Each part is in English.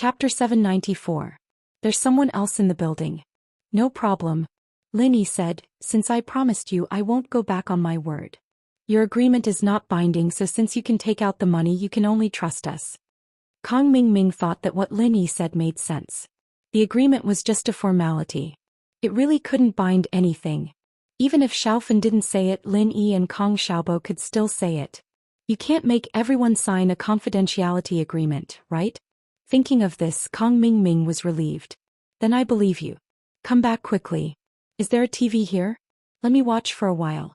Chapter 794. There's someone else in the building. No problem. Linny said, since I promised you I won't go back on my word. Your agreement is not binding, so since you can take out the money you can only trust us. Kong Mingming thought that what Linny said made sense. The agreement was just a formality. It really couldn't bind anything. Even if Xiaofan didn't say it, Lin Yi and Kong Xiaobo could still say it. You can't make everyone sign a confidentiality agreement, right? Thinking of this, Kong Mingming was relieved. Then I believe you. Come back quickly. Is there a TV here? Let me watch for a while.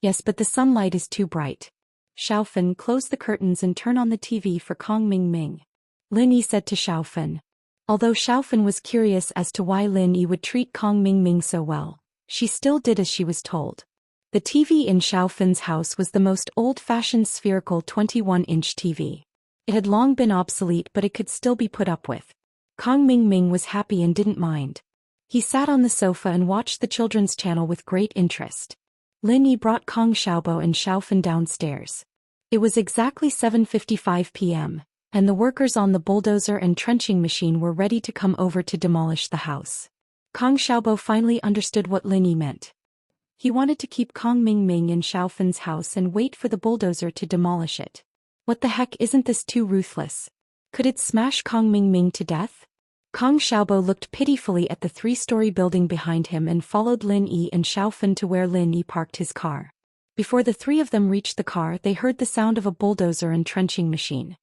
Yes, but the sunlight is too bright. Xiaofan, close the curtains and turn on the TV for Kong Mingming. Lin Yi said to Xiaofan. Although Xiaofan was curious as to why Lin Yi would treat Kong Mingming so well, she still did as she was told. The TV in Xiaofan's house was the most old-fashioned spherical 21-inch TV. It had long been obsolete, but it could still be put up with. Kong Mingming was happy and didn't mind. He sat on the sofa and watched the children's channel with great interest. Lin Yi brought Kong Xiaobo and Xiaofan downstairs. It was exactly 7:55 p.m., and the workers on the bulldozer and trenching machine were ready to come over to demolish the house. Kong Xiaobo finally understood what Lin Yi meant. He wanted to keep Kong Mingming in Xiaofan's house and wait for the bulldozer to demolish it. What the heck, isn't this too ruthless? Could it smash Kong Mingming to death? Kong Xiaobo looked pitifully at the 3-story building behind him and followed Lin Yi and Xiaofan to where Lin Yi parked his car. Before the three of them reached the car, they heard the sound of a bulldozer and trenching machine.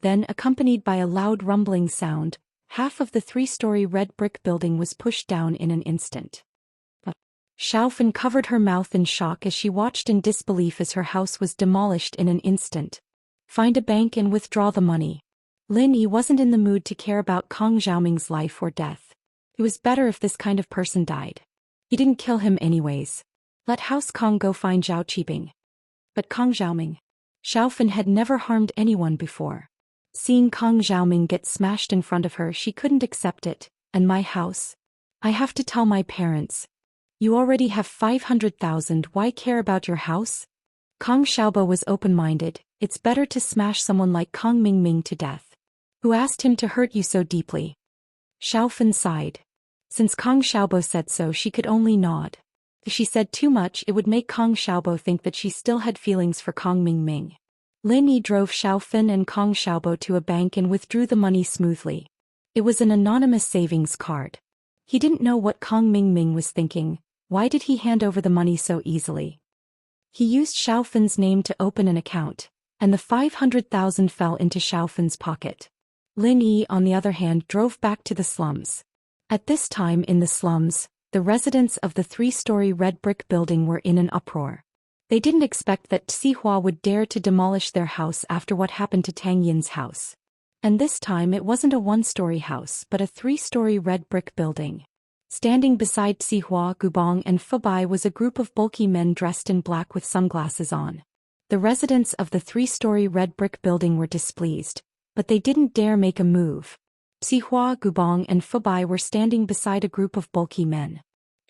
Then, accompanied by a loud rumbling sound, half of the 3-story red brick building was pushed down in an instant. Xiaofan covered her mouth in shock as she watched in disbelief as her house was demolished in an instant. Find a bank and withdraw the money. Lin Yi wasn't in the mood to care about Kong Xiaoming's life or death. It was better if this kind of person died. He didn't kill him anyways. Let House Kong go find Zhao Qibing. But Kong Xiaoming. Xiaofan had never harmed anyone before. Seeing Kong Xiaoming get smashed in front of her, she couldn't accept it. And my house? I have to tell my parents. You already have 500,000, why care about your house? Kong Xiaobo was open-minded. It's better to smash someone like Kong Mingming to death. Who asked him to hurt you so deeply? Xiaofan sighed. Since Kong Xiaobo said so, she could only nod. If she said too much, it would make Kong Xiaobo think that she still had feelings for Kong Mingming. Lin Yi drove Xiaofan and Kong Xiaobo to a bank and withdrew the money smoothly. It was an anonymous savings card. He didn't know what Kong Mingming was thinking. Why did he hand over the money so easily? He used Xiaofan's name to open an account, and the 500,000 fell into Xiaofan's pocket. Lin Yi, on the other hand, drove back to the slums. At this time in the slums, the residents of the 3-story red brick building were in an uproar. They didn't expect that Xihua would dare to demolish their house after what happened to Tang Yin's house. And this time it wasn't a 1-story house but a 3-story red brick building. Standing beside Xihua, Gubong and Fubai was a group of bulky men dressed in black with sunglasses on. The residents of the 3-story red brick building were displeased, but they didn't dare make a move. Xihua, Gubong and Fubai were standing beside a group of bulky men.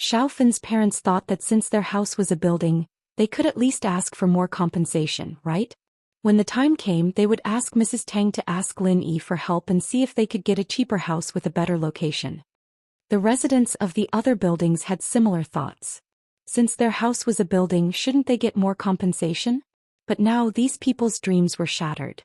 Xiaofan's parents thought that since their house was a building, they could at least ask for more compensation, right? When the time came, they would ask Mrs. Tang to ask Lin Yi for help and see if they could get a cheaper house with a better location. The residents of the other buildings had similar thoughts. Since their house was a building, shouldn't they get more compensation? But now these people's dreams were shattered.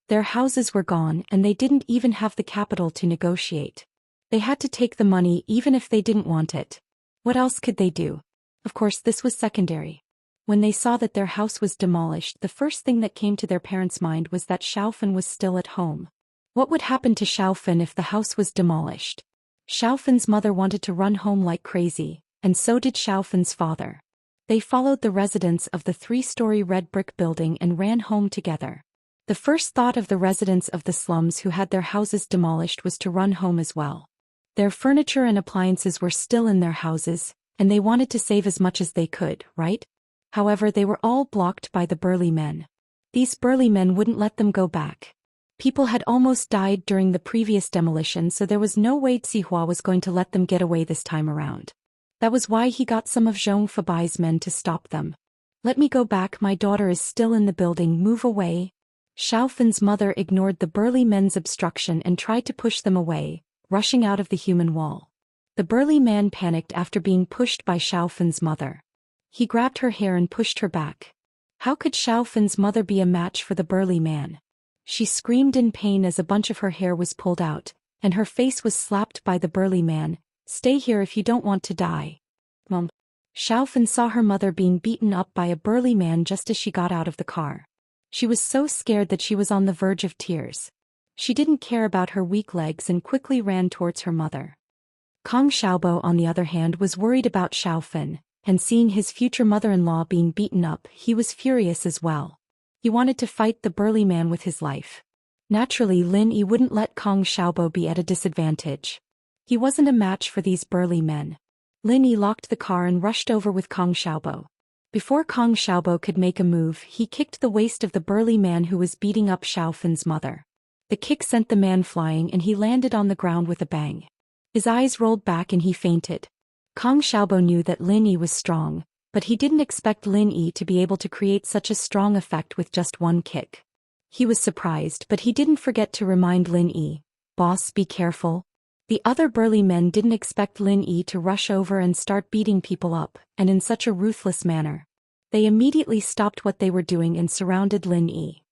Their houses were gone and they didn't even have the capital to negotiate. They had to take the money even if they didn't want it. What else could they do? Of course, this was secondary. When they saw that their house was demolished, the first thing that came to their parents' mind was that Xiaofan was still at home. What would happen to Xiaofan if the house was demolished? Xiaofan's mother wanted to run home like crazy, and so did Xiaofan's father. They followed the residents of the 3-story red brick building and ran home together. The first thought of the residents of the slums who had their houses demolished was to run home as well. Their furniture and appliances were still in their houses, and they wanted to save as much as they could, right? However, they were all blocked by the burly men. These burly men wouldn't let them go back. People had almost died during the previous demolition, so there was no way Xihua was going to let them get away this time around. That was why he got some of Zhong Fabai's men to stop them. Let me go back, my daughter is still in the building, move away. Xiaofen's mother ignored the burly men's obstruction and tried to push them away, rushing out of the human wall. The burly man panicked after being pushed by Xiaofen's mother. He grabbed her hair and pushed her back. How could Xiaofen's mother be a match for the burly man? She screamed in pain as a bunch of her hair was pulled out, and her face was slapped by the burly man. "Stay here if you don't want to die." Mom. Xiaofen saw her mother being beaten up by a burly man just as she got out of the car. She was so scared that she was on the verge of tears. She didn't care about her weak legs and quickly ran towards her mother. Kong Xiaobo, on the other hand, was worried about Xiaofen, and seeing his future mother-in-law being beaten up, he was furious as well. He wanted to fight the burly man with his life. Naturally, Lin Yi wouldn't let Kong Xiaobo be at a disadvantage. He wasn't a match for these burly men. Lin Yi locked the car and rushed over with Kong Xiaobo. Before Kong Xiaobo could make a move, he kicked the waist of the burly man who was beating up Xiaofen's mother. The kick sent the man flying and he landed on the ground with a bang. His eyes rolled back and he fainted. Kong Xiaobo knew that Lin Yi was strong, but he didn't expect Lin Yi to be able to create such a strong effect with just one kick. He was surprised, but he didn't forget to remind Lin Yi, "Boss, be careful." The other burly men didn't expect Lin Yi to rush over and start beating people up, and in such a ruthless manner. They immediately stopped what they were doing and surrounded Lin Yi.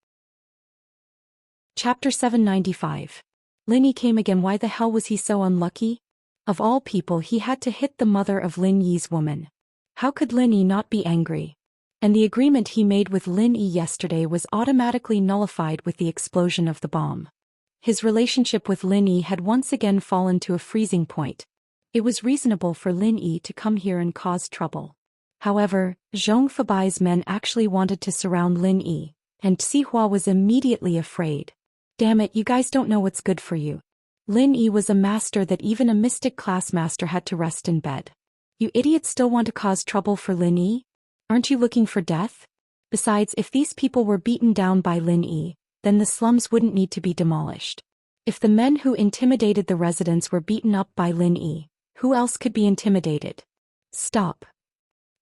Chapter 795. Lin Yi came again. Why the hell was he so unlucky? Of all people, he had to hit the mother of Lin Yi's woman. How could Lin Yi not be angry? And the agreement he made with Lin Yi yesterday was automatically nullified with the explosion of the bomb. His relationship with Lin Yi had once again fallen to a freezing point. It was reasonable for Lin Yi to come here and cause trouble. However, Zhong Fabai's men actually wanted to surround Lin Yi, and Sihua was immediately afraid. "Damn it, you guys don't know what's good for you." Lin Yi was a master that even a mystic class master had to rest in bed. "You idiots still want to cause trouble for Lin Yi? Aren't you looking for death? Besides, if these people were beaten down by Lin Yi, then the slums wouldn't need to be demolished. If the men who intimidated the residents were beaten up by Lin Yi, who else could be intimidated?" "Stop."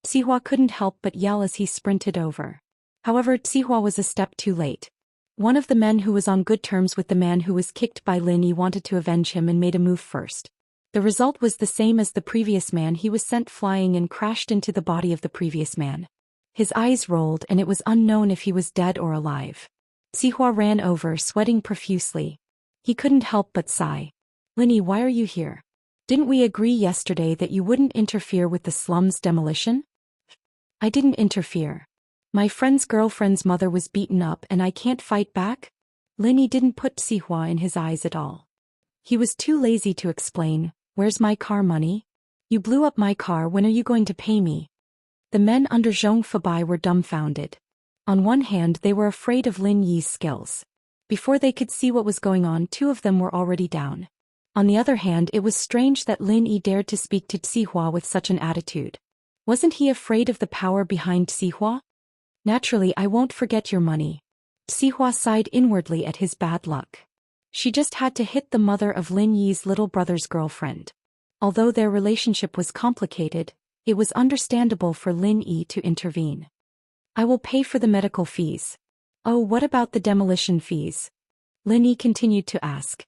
Sihua couldn't help but yell as he sprinted over. However, Sihua was a step too late. One of the men who was on good terms with the man who was kicked by Lin Yi wanted to avenge him and made a move first. The result was the same as the previous man. He was sent flying and crashed into the body of the previous man. His eyes rolled and it was unknown if he was dead or alive. Sihua ran over, sweating profusely. He couldn't help but sigh. "Lin Yi, why are you here? Didn't we agree yesterday that you wouldn't interfere with the slums demolition?" "I didn't interfere. My friend's girlfriend's mother was beaten up and I can't fight back?" Lin Yi didn't put Sihua in his eyes at all. He was too lazy to explain. "Where's my car money? You blew up my car, when are you going to pay me?" The men under Zhong Fabai were dumbfounded. On one hand, they were afraid of Lin Yi's skills. Before they could see what was going on, two of them were already down. On the other hand, it was strange that Lin Yi dared to speak to Sihua with such an attitude. Wasn't he afraid of the power behind Sihua? "Naturally, I won't forget your money." Sihua sighed inwardly at his bad luck. She just had to hit the mother of Lin Yi's little brother's girlfriend. Although their relationship was complicated, it was understandable for Lin Yi to intervene. "I will pay for the medical fees." "Oh, what about the demolition fees?" Lin Yi continued to ask.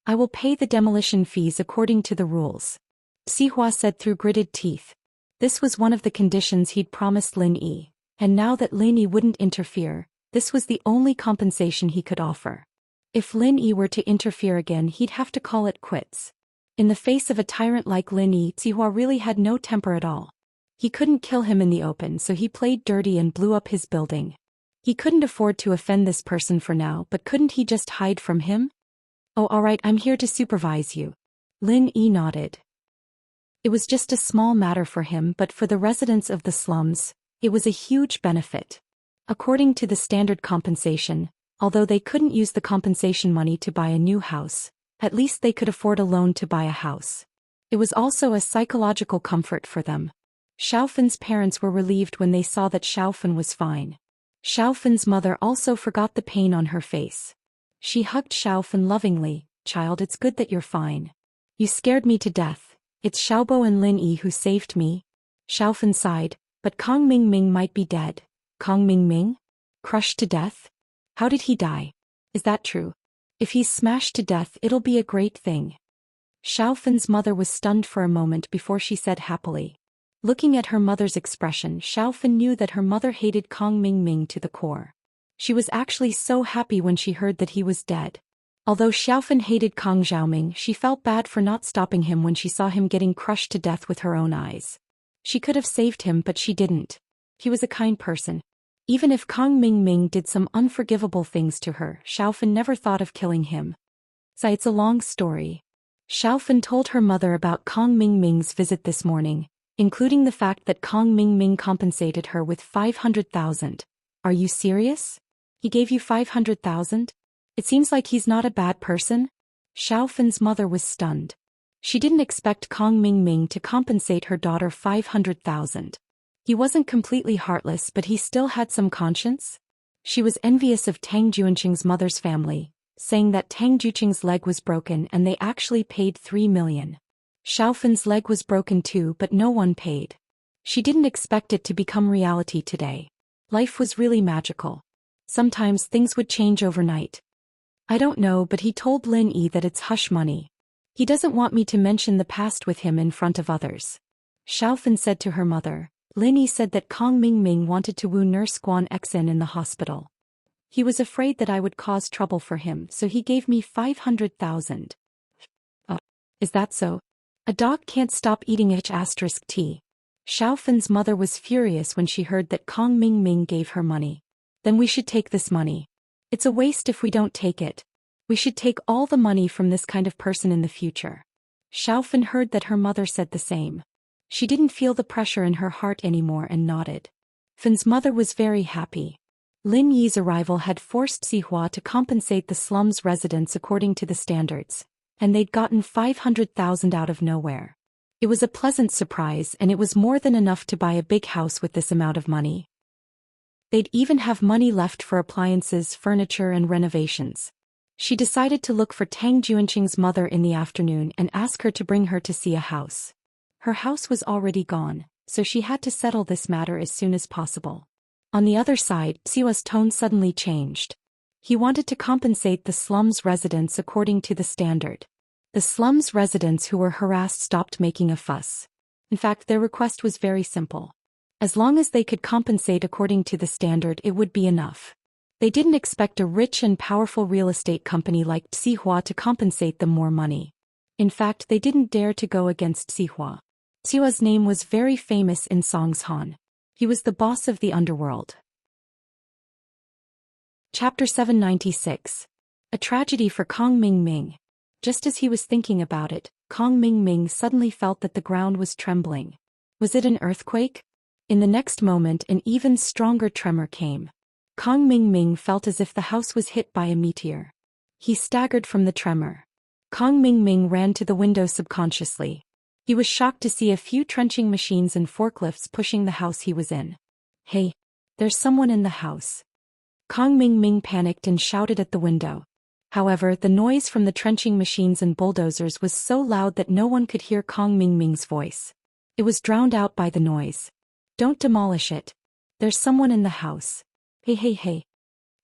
"I will pay the demolition fees according to the rules," Sihua said through gritted teeth. This was one of the conditions he'd promised Lin Yi, and now that Lin Yi wouldn't interfere, this was the only compensation he could offer. If Lin Yi were to interfere again, he'd have to call it quits. In the face of a tyrant like Lin Yi, Sihua really had no temper at all. He couldn't kill him in the open, so he played dirty and blew up his building. He couldn't afford to offend this person for now, but couldn't he just hide from him? "Oh, alright, I'm here to supervise you." Lin Yi nodded. It was just a small matter for him, but for the residents of the slums, it was a huge benefit. According to the standard compensation, although they couldn't use the compensation money to buy a new house, at least they could afford a loan to buy a house. It was also a psychological comfort for them. Xiaofen's parents were relieved when they saw that Xiaofen was fine. Xiaofen's mother also forgot the pain on her face. She hugged Xiaofen lovingly. "Child, it's good that you're fine. You scared me to death. It's Xiaobo and Lin Yi who saved me." Xiaofen sighed, "But Kong Mingming might be dead." "Kong Mingming? Crushed to death? How did he die? Is that true? If he's smashed to death, it'll be a great thing. Xiaofen's mother was stunned for a moment before she said happily. Looking at her mother's expression, Xiaofen knew that her mother hated Kong Mingming to the core. She was actually so happy when she heard that he was dead. Although Xiaofen hated Kong Xiaoming, she felt bad for not stopping him when she saw him getting crushed to death with her own eyes. She could have saved him, but she didn't. He was a kind person. Even if Kong Mingming did some unforgivable things to her, Xiaofen never thought of killing him. So it's a long story. Xiaofen told her mother about Kong Mingming's visit this morning, including the fact that Kong Mingming compensated her with 500,000. Are you serious? He gave you 500,000? It seems like he's not a bad person. Xiaofen's mother was stunned. She didn't expect Kong Mingming to compensate her daughter 500,000. He wasn't completely heartless, but he still had some conscience. She was envious of Tang Juanqing's mother's family, saying that Tang Juqing's leg was broken and they actually paid 3 million. Xiaofen's leg was broken too, but no one paid. She didn't expect it to become reality today. Life was really magical. Sometimes things would change overnight. I don't know, but he told Lin Yi that it's hush money. He doesn't want me to mention the past with him in front of others. Xiaofen said to her mother. Lin Yi said that Kong Mingming wanted to woo Nurse Guan Xen in the hospital. He was afraid that I would cause trouble for him, so he gave me 500,000. Is that so? A dog can't stop eating *T. Xiaofen's mother was furious when she heard that Kong Mingming gave her money. Then we should take this money. It's a waste if we don't take it. We should take all the money from this kind of person in the future. Xiaofen heard that her mother said the same. She didn't feel the pressure in her heart anymore and nodded. Fen's mother was very happy. Lin Yi's arrival had forced Sihua to compensate the slums residents according to the standards, and they'd gotten 500,000 out of nowhere. It was a pleasant surprise, and it was more than enough to buy a big house with this amount of money. They'd even have money left for appliances, furniture, and renovations. She decided to look for Tang Juanqing's mother in the afternoon and ask her to bring her to see a house. Her house was already gone, so she had to settle this matter as soon as possible. On the other side, Siwa's tone suddenly changed. He wanted to compensate the slums residents according to the standard. The slums residents who were harassed stopped making a fuss. In fact, their request was very simple. As long as they could compensate according to the standard, it would be enough. They didn't expect a rich and powerful real estate company like Sihua to compensate them more money. In fact, they didn't dare to go against Sihua. Sihua's name was very famous in Songshan. He was the boss of the underworld. Chapter 796. A tragedy for Kong Mingming. Just as he was thinking about it, Kong Mingming suddenly felt that the ground was trembling. Was it an earthquake? In the next moment, an even stronger tremor came. Kong Mingming felt as if the house was hit by a meteor. He staggered from the tremor. Kong Mingming ran to the window subconsciously. He was shocked to see a few trenching machines and forklifts pushing the house he was in. Hey, there's someone in the house. Kong Mingming panicked and shouted at the window. However, the noise from the trenching machines and bulldozers was so loud that no one could hear Kong Mingming's voice. It was drowned out by the noise. Don't demolish it. There's someone in the house. Hey.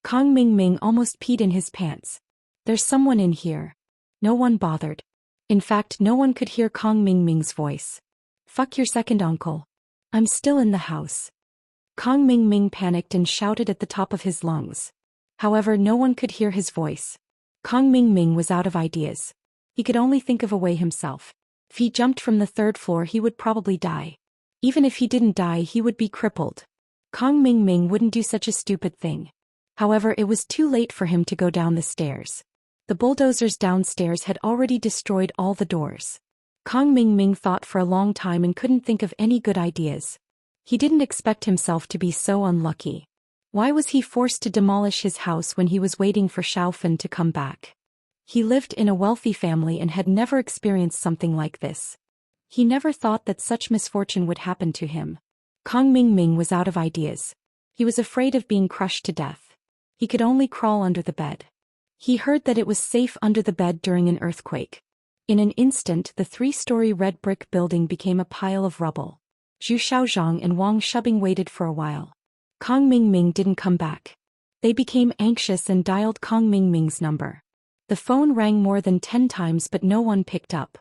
Kong Mingming almost peed in his pants. There's someone in here. No one bothered. In fact, no one could hear Kong Mingming's voice. Fuck your second uncle. I'm still in the house. Kong Mingming panicked and shouted at the top of his lungs. However, no one could hear his voice. Kong Mingming was out of ideas. He could only think of a way himself. If he jumped from the 3rd floor, he would probably die. Even if he didn't die, he would be crippled. Kong Mingming wouldn't do such a stupid thing. However, it was too late for him to go down the stairs. The bulldozers downstairs had already destroyed all the doors. Kong Mingming thought for a long time and couldn't think of any good ideas. He didn't expect himself to be so unlucky. Why was he forced to demolish his house when he was waiting for Xiaofen to come back? He lived in a wealthy family and had never experienced something like this. He never thought that such misfortune would happen to him. Kong Mingming was out of ideas. He was afraid of being crushed to death. He could only crawl under the bed. He heard that it was safe under the bed during an earthquake. In an instant, the 3-story red brick building became a pile of rubble. Zhu Xiaozhang and Wang Shubing waited for a while. Kong Mingming didn't come back. They became anxious and dialed Kong Mingming's number. The phone rang more than 10 times but no one picked up.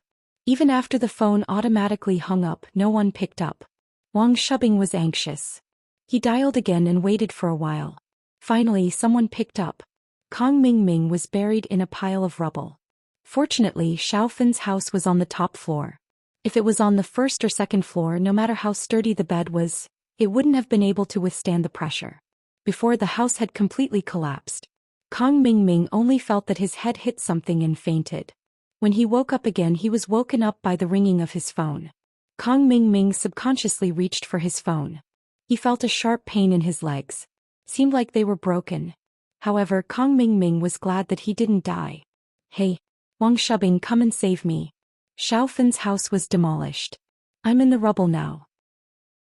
Even after the phone automatically hung up, no one picked up. Wang Shubing was anxious. He dialed again and waited for a while. Finally, someone picked up. Kong Mingming was buried in a pile of rubble. Fortunately, Xiaofan's house was on the top floor. If it was on the first or second floor, no matter how sturdy the bed was, it wouldn't have been able to withstand the pressure. Before the house had completely collapsed, Kong Mingming only felt that his head hit something and fainted. When he woke up again, he was woken up by the ringing of his phone. Kong Mingming subconsciously reached for his phone. He felt a sharp pain in his legs. Seemed like they were broken. However, Kong Mingming was glad that he didn't die. Hey, Wang Shubing, come and save me. Xiaofan's house was demolished. I'm in the rubble now.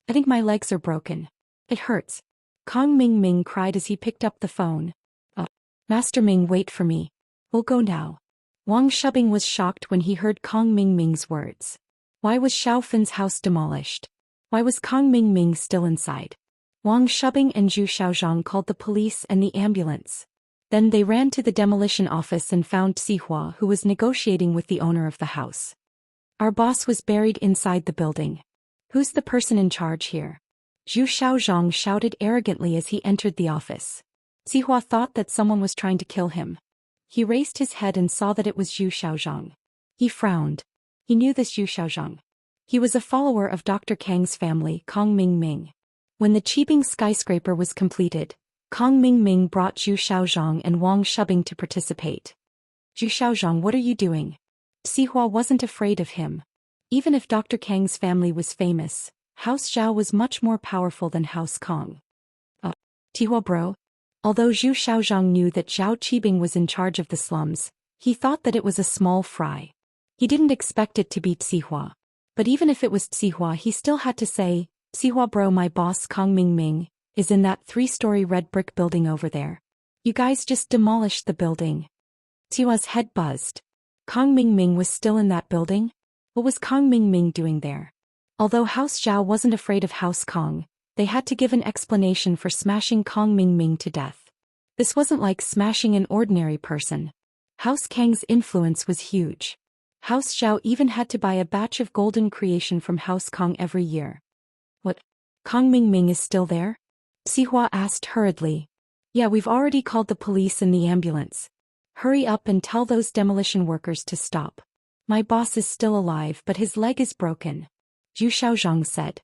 I think my legs are broken. It hurts. Kong Mingming cried as he picked up the phone. Master Ming, wait for me. We'll go now. Wang Shubing was shocked when he heard Kong Mingming's words. Why was Xiaofan's house demolished? Why was Kong Mingming still inside? Wang Shubing and Zhu Xiaozhang called the police and the ambulance. Then they ran to the demolition office and found Sihua, who was negotiating with the owner of the house. Our boss was buried inside the building. Who's the person in charge here? Zhu Xiaozhang shouted arrogantly as he entered the office. Sihua thought that someone was trying to kill him. He raised his head and saw that it was Zhu Xiaozhang. He frowned. He knew this Zhu Xiaozhang. He was a follower of Dr. Kang's family, Kong Mingming. When the Qibing skyscraper was completed, Kong Mingming brought Zhu Xiaozhang and Wang Shubing to participate. Zhu Xiaozhang, what are you doing? Sihua wasn't afraid of him. Even if Dr. Kang's family was famous, House Zhao was much more powerful than House Kong. Tihua bro? Although Zhu Xiaozhang knew that Zhao Qibing was in charge of the slums, he thought that it was a small fry. He didn't expect it to be Sihua. But even if it was Sihua, he still had to say, Sihua bro, my boss Kong Mingming is in that 3-story red brick building over there. You guys just demolished the building. Sihua's head buzzed. Kong Mingming was still in that building? What was Kong Mingming doing there? Although House Zhao wasn't afraid of House Kong, they had to give an explanation for smashing Kong Mingming to death. This wasn't like smashing an ordinary person. House Kang's influence was huge. House Zhao even had to buy a batch of golden creation from House Kong every year. What? Kong Mingming is still there? Sihua asked hurriedly. Yeah, we've already called the police and the ambulance. Hurry up and tell those demolition workers to stop. My boss is still alive, but his leg is broken. Zhu Xiaozhang said.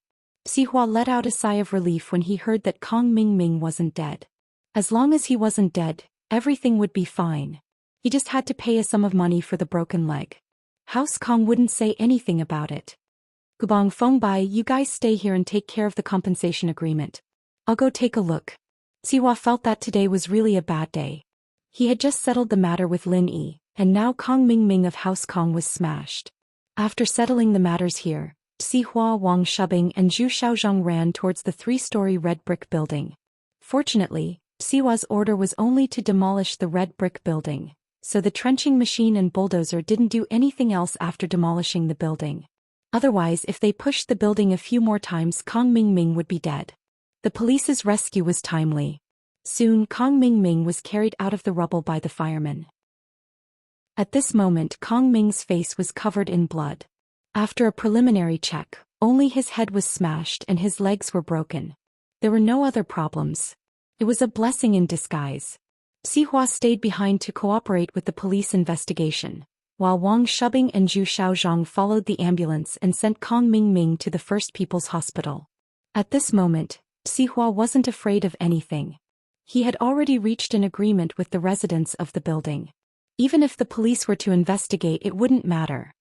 Sihua let out a sigh of relief when he heard that Kong Mingming wasn't dead. As long as he wasn't dead, everything would be fine. He just had to pay a sum of money for the broken leg. House Kong wouldn't say anything about it. Gubong Fengbai, you guys stay here and take care of the compensation agreement. I'll go take a look. Sihua felt that today was really a bad day. He had just settled the matter with Lin Yi, and now Kong Mingming of House Kong was smashed. After settling the matters here, Sihua, Wang Shubing and Zhu Xiaozhang ran towards the 3-story red brick building. Fortunately, Sihua's order was only to demolish the red brick building, so the trenching machine and bulldozer didn't do anything else after demolishing the building. Otherwise, if they pushed the building a few more times, Kong Mingming would be dead. The police's rescue was timely. Soon, Kong Mingming was carried out of the rubble by the firemen. At this moment, Kong Ming's face was covered in blood. After a preliminary check, only his head was smashed and his legs were broken. There were no other problems. It was a blessing in disguise. Sihua stayed behind to cooperate with the police investigation, while Wang Shubing and Zhu Xiaozhang followed the ambulance and sent Kong Mingming to the First People's Hospital. At this moment, Sihua wasn't afraid of anything. He had already reached an agreement with the residents of the building. Even if the police were to investigate, it wouldn't matter.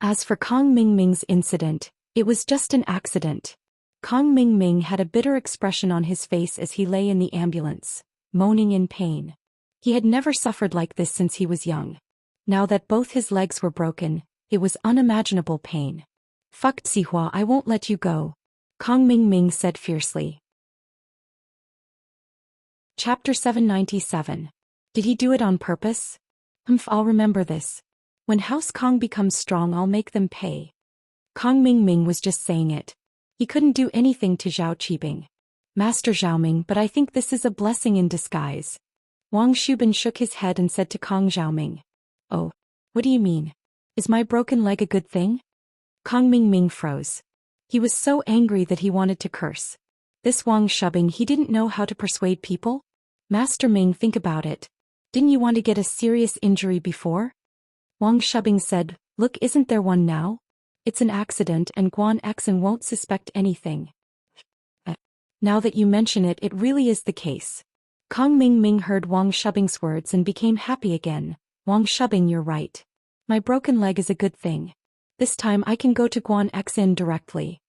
As for Kong Mingming's incident, it was just an accident. Kong Mingming had a bitter expression on his face as he lay in the ambulance, moaning in pain. He had never suffered like this since he was young. Now that both his legs were broken, it was unimaginable pain. Fuck Sihua, I won't let you go, Kong Mingming said fiercely. Chapter 797. Did he do it on purpose? I'll remember this. When House Kong becomes strong, I'll make them pay. Kong Mingming was just saying it. He couldn't do anything to Zhao Qibing. Master Zhaoming, but I think this is a blessing in disguise, Wang Shubin shook his head and said to Kong Xiaoming. Oh, what do you mean? Is my broken leg a good thing? Kong Mingming froze. He was so angry that he wanted to curse. This Wang Shubin, he didn't know how to persuade people? Master Ming, think about it. Didn't you want to get a serious injury before? Wang Shubin said, look, isn't there one now? It's an accident and Guan Xen won't suspect anything. Now that you mention it, it really is the case. Kong Mingming heard Wang Shubing's words and became happy again. Wang Shubing, you're right. My broken leg is a good thing. This time I can go to Guan Xen directly.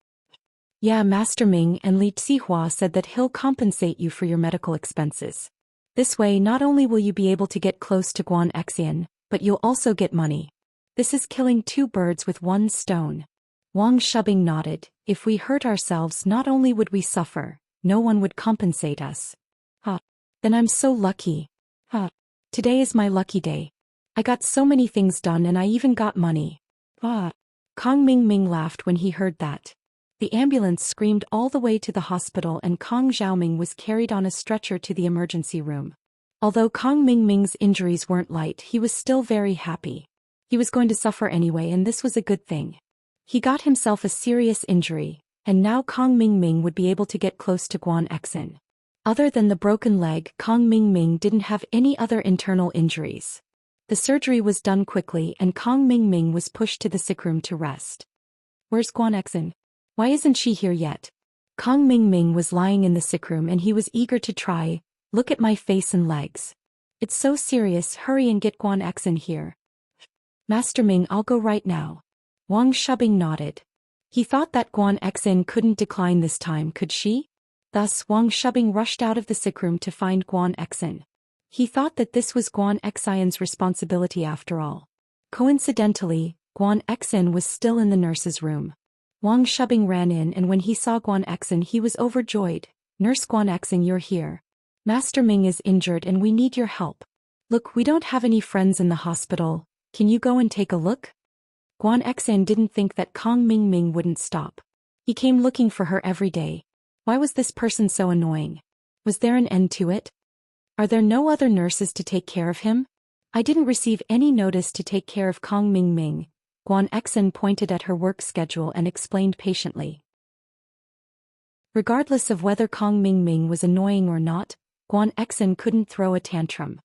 Yeah, Master Ming, and Li Zihua said that he'll compensate you for your medical expenses. This way not only will you be able to get close to Guan Xen, but you'll also get money. This is killing two birds with one stone. Wang Shubing nodded. If we hurt ourselves, not only would we suffer, no one would compensate us. Then I'm so lucky. Today is my lucky day. I got so many things done and I even got money. Kong Mingming laughed when he heard that. The ambulance screamed all the way to the hospital and Kong Xiaoming was carried on a stretcher to the emergency room. Although Kong Mingming's injuries weren't light, he was still very happy. He was going to suffer anyway and this was a good thing. He got himself a serious injury, and now Kong Mingming would be able to get close to Guan Xen. Other than the broken leg, Kong Mingming didn't have any other internal injuries. The surgery was done quickly and Kong Mingming was pushed to the sick room to rest. Where's Guan Xen? Why isn't she here yet? Kong Mingming was lying in the sick room and he was eager to try. Look at my face and legs. It's so serious, hurry and get Guan Xen here. Master Ming, I'll go right now. Wang Shubing nodded. He thought that Guan Xen couldn't decline this time, could she? Thus Wang Shubing rushed out of the sick room to find Guan Xen. He thought that this was Guan Xen's responsibility after all. Coincidentally, Guan Xen was still in the nurse's room. Wang Shubing ran in and when he saw Guan Xen he was overjoyed. Nurse Guan Xen, you're here. Master Ming is injured and we need your help. Look, we don't have any friends in the hospital. Can you go and take a look? Guan Xen didn't think that Kong Mingming wouldn't stop. He came looking for her every day. Why was this person so annoying? Was there an end to it? Are there no other nurses to take care of him? I didn't receive any notice to take care of Kong Mingming. Guan Xen pointed at her work schedule and explained patiently. Regardless of whether Kong Mingming was annoying or not, Guan Xen couldn't throw a tantrum.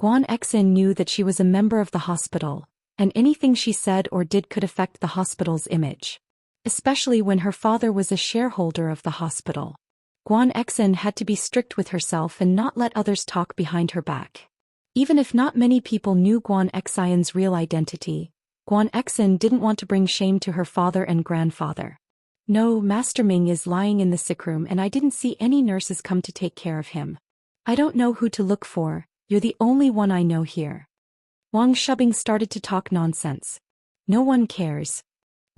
Guan Xen knew that she was a member of the hospital, and anything she said or did could affect the hospital's image. Especially when her father was a shareholder of the hospital. Guan Xen had to be strict with herself and not let others talk behind her back. Even if not many people knew Guan Xen's real identity, Guan Xen didn't want to bring shame to her father and grandfather. No, Master Ming is lying in the sick room and I didn't see any nurses come to take care of him. I don't know who to look for, you're the only one I know here. Wang Shubing started to talk nonsense. No one cares.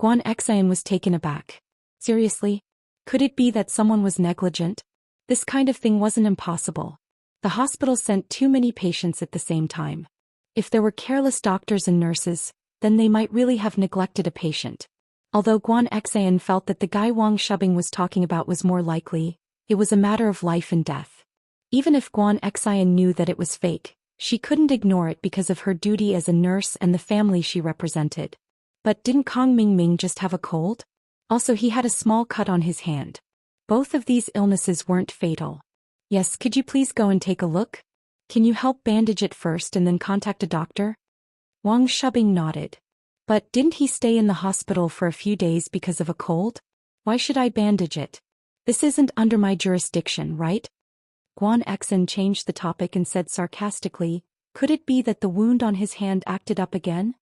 Guan Xen was taken aback. Seriously? Could it be that someone was negligent? This kind of thing wasn't impossible. The hospital sent too many patients at the same time. If there were careless doctors and nurses, then they might really have neglected a patient. Although Guan Xen felt that the guy Wang Shubing was talking about was more likely, it was a matter of life and death. Even if Guan Xen knew that it was fake, she couldn't ignore it because of her duty as a nurse and the family she represented. But didn't Kong Mingming just have a cold? Also, he had a small cut on his hand. Both of these illnesses weren't fatal. Yes, could you please go and take a look? Can you help bandage it first and then contact a doctor? Wang Shubing nodded. But didn't he stay in the hospital for a few days because of a cold? Why should I bandage it? This isn't under my jurisdiction, right? Guan Xen changed the topic and said sarcastically, could it be that the wound on his hand acted up again?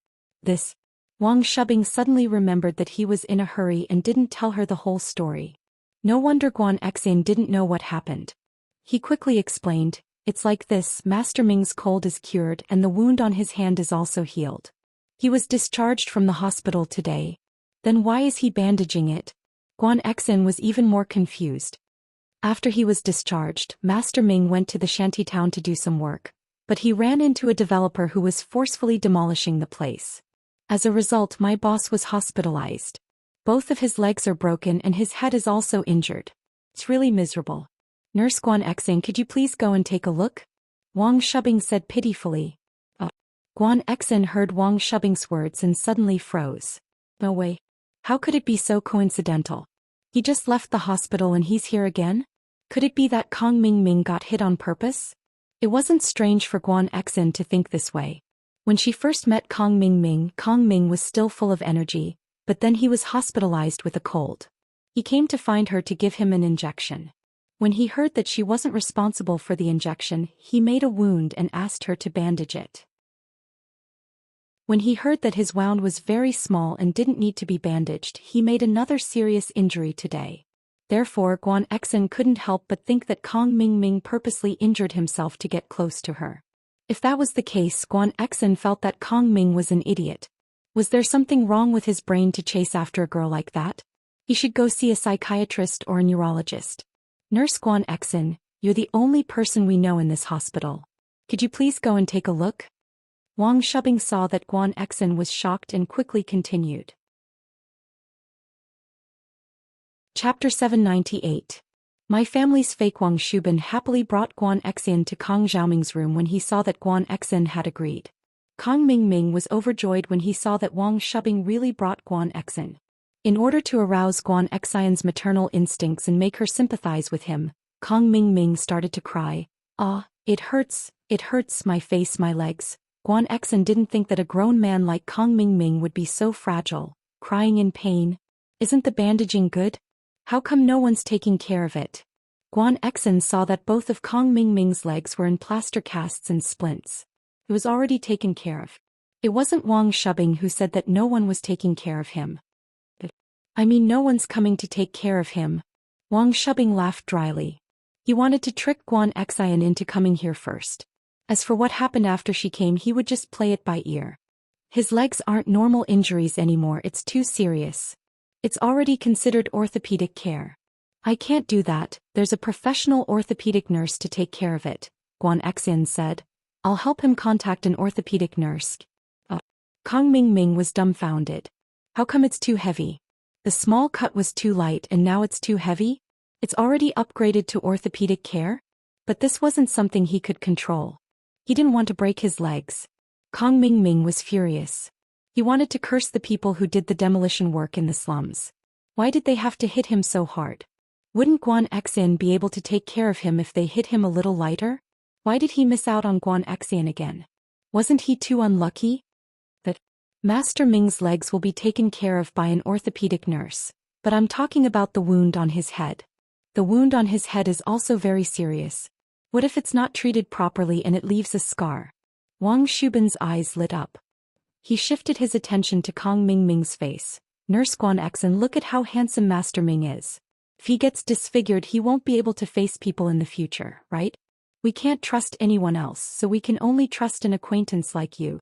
Wang Shubing suddenly remembered that he was in a hurry and didn't tell her the whole story. No wonder Guan Xen didn't know what happened. He quickly explained, it's like this, Master Ming's cold is cured and the wound on his hand is also healed. He was discharged from the hospital today. Then why is he bandaging it? Guan Xen was even more confused. After he was discharged, Master Ming went to the shanty town to do some work, but he ran into a developer who was forcefully demolishing the place. As a result, my boss was hospitalized. Both of his legs are broken and his head is also injured. It's really miserable. Nurse Guan Xen, could you please go and take a look? Wang Shubing said pitifully. Guan Xin heard Wang Shubing's words and suddenly froze. No way. How could it be so coincidental? He just left the hospital and he's here again? Could it be that Kong Mingming got hit on purpose? It wasn't strange for Guan Xin to think this way. When she first met Kong Ming was still full of energy, but then he was hospitalized with a cold. He came to find her to give him an injection. When he heard that she wasn't responsible for the injection, he made a wound and asked her to bandage it. When he heard that his wound was very small and didn't need to be bandaged, he made another serious injury today. Therefore, Guan Xin couldn't help but think that Kong Mingming purposely injured himself to get close to her. If that was the case, Guan Xin felt that Kong Ming was an idiot. Was there something wrong with his brain to chase after a girl like that? He should go see a psychiatrist or a neurologist. Nurse Guan Xin, you're the only person we know in this hospital. Could you please go and take a look? Wang Shubing saw that Guan Xin was shocked and quickly continued. Chapter 798. My family's fake. Wang Shubin happily brought Guan Xin to Kong Xiaoming's room when he saw that Guan Xin had agreed. Kong Mingming was overjoyed when he saw that Wang Shubing really brought Guan Xin. In order to arouse Guan Xin's maternal instincts and make her sympathize with him, Kong Mingming started to cry. It hurts, my face, my legs. Guan Xin didn't think that a grown man like Kong Mingming would be so fragile, crying in pain. Isn't the bandaging good? How come no one's taking care of it? Guan Xin saw that both of Kong Mingming's legs were in plaster casts and splints. It was already taken care of. It wasn't Wang Shubing who said that no one was taking care of him. No one's coming to take care of him. Wang Shubing laughed dryly. He wanted to trick Guan Xin into coming here first. As for what happened after she came, he would just play it by ear. His legs aren't normal injuries anymore, it's too serious. It's already considered orthopedic care. I can't do that, there's a professional orthopedic nurse to take care of it, Guan Xin said. I'll help him contact an orthopedic nurse. Kong Mingming was dumbfounded. How come it's too heavy? The small cut was too light and now it's too heavy? It's already upgraded to orthopedic care? But this wasn't something he could control. He didn't want to break his legs. Kong Mingming was furious. He wanted to curse the people who did the demolition work in the slums. Why did they have to hit him so hard? Wouldn't Guan Xin be able to take care of him if they hit him a little lighter? Why did he miss out on Guan Xin again? Wasn't he too unlucky? That Master Ming's legs will be taken care of by an orthopedic nurse, but I'm talking about the wound on his head. The wound on his head is also very serious. What if it's not treated properly and it leaves a scar? Wang Shubin's eyes lit up. He shifted his attention to Kong Mingming's face. Nurse Guan Xin, look at how handsome Master Ming is. If he gets disfigured, he won't be able to face people in the future, right? We can't trust anyone else, so we can only trust an acquaintance like you.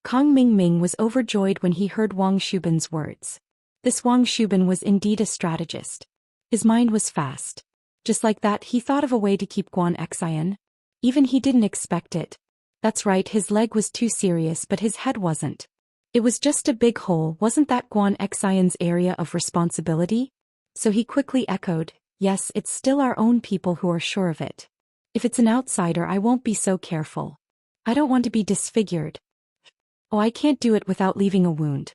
Kong Mingming was overjoyed when he heard Wang Shubin's words. This Wang Shubin was indeed a strategist. His mind was fast. Just like that, he thought of a way to keep Guan Xin. Even he didn't expect it. That's right, his leg was too serious, but his head wasn't. It was just a big hole. Wasn't that Guan Xin's area of responsibility? So he quickly echoed, yes, it's still our own people who are sure of it. If it's an outsider, I won't be so careful. I don't want to be disfigured. I can't do it without leaving a wound.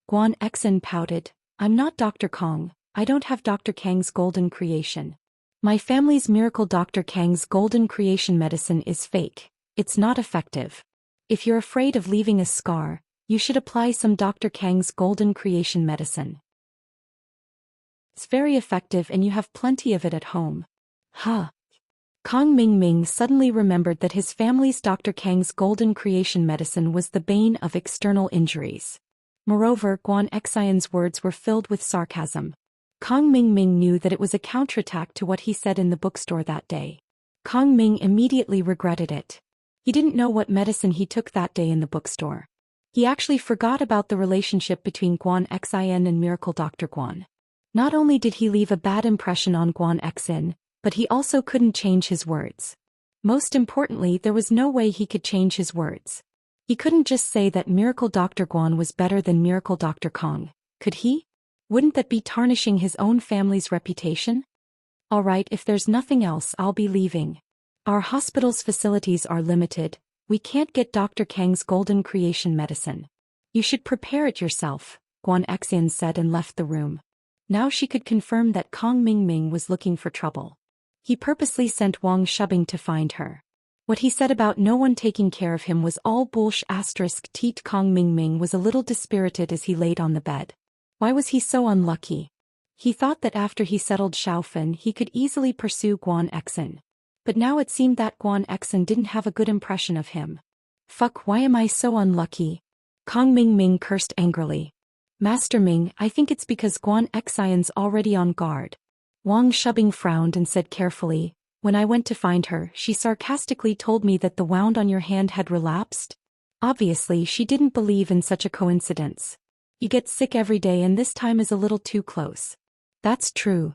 Guan Xin pouted. I'm not Dr. Kong. I don't have Dr. Kang's golden creation. My family's miracle. Dr. Kang's golden creation medicine is fake. It's not effective. If you're afraid of leaving a scar, you should apply some Dr. Kang's golden creation medicine. It's very effective and you have plenty of it at home. Kong Mingming suddenly remembered that his family's Dr. Kang's golden creation medicine was the bane of external injuries. Moreover, Guan Xin's words were filled with sarcasm. Kong Mingming knew that it was a counterattack to what he said in the bookstore that day. Kong Ming immediately regretted it. He didn't know what medicine he took that day in the bookstore. He actually forgot about the relationship between Guan Xin and Miracle Dr. Guan. Not only did he leave a bad impression on Guan Xin, but he also couldn't change his words. Most importantly, there was no way he could change his words. He couldn't just say that Miracle Dr. Guan was better than Miracle Dr. Kong, could he? Wouldn't that be tarnishing his own family's reputation? Alright, if there's nothing else, I'll be leaving. Our hospital's facilities are limited. We can't get Dr. Kang's golden creation medicine. You should prepare it yourself, Guan Exin said and left the room. Now she could confirm that Kong Mingming was looking for trouble. He purposely sent Wang Shubing to find her. What he said about no one taking care of him was all bullsh*. Teat Kong Mingming was a little dispirited as he laid on the bed. Why was he so unlucky? He thought that after he settled Xiaofan he could easily pursue Guan Exin. But now it seemed that Guan Exin didn't have a good impression of him. Fuck, why am I so unlucky? Kong Mingming cursed angrily. Master Ming, I think it's because Guan Exin's already on guard. Wang Shubing frowned and said carefully, when I went to find her, she sarcastically told me that the wound on your hand had relapsed. Obviously, she didn't believe in such a coincidence. You get sick every day and this time is a little too close. That's true.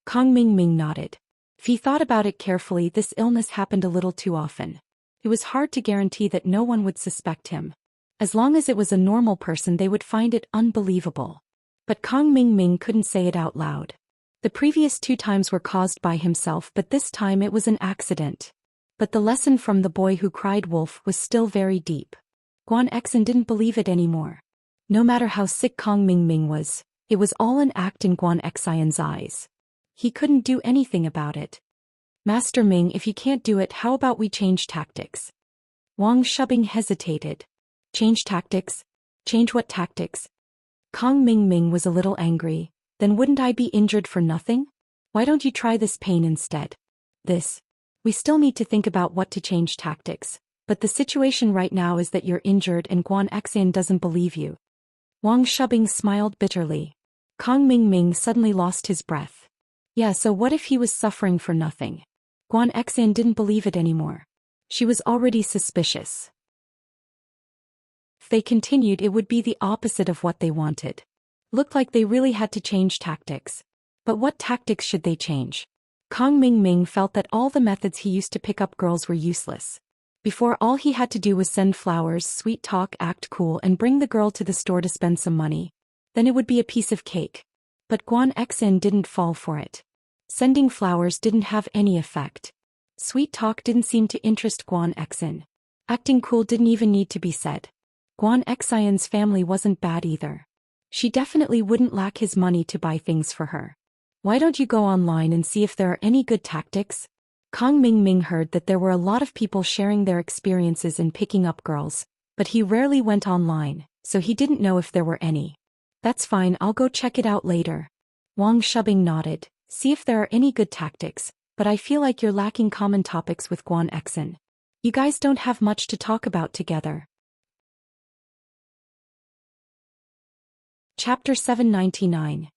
Kong Mingming nodded. If he thought about it carefully, this illness happened a little too often. It was hard to guarantee that no one would suspect him. As long as it was a normal person, they would find it unbelievable. But Kong Mingming couldn't say it out loud. The previous 2 times were caused by himself, but this time it was an accident. But the lesson from the boy who cried wolf was still very deep. Guan Exin didn't believe it anymore. No matter how sick Kong Mingming was, it was all an act in Guan Exin's eyes. He couldn't do anything about it. Master Ming, if you can't do it, how about we change tactics? Wang Shubing hesitated. Change tactics? Change what tactics? Kong Mingming was a little angry. Then wouldn't I be injured for nothing? Why don't you try this pain instead? We still need to think about what to change tactics, but the situation right now is that you're injured and Guan Exin doesn't believe you. Wang Shubing smiled bitterly. Kong Mingming suddenly lost his breath. Yeah, so what if he was suffering for nothing? Guan Exin didn't believe it anymore. She was already suspicious. If they continued, it would be the opposite of what they wanted. Looked like they really had to change tactics. But what tactics should they change? Kong Mingming felt that all the methods he used to pick up girls were useless. Before, all he had to do was send flowers, sweet talk, act cool, and bring the girl to the store to spend some money. Then it would be a piece of cake. But Guan Exin didn't fall for it. Sending flowers didn't have any effect. Sweet talk didn't seem to interest Guan Exin. Acting cool didn't even need to be said. Guan Exin's family wasn't bad either. She definitely wouldn't lack his money to buy things for her. Why don't you go online and see if there are any good tactics? Kong Mingming heard that there were a lot of people sharing their experiences in picking up girls, but he rarely went online, so he didn't know if there were any. That's fine, I'll go check it out later. Wang Shubing nodded. See if there are any good tactics, but I feel like you're lacking common topics with Guan Exin. You guys don't have much to talk about together. Chapter 799.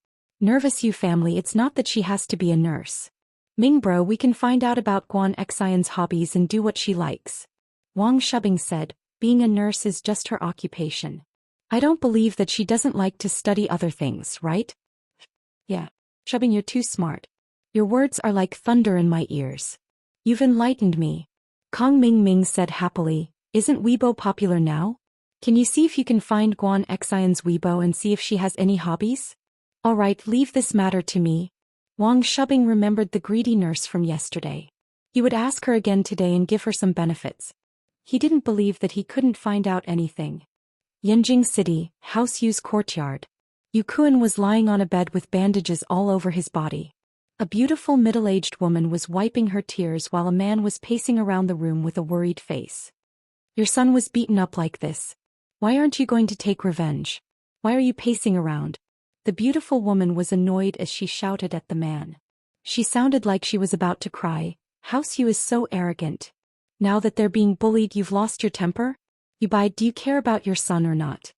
Nervous you family. It's not that she has to be a nurse. Ming bro, we can find out about Guan Exin's hobbies and do what she likes. Wang Shubing said, being a nurse is just her occupation. I don't believe that she doesn't like to study other things, right? Yeah. Shubing, you're too smart. Your words are like thunder in my ears. You've enlightened me. Kong Mingming said happily, isn't Weibo popular now? Can you see if you can find Guan Exin's Weibo and see if she has any hobbies? Alright, leave this matter to me. Wang Shubing remembered the greedy nurse from yesterday. He would ask her again today and give her some benefits. He didn't believe that he couldn't find out anything. Yanjing City, House Yu's courtyard. Yu Kuan was lying on a bed with bandages all over his body. A beautiful middle-aged woman was wiping her tears while a man was pacing around the room with a worried face. Your son was beaten up like this. Why aren't you going to take revenge? Why are you pacing around? The beautiful woman was annoyed as she shouted at the man. She sounded like she was about to cry. House Yu is so arrogant. Now that they're being bullied, you've lost your temper? Yubaid, do you care about your son or not?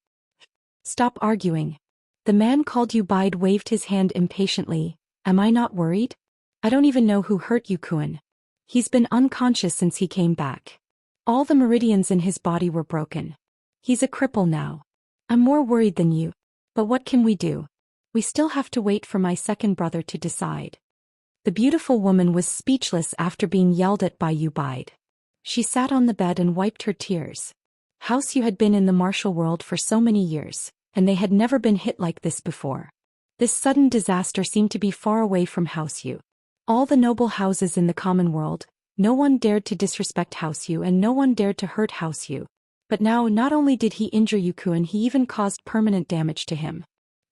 Stop arguing. The man called Yubaid waved his hand impatiently. Am I not worried? I don't even know who hurt Yu Kuan. He's been unconscious since he came back. All the meridians in his body were broken. He's a cripple now. I'm more worried than you. But what can we do? We still have to wait for my second brother to decide. The beautiful woman was speechless after being yelled at by Yubaid. She sat on the bed and wiped her tears. House Yu had been in the martial world for so many years, and they had never been hit like this before. This sudden disaster seemed to be far away from House Yu. All the noble houses in the common world, No one dared to disrespect Houseu and no one dared to hurt Houseu. But now not only did he injure Yukuan, he even caused permanent damage to him.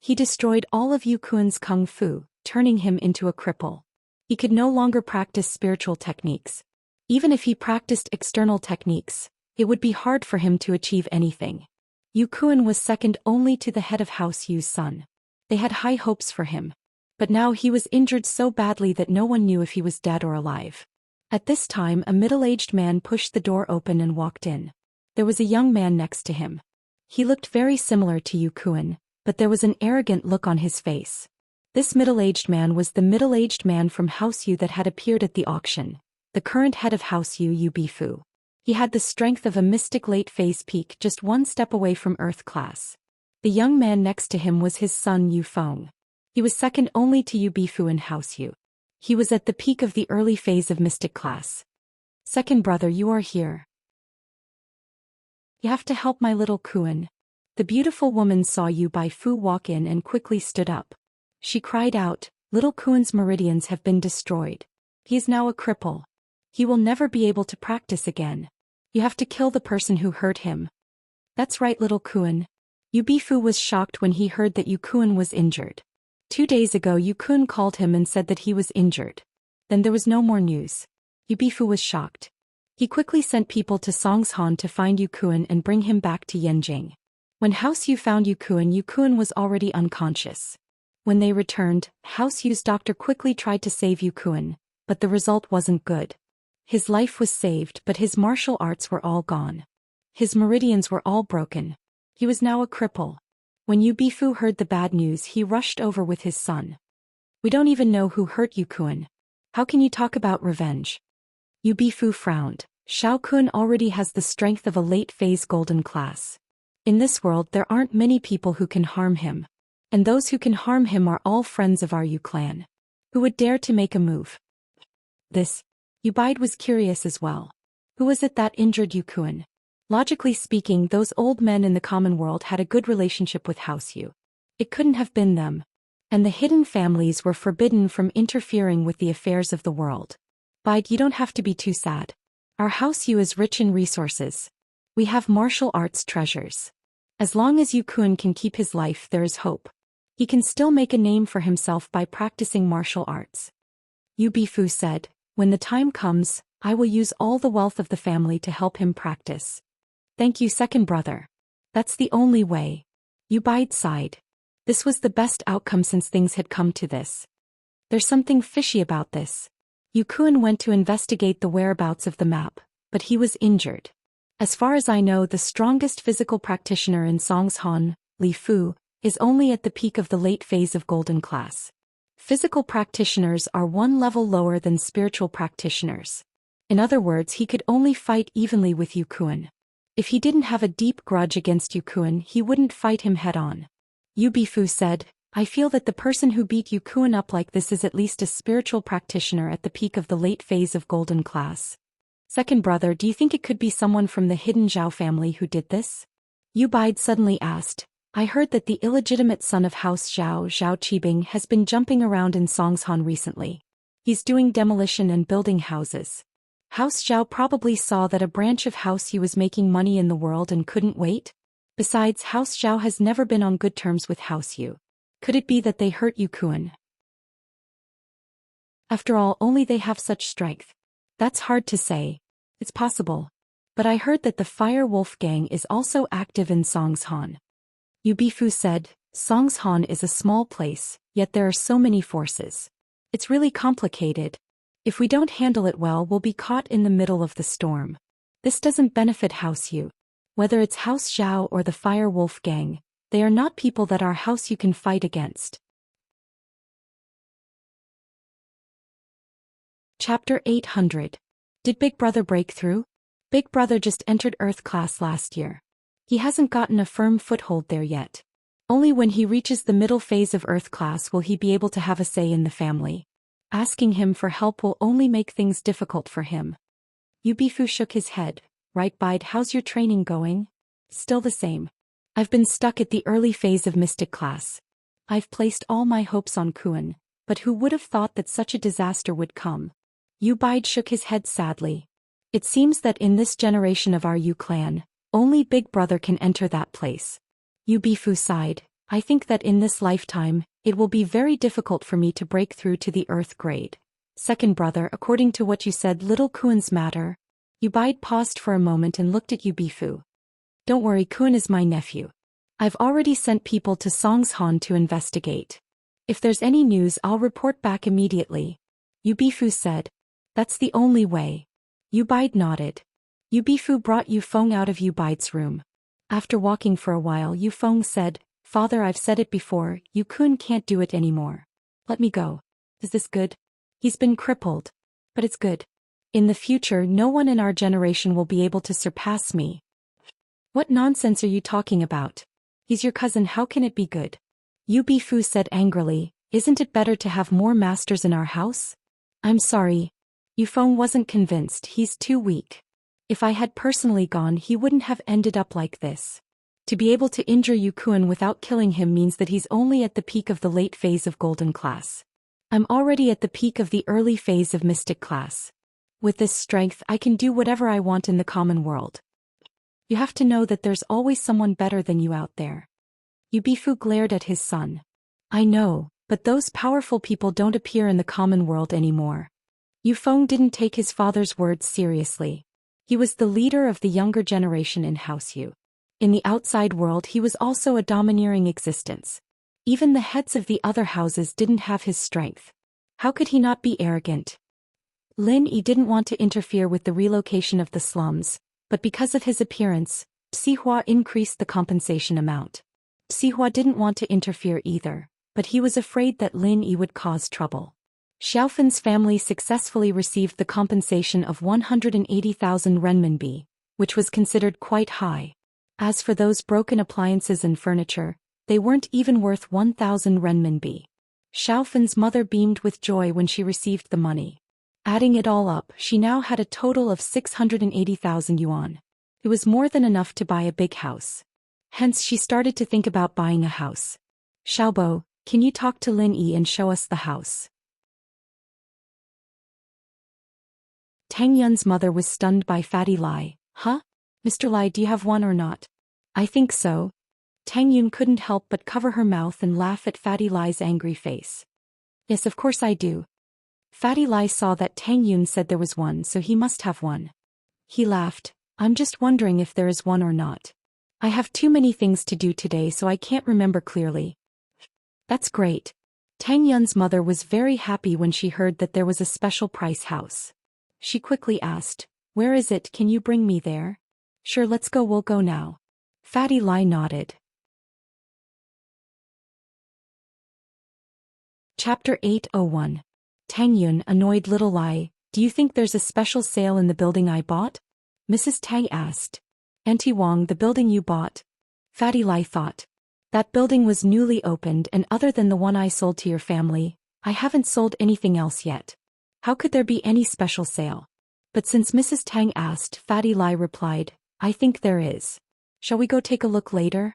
He destroyed all of Yukuan's kung fu, turning him into a cripple. He could no longer practice spiritual techniques. Even if he practiced external techniques, it would be hard for him to achieve anything. Yukuan was second only to the head of Houseu's son. They had high hopes for him. But now he was injured so badly that no one knew if he was dead or alive. At this time, a middle-aged man pushed the door open and walked in. There was a young man next to him. He looked very similar to Yukuan, but there was an arrogant look on his face. This middle-aged man was the middle-aged man from Houseu that had appeared at the auction, the current head of Houseu, Yu Bifu. He had the strength of a mystic late-phase peak just one step away from Earth class. The young man next to him was his son Yu Feng. He was second only to Yu Bifu in Houseu. He was at the peak of the early phase of mystic class. Second brother, you are here. You have to help my little Kuan. The beautiful woman saw Yu Bifu walk in and quickly stood up. She cried out, little Kuan's meridians have been destroyed. He is now a cripple. He will never be able to practice again. You have to kill the person who hurt him. That's right, little Kuan. Yu Bifu was shocked when he heard that Yu Kuan was injured. 2 days ago Yu Kuan called him and said that he was injured. Then there was no more news. Yu Bifu was shocked. He quickly sent people to Songshan to find Yu Kuan and bring him back to Yenjing. When Houseu found Yu Kuan was already unconscious. When they returned, Houseu's doctor quickly tried to save Yu Kuan, but the result wasn't good. His life was saved, but his martial arts were all gone. His meridians were all broken. He was now a cripple. When Yu Bifu heard the bad news, he rushed over with his son. We don't even know who hurt Yu Kuan. How can you talk about revenge? Yu Bifu frowned. Shao Kun already has the strength of a late-phase golden class. In this world there aren't many people who can harm him. And those who can harm him are all friends of our Yu clan. Who would dare to make a move? This. Yu Bide was curious as well. Who was it that injured Yu Kuan? Logically speaking, those old men in the common world had a good relationship with Houseu. It couldn't have been them. And the hidden families were forbidden from interfering with the affairs of the world. Bide, you don't have to be too sad. Our Houseu is rich in resources. We have martial arts treasures. As long as Yu Kuan can keep his life, there is hope. He can still make a name for himself by practicing martial arts. Yu Bifu said, when the time comes, I will use all the wealth of the family to help him practice. Thank you, second brother. That's the only way. Yu Bide sighed. This was the best outcome since things had come to this. There's something fishy about this. Yu Kuan went to investigate the whereabouts of the map, but he was injured. As far as I know, the strongest physical practitioner in Songshan, Li Fu, is only at the peak of the late phase of golden class. Physical practitioners are one level lower than spiritual practitioners. In other words, he could only fight evenly with Yu Kuan. If he didn't have a deep grudge against Yu Kuan, he wouldn't fight him head-on. Yu Bifu said, I feel that the person who beat Yu Kuan up like this is at least a spiritual practitioner at the peak of the late phase of golden class. Second brother, do you think it could be someone from the hidden Zhao family who did this? Yu Bide suddenly asked, I heard that the illegitimate son of House Zhao, Zhao Qibing, has been jumping around in Songshan recently. He's doing demolition and building houses. House Zhao probably saw that a branch of Houseu was making money in the world and couldn't wait. Besides, House Zhao has never been on good terms with Houseu. Could it be that they hurt Yu Kuan? After all, only they have such strength. That's hard to say. It's possible. But I heard that the Fire Wolf gang is also active in Songshan. Yu Bifu said, Songshan is a small place, yet there are so many forces. It's really complicated. If we don't handle it well, we'll be caught in the middle of the storm. This doesn't benefit Houseu. Whether it's House Zhao or the Fire Wolf gang, they are not people that our Houseu can fight against. Chapter 800. Did Big Brother break through? Big Brother just entered Earth class last year. He hasn't gotten a firm foothold there yet. Only when he reaches the middle phase of Earth class will he be able to have a say in the family. Asking him for help will only make things difficult for him. Yu Bifu shook his head. Right, Bide, how's your training going? Still the same. I've been stuck at the early phase of mystic class. I've placed all my hopes on Kuan, but who would have thought that such a disaster would come? Yu Bide shook his head sadly. It seems that in this generation of our Yu clan, only Big Brother can enter that place. Yu Bifu sighed. I think that in this lifetime, it will be very difficult for me to break through to the Earth grade. Second brother, according to what you said, little Kuan's matter. Yu Bide paused for a moment and looked at Yu Bifu. Don't worry, Kuan is my nephew. I've already sent people to Songshan to investigate. If there's any news, I'll report back immediately. Yu Bifu said. That's the only way. Yu Bide nodded. Yu Bifu brought Yu Feng out of Yu Bide's room. After walking for a while, Yu Feng said, Father, I've said it before, Yu Kun can't do it anymore. Let me go. Is this good? He's been crippled. But it's good. In the future, no one in our generation will be able to surpass me. What nonsense are you talking about? He's your cousin, how can it be good? Yu Bifu said angrily, isn't it better to have more masters in our house? I'm sorry. Yu Feng wasn't convinced, he's too weak. If I had personally gone, he wouldn't have ended up like this. To be able to injure Yu Kun without killing him means that he's only at the peak of the late phase of Golden Class. I'm already at the peak of the early phase of Mystic Class. With this strength, I can do whatever I want in the common world. You have to know that there's always someone better than you out there. Yu Bifu glared at his son. I know, but those powerful people don't appear in the common world anymore. Yu Feng didn't take his father's words seriously. He was the leader of the younger generation in House Yu. In the outside world, he was also a domineering existence. Even the heads of the other houses didn't have his strength. How could he not be arrogant? Lin Yi didn't want to interfere with the relocation of the slums, but because of his appearance, Sihua increased the compensation amount. Sihua didn't want to interfere either, but he was afraid that Lin Yi would cause trouble. Xiaofen's family successfully received the compensation of 180,000 renminbi, which was considered quite high. As for those broken appliances and furniture, they weren't even worth 1,000 renminbi. Xiaofen's mother beamed with joy when she received the money. Adding it all up, she now had a total of 680,000 yuan. It was more than enough to buy a big house. Hence she started to think about buying a house. Xiaobo, can you talk to Lin Yi and show us the house? Tang Yun's mother was stunned by Fatty Lai. Huh? Mr. Lai, do you have one or not? I think so. Tang Yun couldn't help but cover her mouth and laugh at Fatty Lai's angry face. Yes, of course I do. Fatty Lai saw that Tang Yun said there was one, so he must have one. He laughed. I'm just wondering if there is one or not. I have too many things to do today, so I can't remember clearly. That's great. Tang Yun's mother was very happy when she heard that there was a special price house. She quickly asked, where is it? Can you bring me there? Sure, let's go, we'll go now. Fatty Lai nodded. Chapter 801. Tang Yun annoyed little Lai, do you think there's a special sale in the building I bought? Mrs. Tang asked. Auntie Wang, the building you bought? Fatty Lai thought. That building was newly opened, and other than the one I sold to your family, I haven't sold anything else yet. How could there be any special sale? But since Mrs. Tang asked, Fatty Lai replied, I think there is. Shall we go take a look later?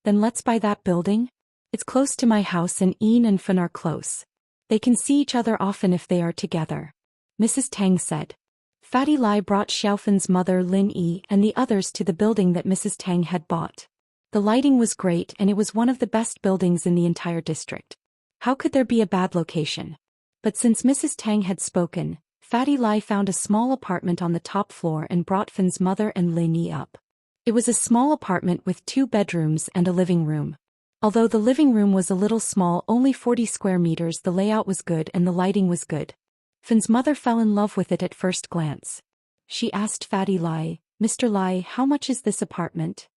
Then let's buy that building. It's close to my house and Ian and Fan are close. They can see each other often if they are together. Mrs. Tang said. Fatty Lai brought Xiaofen's mother Lin Yi and the others to the building that Mrs. Tang had bought. The lighting was great and it was one of the best buildings in the entire district. How could there be a bad location? But since Mrs. Tang had spoken, Fatty Lai found a small apartment on the top floor and brought Fan's mother and Lin Yi up. It was a small apartment with 2 bedrooms and a living room. Although the living room was a little small, only 40 square meters, the layout was good and the lighting was good. Fan's mother fell in love with it at first glance. She asked Fatty Lai, Mr. Lai, how much is this apartment?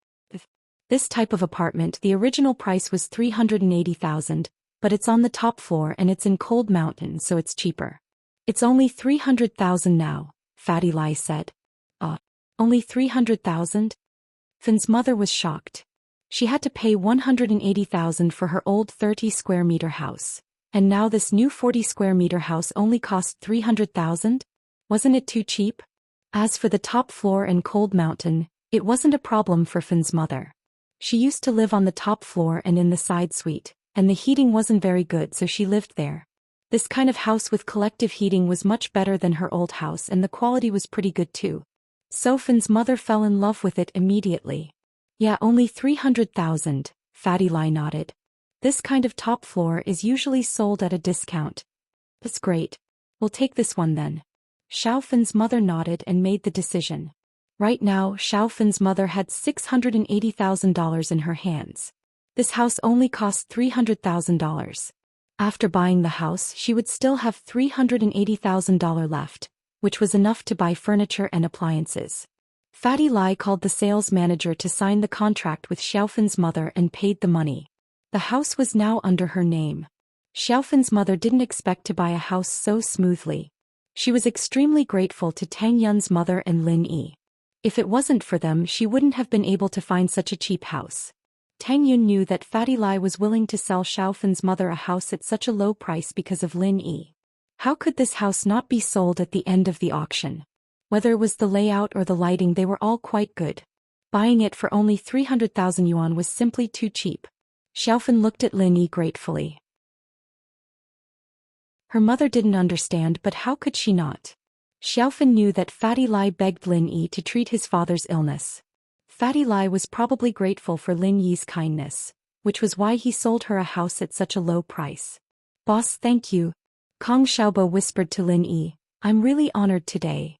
This type of apartment, the original price was 380,000, but it's on the top floor and it's in Cold Mountain, so it's cheaper. It's only 300,000 now, Fatty Lai said. Only 300,000? Fan's mother was shocked. She had to pay 180,000 for her old 30 square meter house. And now this new 40 square meter house only cost 300,000? Wasn't it too cheap? As for the top floor and Cold Mountain, it wasn't a problem for Fan's mother. She used to live on the top floor and in the side suite, and the heating wasn't very good, so she lived there. This kind of house with collective heating was much better than her old house and the quality was pretty good too. Sofin's mother fell in love with it immediately. Yeah, only 300,000, Fatty Lai nodded. This kind of top floor is usually sold at a discount. That's great. We'll take this one then. Xiaofin's mother nodded and made the decision. Right now, Xiaofin's mother had $680,000 in her hands. This house only cost $300,000. After buying the house, she would still have $380,000 left, which was enough to buy furniture and appliances. Fatty Lai called the sales manager to sign the contract with Xiaofin's mother and paid the money. The house was now under her name. Xiaofin's mother didn't expect to buy a house so smoothly. She was extremely grateful to Tang Yun's mother and Lin Yi. If it wasn't for them, she wouldn't have been able to find such a cheap house. Tang Yun knew that Fatty Lai was willing to sell Xiaofin's mother a house at such a low price because of Lin Yi. How could this house not be sold at the end of the auction? Whether it was the layout or the lighting, they were all quite good. Buying it for only 300,000 yuan was simply too cheap. Xiaofin looked at Lin Yi gratefully. Her mother didn't understand, but how could she not? Xiaofin knew that Fatty Lai begged Lin Yi to treat his father's illness. Fatty Lai was probably grateful for Lin Yi's kindness, which was why he sold her a house at such a low price. Boss, thank you. Kong Xiaobo whispered to Lin Yi. I'm really honored today.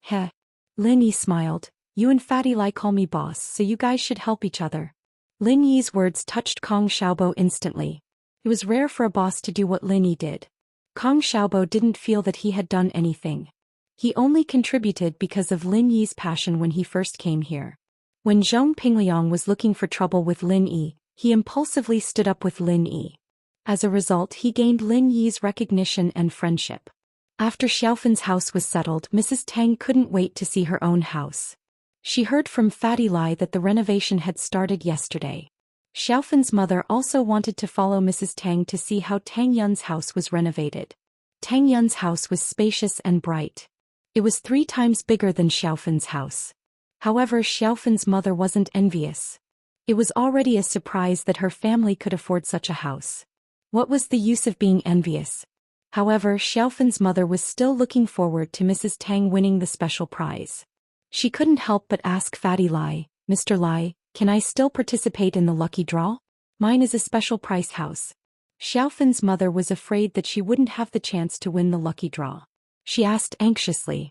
Heh. Lin Yi smiled. You and Fatty Lai call me boss, so you guys should help each other. Lin Yi's words touched Kong Xiaobo instantly. It was rare for a boss to do what Lin Yi did. Kong Xiaobo didn't feel that he had done anything. He only contributed because of Lin Yi's passion when he first came here. When Zhong Pingliang was looking for trouble with Lin Yi, he impulsively stood up with Lin Yi. As a result, he gained Lin Yi's recognition and friendship. After Xiaofin's house was settled, Mrs. Tang couldn't wait to see her own house. She heard from Fatty Lai that the renovation had started yesterday. Xiaofin's mother also wanted to follow Mrs. Tang to see how Tang Yun's house was renovated. Tang Yun's house was spacious and bright. It was 3 times bigger than Xiaofin's house. However, Xiaofin's mother wasn't envious. It was already a surprise that her family could afford such a house. What was the use of being envious? However, Xiaofin's mother was still looking forward to Mrs. Tang winning the special prize. She couldn't help but ask Fatty Lai, Mr. Lai, can I still participate in the lucky draw? Mine is a special price house. Xiaofin's mother was afraid that she wouldn't have the chance to win the lucky draw. She asked anxiously.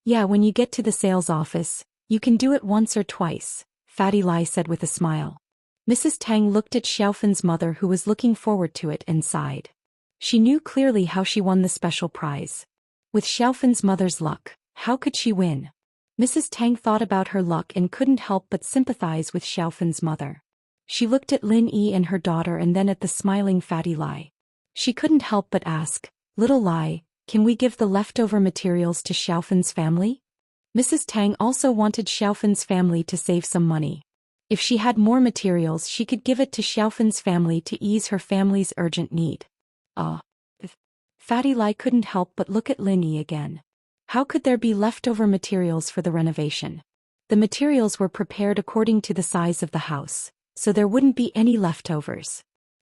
Yeah, when you get to the sales office, you can do it once or twice, Fatty Lai said with a smile. Mrs. Tang looked at Xiaofin's mother, who was looking forward to it, and sighed. She knew clearly how she won the special prize. With Xiaofin's mother's luck, how could she win? Mrs. Tang thought about her luck and couldn't help but sympathize with Xiaofin's mother. She looked at Lin Yi and her daughter and then at the smiling Fatty Lai. She couldn't help but ask, Little Lai, can we give the leftover materials to Xiaofin's family? Mrs. Tang also wanted Xiaofin's family to save some money. If she had more materials, she could give it to Xiaofin's family to ease her family's urgent need. Fatty Lai couldn't help but look at Lin Yi again. How could there be leftover materials for the renovation? The materials were prepared according to the size of the house, so there wouldn't be any leftovers.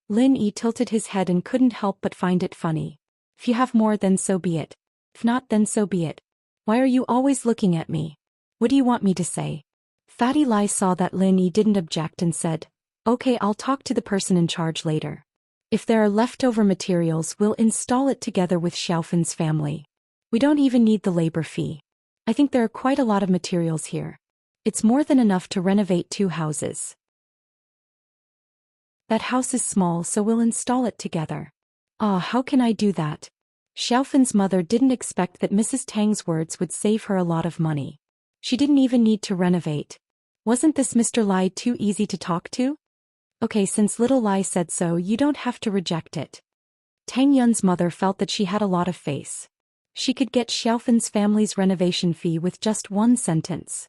Lin Yi tilted his head and couldn't help but find it funny. If you have more, then so be it. If not, then so be it. Why are you always looking at me? What do you want me to say? Fatty Lai saw that Lin Yi didn't object and said, Okay, I'll talk to the person in charge later. If there are leftover materials, we'll install it together with Xiaofin's family. We don't even need the labor fee. I think there are quite a lot of materials here. It's more than enough to renovate 2 houses. That house is small, so we'll install it together. How can I do that? Xiaofin's mother didn't expect that Mrs. Tang's words would save her a lot of money. She didn't even need to renovate. Wasn't this Mr. Lai too easy to talk to? Okay, since little Lai said so, you don't have to reject it. Tang Yun's mother felt that she had a lot of faith. She could get Xiaofin's family's renovation fee with just 1 sentence.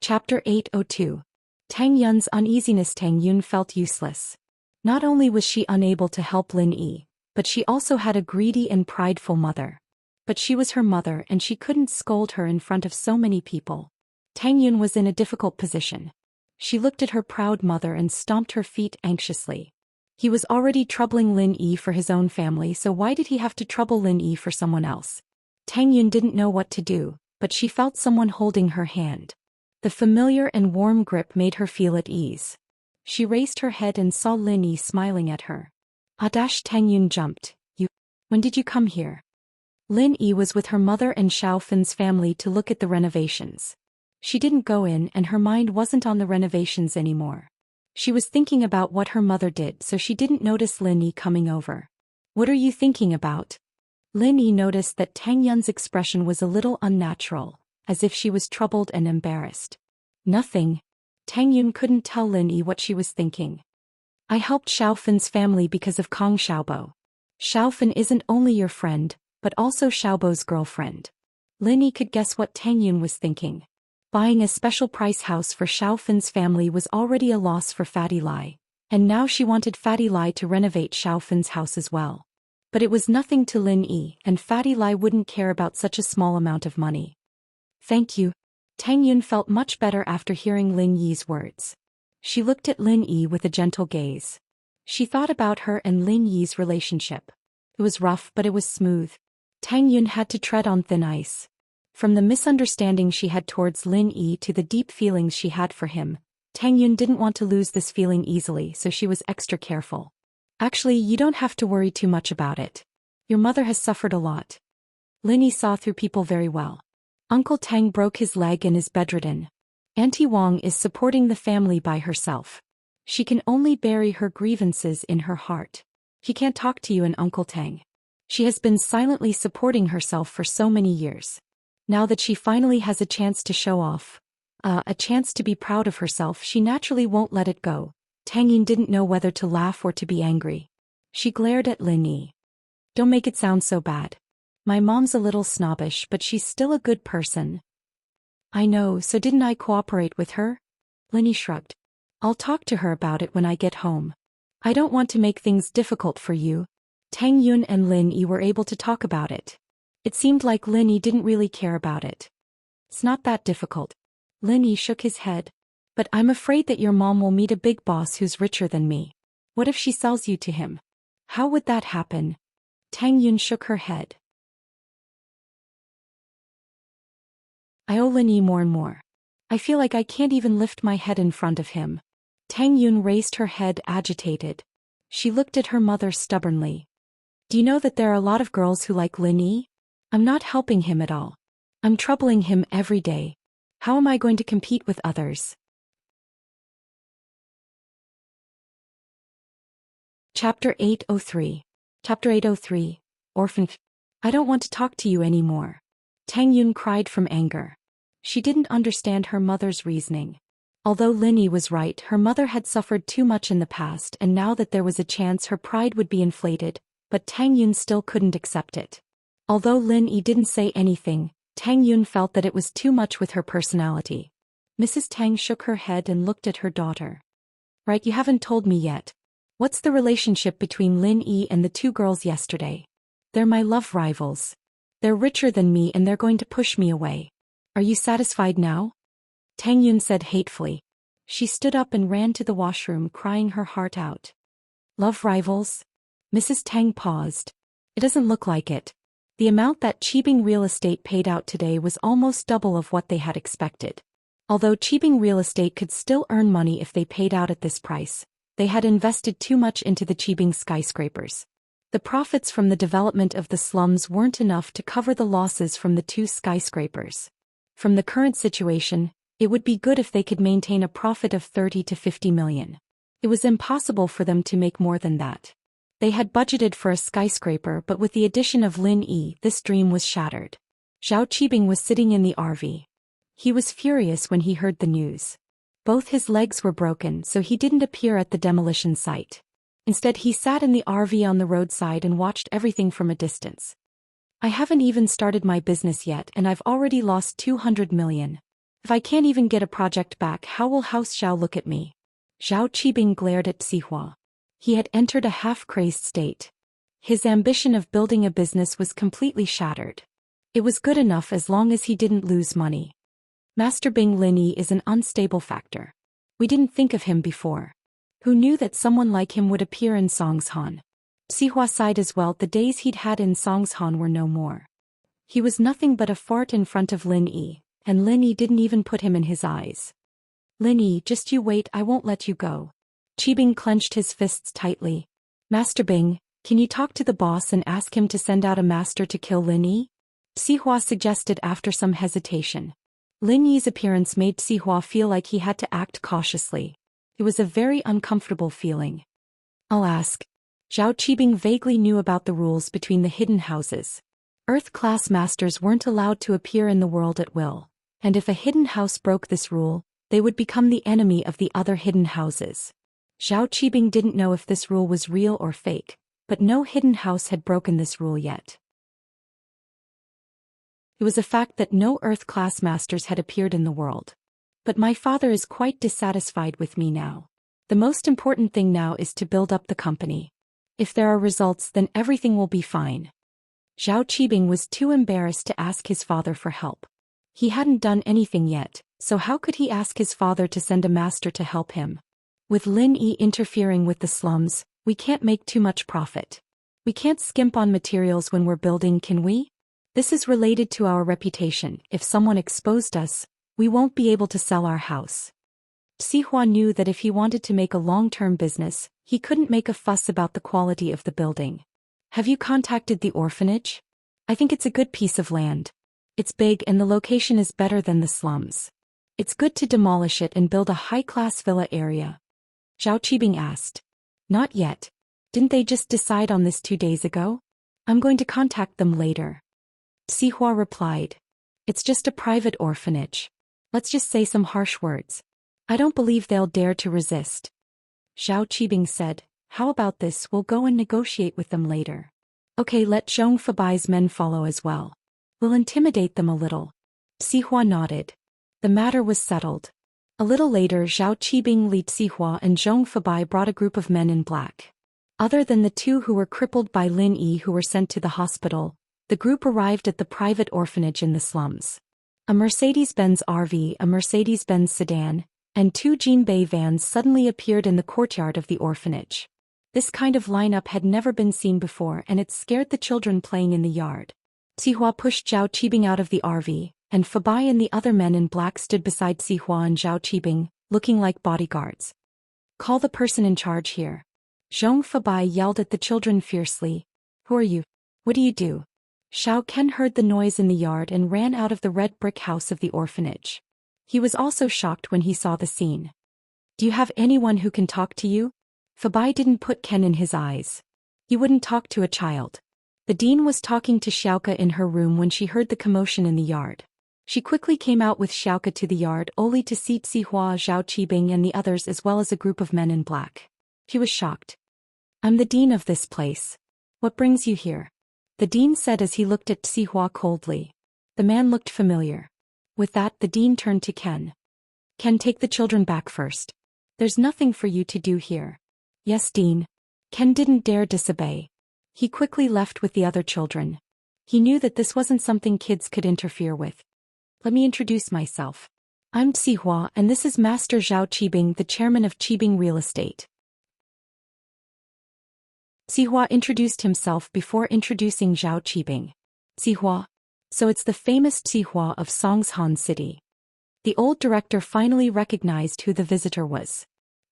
Chapter 802. Tang Yun's uneasiness. Tang Yun felt useless. Not only was she unable to help Lin Yi, but she also had a greedy and prideful mother. But she was her mother and she couldn't scold her in front of so many people. Tang Yun was in a difficult position. She looked at her proud mother and stomped her feet anxiously. He was already troubling Lin Yi for his own family, so why did he have to trouble Lin Yi for someone else? Tang Yun didn't know what to do, but she felt someone holding her hand. The familiar and warm grip made her feel at ease. She raised her head and saw Lin Yi smiling at her. Tang Yun jumped. When did you come here? Lin Yi was with her mother and Xiao Fan's family to look at the renovations. She didn't go in and her mind wasn't on the renovations anymore. She was thinking about what her mother did, so she didn't notice Lin Yi coming over. What are you thinking about? Lin Yi noticed that Tang Yun's expression was a little unnatural, as if she was troubled and embarrassed. Nothing. Tang Yun couldn't tell Lin Yi what she was thinking. I helped Xiao Fan's family because of Kong Xiaobo. Xiao Fan isn't only your friend, but also Xiaobo's girlfriend. Lin Yi could guess what Tang Yun was thinking. Buying a special price house for Xiao Fan's family was already a loss for Fatty Lai, and now she wanted Fatty Lai to renovate Xiao Fan's house as well. But it was nothing to Lin Yi, and Fatty Lai wouldn't care about such a small amount of money. Thank you. Tang Yun felt much better after hearing Lin Yi's words. She looked at Lin Yi with a gentle gaze. She thought about her and Lin Yi's relationship. It was rough, but it was smooth. Tang Yun had to tread on thin ice. From the misunderstanding she had towards Lin Yi to the deep feelings she had for him, Tang Yun didn't want to lose this feeling easily, so she was extra careful. Actually, you don't have to worry too much about it. Your mother has suffered a lot. Lin Yi saw through people very well. Uncle Tang broke his leg and is bedridden. Auntie Wang is supporting the family by herself. She can only bury her grievances in her heart. He can't talk to you and Uncle Tang. She has been silently supporting herself for so many years. Now that she finally has a chance to show off, a chance to be proud of herself, she naturally won't let it go. Tang Yun didn't know whether to laugh or to be angry. She glared at Lin Yi. Don't make it sound so bad. My mom's a little snobbish, but she's still a good person. I know, so didn't I cooperate with her? Lin Yi shrugged. I'll talk to her about it when I get home. I don't want to make things difficult for you. Tang Yun and Lin Yi were able to talk about it. It seemed like Lin Yi didn't really care about it. It's not that difficult. Lin Yi shook his head. But I'm afraid that your mom will meet a big boss who's richer than me. What if she sells you to him? How would that happen? Tang Yun shook her head. I owe Lin Yi more and more. I feel like I can't even lift my head in front of him. Tang Yun raised her head, agitated. She looked at her mother stubbornly. Do you know that there are a lot of girls who like Lin Yi? I'm not helping him at all. I'm troubling him every day. How am I going to compete with others? Chapter 803. Chapter 803. Orphan. I don't want to talk to you anymore. Tang Yun cried from anger. She didn't understand her mother's reasoning. Although Lin Yi was right, her mother had suffered too much in the past, and now that there was a chance her pride would be inflated, but Tang Yun still couldn't accept it. Although Lin Yi didn't say anything, Tang Yun felt that it was too much with her personality. Mrs. Tang shook her head and looked at her daughter. Right, you haven't told me yet. What's the relationship between Lin Yi and the two girls yesterday? They're my love rivals. They're richer than me and they're going to push me away. Are you satisfied now? Tang Yun said hatefully. She stood up and ran to the washroom, crying her heart out. Love rivals? Mrs. Tang paused. It doesn't look like it. The amount that Qibing Real Estate paid out today was almost double of what they had expected. Although Qibing Real Estate could still earn money if they paid out at this price, they had invested too much into the Qibing skyscrapers. The profits from the development of the slums weren't enough to cover the losses from the two skyscrapers. From the current situation, it would be good if they could maintain a profit of 30 to 50 million. It was impossible for them to make more than that. They had budgeted for a skyscraper, but with the addition of Lin Yi, this dream was shattered. Zhao Qibing was sitting in the RV. He was furious when he heard the news. Both his legs were broken, so he didn't appear at the demolition site. Instead, he sat in the RV on the roadside and watched everything from a distance. I haven't even started my business yet and I've already lost 200 million. If I can't even get a project back, how will House Xiao look at me? Zhao Qibing glared at Sihua. He had entered a half-crazed state. His ambition of building a business was completely shattered. It was good enough as long as he didn't lose money. Master Bing Lin Yi is an unstable factor. We didn't think of him before. Who knew that someone like him would appear in Songshan? Sihua sighed as well. The days he'd had in Songshan were no more. He was nothing but a fart in front of Lin Yi, and Lin Yi didn't even put him in his eyes. Lin Yi, just you wait, I won't let you go. Qibing clenched his fists tightly. Master Bing, can you talk to the boss and ask him to send out a master to kill Lin Yi? Sihua suggested after some hesitation. Lin Yi's appearance made Sihua feel like he had to act cautiously. It was a very uncomfortable feeling. I'll ask. Zhao Qibing vaguely knew about the rules between the hidden houses. Earth-class masters weren't allowed to appear in the world at will, and if a hidden house broke this rule, they would become the enemy of the other hidden houses. Zhao Qibing didn't know if this rule was real or fake, but no hidden house had broken this rule yet. It was a fact that no Earth-class masters had appeared in the world. But my father is quite dissatisfied with me now. The most important thing now is to build up the company. If there are results, then everything will be fine. Zhao Qibing was too embarrassed to ask his father for help. He hadn't done anything yet, so how could he ask his father to send a master to help him? With Lin Yi interfering with the slums, we can't make too much profit. We can't skimp on materials when we're building, can we? This is related to our reputation. If someone exposed us, we won't be able to sell our house. Sihua knew that if he wanted to make a long-term business, he couldn't make a fuss about the quality of the building. Have you contacted the orphanage? I think it's a good piece of land. It's big and the location is better than the slums. It's good to demolish it and build a high-class villa area. Zhao Qibing asked. Not yet. Didn't they just decide on this 2 days ago? I'm going to contact them later. Sihua replied. It's just a private orphanage. Let's just say some harsh words. I don't believe they'll dare to resist. Zhao Qibing said, how about this, we'll go and negotiate with them later. Okay, let Zhong Fabai's men follow as well. We'll intimidate them a little. Sihua nodded. The matter was settled. A little later, Zhao Qibing, Li Sihua and Zhong Fabai brought a group of men in black. Other than the 2 who were crippled by Lin Yi who were sent to the hospital, the group arrived at the private orphanage in the slums. A Mercedes-Benz RV, a Mercedes-Benz sedan, and 2 Jinbei vans suddenly appeared in the courtyard of the orphanage. This kind of lineup had never been seen before and it scared the children playing in the yard. Sihua pushed Zhao Qibing out of the RV, and Fabai and the other men in black stood beside Sihua and Zhao Qibing, looking like bodyguards. Call the person in charge here. Zhong Fabai yelled at the children fiercely. Who are you? What do you do? Xiao Ken heard the noise in the yard and ran out of the red brick house of the orphanage. He was also shocked when he saw the scene. Do you have anyone who can talk to you? Fabai didn't put Ken in his eyes. He wouldn't talk to a child. The dean was talking to Xiaoke in her room when she heard the commotion in the yard. She quickly came out with Xiaoke to the yard only to see Sihua, Zhao Qibing and the others as well as a group of men in black. She was shocked. I'm the dean of this place. What brings you here? The dean said as he looked at Sihua coldly. The man looked familiar. With that, the dean turned to Ken. Ken, take the children back first. There's nothing for you to do here. Yes, Dean. Ken didn't dare disobey. He quickly left with the other children. He knew that this wasn't something kids could interfere with. Let me introduce myself. I'm Sihua and this is Master Zhao Qibing, the chairman of Qibing Real Estate. Sihua introduced himself before introducing Zhao Qibing. Sihua. So it's the famous Sihua of Songshan City. The old director finally recognized who the visitor was.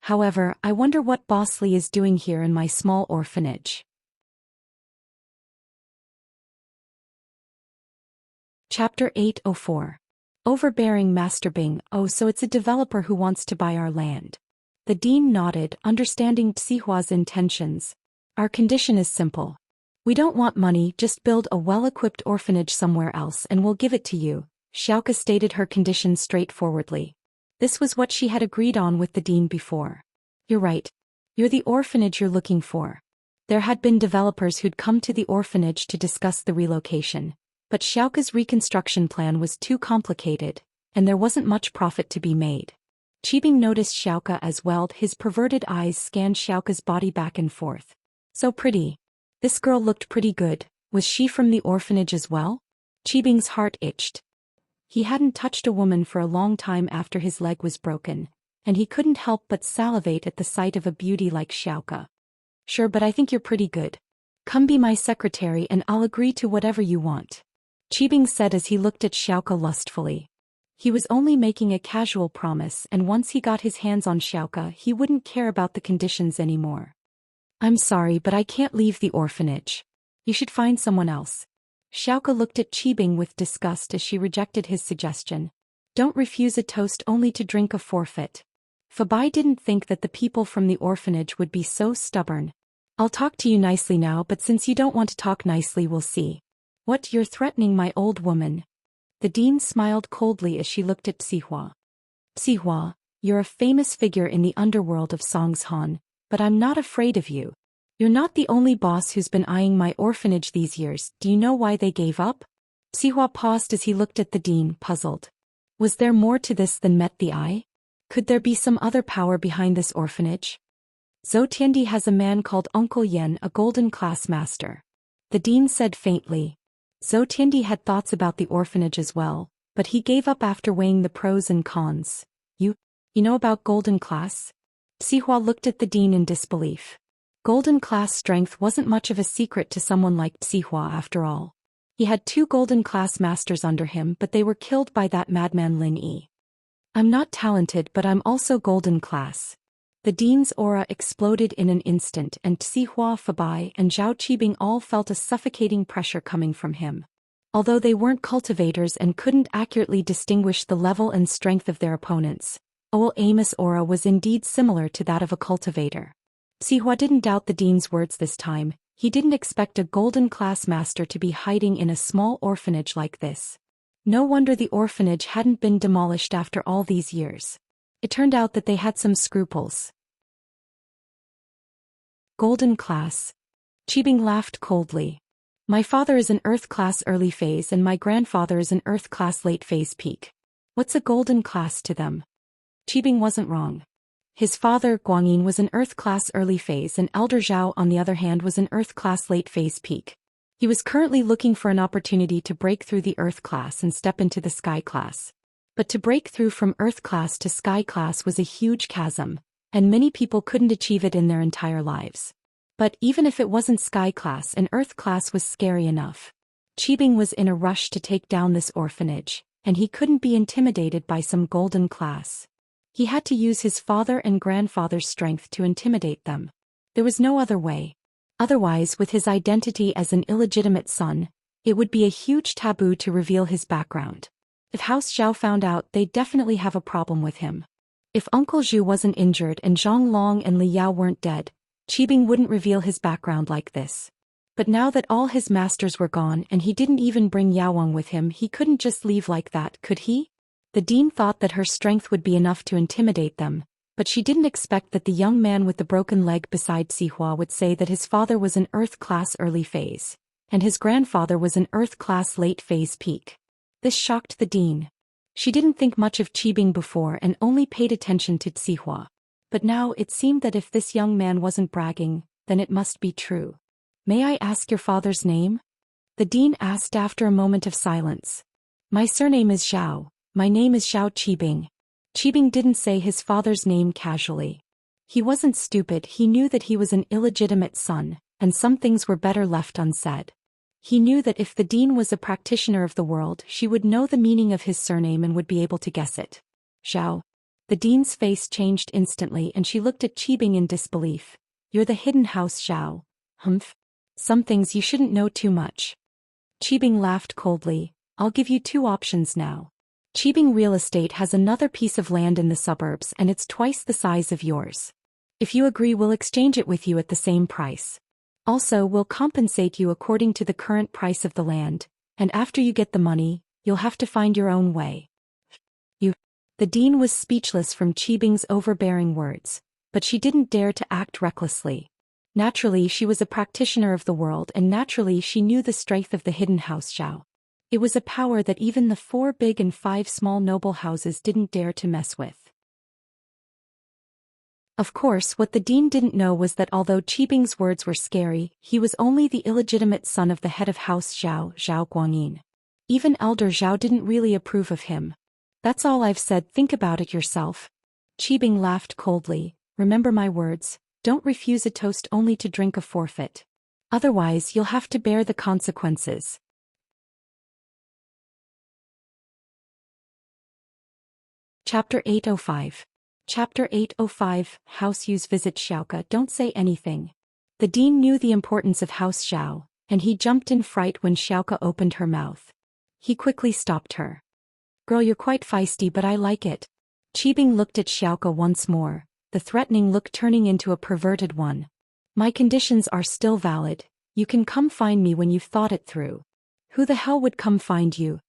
However, I wonder what Boss Li is doing here in my small orphanage. Chapter 804. Overbearing Master Bing. Oh, so it's a developer who wants to buy our land. The dean nodded, understanding Sihua's intentions. Our condition is simple. We don't want money, just build a well-equipped orphanage somewhere else and we'll give it to you. Xiaoke stated her condition straightforwardly. This was what she had agreed on with the dean before. You're right. You're the orphanage you're looking for. There had been developers who'd come to the orphanage to discuss the relocation, but Xiaoke's reconstruction plan was too complicated, and there wasn't much profit to be made. Qibing noticed Xiaoke as well. His perverted eyes scanned Xiaoke's body back and forth. So pretty. This girl looked pretty good. Was she from the orphanage as well? Qibing's heart itched. He hadn't touched a woman for a long time after his leg was broken, and he couldn't help but salivate at the sight of a beauty like Xiaoka. Sure, but I think you're pretty good. Come be my secretary and I'll agree to whatever you want. Qibing said as he looked at Xiaoka lustfully. He was only making a casual promise, and once he got his hands on Xiaoka he wouldn't care about the conditions anymore. I'm sorry, but I can't leave the orphanage. You should find someone else. Xiaoka looked at Qibing with disgust as she rejected his suggestion. Don't refuse a toast only to drink a forfeit. Fabai didn't think that the people from the orphanage would be so stubborn. I'll talk to you nicely now, but since you don't want to talk nicely, we'll see. What, you're threatening my old woman? The dean smiled coldly as she looked at Sihua. Sihua, you're a famous figure in the underworld of Songshan, but I'm not afraid of you. You're not the only boss who's been eyeing my orphanage these years. Do you know why they gave up? Sihua paused as he looked at the dean, puzzled. Was there more to this than met the eye? Could there be some other power behind this orphanage? Zhou Tiandi has a man called Uncle Yen, a golden class master. The dean said faintly. Zhou Tiandi had thoughts about the orphanage as well, but he gave up after weighing the pros and cons. You know about golden class? Sihua looked at the dean in disbelief. Golden class strength wasn't much of a secret to someone like Sihua after all. He had 2 golden class masters under him, but they were killed by that madman Lin Yi. I'm not talented, but I'm also golden class. The dean's aura exploded in an instant, and Sihua, Fabai, and Zhao Qibing all felt a suffocating pressure coming from him. Although they weren't cultivators and couldn't accurately distinguish the level and strength of their opponents, Amos' aura was indeed similar to that of a cultivator. Sihua didn't doubt the dean's words this time. He didn't expect a golden class master to be hiding in a small orphanage like this. No wonder the orphanage hadn't been demolished after all these years. It turned out that they had some scruples. Golden class. Qibing laughed coldly. My father is an earth class early phase and my grandfather is an earth class late phase peak. What's a golden class to them? Qibing wasn't wrong. His father, Guangyin, was an earth class early phase and Elder Zhao, on the other hand, was an earth class late phase peak. He was currently looking for an opportunity to break through the earth class and step into the sky class. But to break through from earth class to sky class was a huge chasm, and many people couldn't achieve it in their entire lives. But even if it wasn't sky class, an earth class was scary enough. Qibing was in a rush to take down this orphanage, and he couldn't be intimidated by some golden class. He had to use his father and grandfather's strength to intimidate them. There was no other way. Otherwise, with his identity as an illegitimate son, it would be a huge taboo to reveal his background. If House Zhao found out, they'd definitely have a problem with him. If Uncle Zhu wasn't injured and Zhang Long and Li Yao weren't dead, Qibing wouldn't reveal his background like this. But now that all his masters were gone and he didn't even bring Yaowang with him, he couldn't just leave like that, could he? The dean thought that her strength would be enough to intimidate them, but she didn't expect that the young man with the broken leg beside Sihua would say that his father was an earth class early phase, and his grandfather was an earth class late phase peak. This shocked the dean. She didn't think much of Qibing before and only paid attention to Sihua. But now it seemed that if this young man wasn't bragging, then it must be true. May I ask your father's name? The dean asked after a moment of silence. My surname is Zhao. My name is Zhao Qibing. Qibing didn't say his father's name casually. He wasn't stupid, he knew that he was an illegitimate son, and some things were better left unsaid. He knew that if the dean was a practitioner of the world, she would know the meaning of his surname and would be able to guess it. Zhao. The dean's face changed instantly and she looked at Qibing in disbelief. You're the hidden house Zhao. Humph. Some things you shouldn't know too much. Qibing laughed coldly. I'll give you 2 options now. Qibing Real Estate has another piece of land in the suburbs and it's twice the size of yours. If you agree, we'll exchange it with you at the same price. Also, we'll compensate you according to the current price of the land, and after you get the money, you'll have to find your own way. The dean was speechless from Qibing's overbearing words, but she didn't dare to act recklessly. Naturally, she was a practitioner of the world and naturally she knew the strength of the hidden house Zhao. It was a power that even the 4 big and 5 small noble houses didn't dare to mess with. Of course, what the dean didn't know was that although Qibing's words were scary, he was only the illegitimate son of the head of House Zhao, Zhao Guangyin. Even Elder Zhao didn't really approve of him. That's all I've said, think about it yourself. Qibing laughed coldly. Remember my words, don't refuse a toast only to drink a forfeit. Otherwise you'll have to bear the consequences. Chapter 805. Chapter 805, House Yu's visit Xiaoke. Don't say anything. The dean knew the importance of House Xiao, and he jumped in fright when Xiaoke opened her mouth. He quickly stopped her. Girl, you're quite feisty, but I like it. Qibing looked at Xiaoke once more, the threatening look turning into a perverted one. My conditions are still valid. You can come find me when you've thought it through. Who the hell would come find you?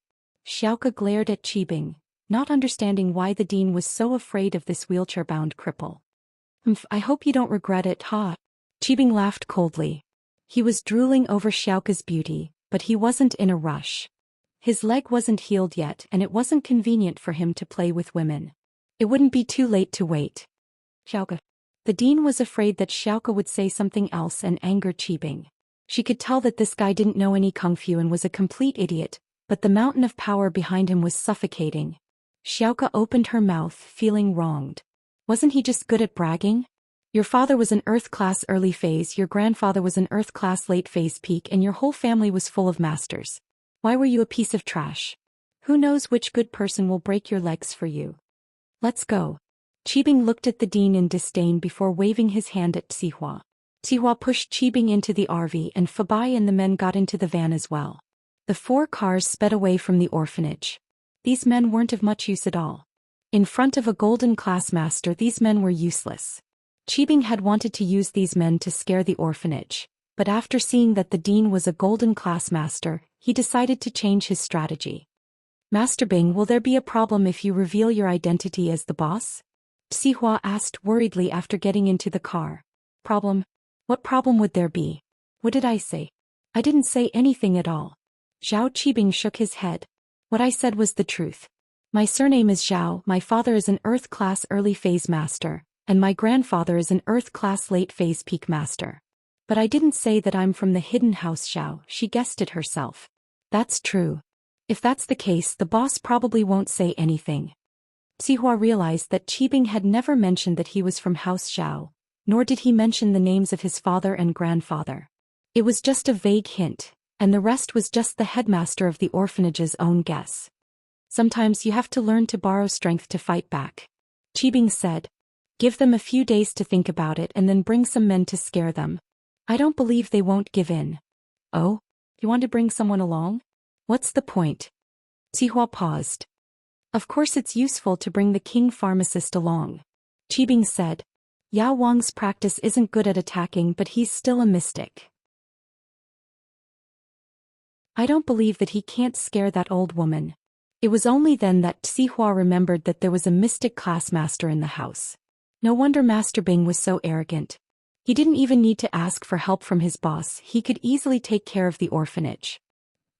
Xiaoke glared at Qibing, not understanding why the dean was so afraid of this wheelchair-bound cripple. I hope you don't regret it, ha? Qibing laughed coldly. He was drooling over Xiaoke's beauty, but he wasn't in a rush. His leg wasn't healed yet and it wasn't convenient for him to play with women. It wouldn't be too late to wait. Xiaoke. The dean was afraid that Xiaoke would say something else and anger Qibing. She could tell that this guy didn't know any kung fu and was a complete idiot, but the mountain of power behind him was suffocating. Xiaoke opened her mouth, feeling wronged. Wasn't he just good at bragging? Your father was an Earth class early phase, your grandfather was an Earth class late phase peak, and your whole family was full of masters. Why were you a piece of trash? Who knows which good person will break your legs for you? Let's go. Qibing looked at the dean in disdain before waving his hand at Sihua. Sihua pushed Qibing into the RV and Fabai and the men got into the van as well. The 4 cars sped away from the orphanage. These men weren't of much use at all. In front of a golden class master, these men were useless. Qibing had wanted to use these men to scare the orphanage, but after seeing that the dean was a golden class master, he decided to change his strategy. Master Bing, will there be a problem if you reveal your identity as the boss? Sihua asked worriedly after getting into the car. Problem? What problem would there be? What did I say? I didn't say anything at all. Zhao Qibing shook his head. What I said was the truth. My surname is Zhao, my father is an Earth class early phase master, and my grandfather is an Earth class late phase peak master. But I didn't say that I'm from the hidden house Xiao, she guessed it herself. That's true. If that's the case, the boss probably won't say anything. Sihua realized that Qibing had never mentioned that he was from House Xiao, nor did he mention the names of his father and grandfather. It was just a vague hint, and the rest was just the headmaster of the orphanage's own guess. Sometimes you have to learn to borrow strength to fight back. Qibing said. Give them a few days to think about it and then bring some men to scare them. I don't believe they won't give in. Oh? You want to bring someone along? What's the point? Sihua paused. Of course it's useful to bring the king pharmacist along. Qibing said. Yao Wang's practice isn't good at attacking, but he's still a mystic. I don't believe that he can't scare that old woman. It was only then that Sihua remembered that there was a mystic class master in the house. No wonder Master Bing was so arrogant. He didn't even need to ask for help from his boss, he could easily take care of the orphanage.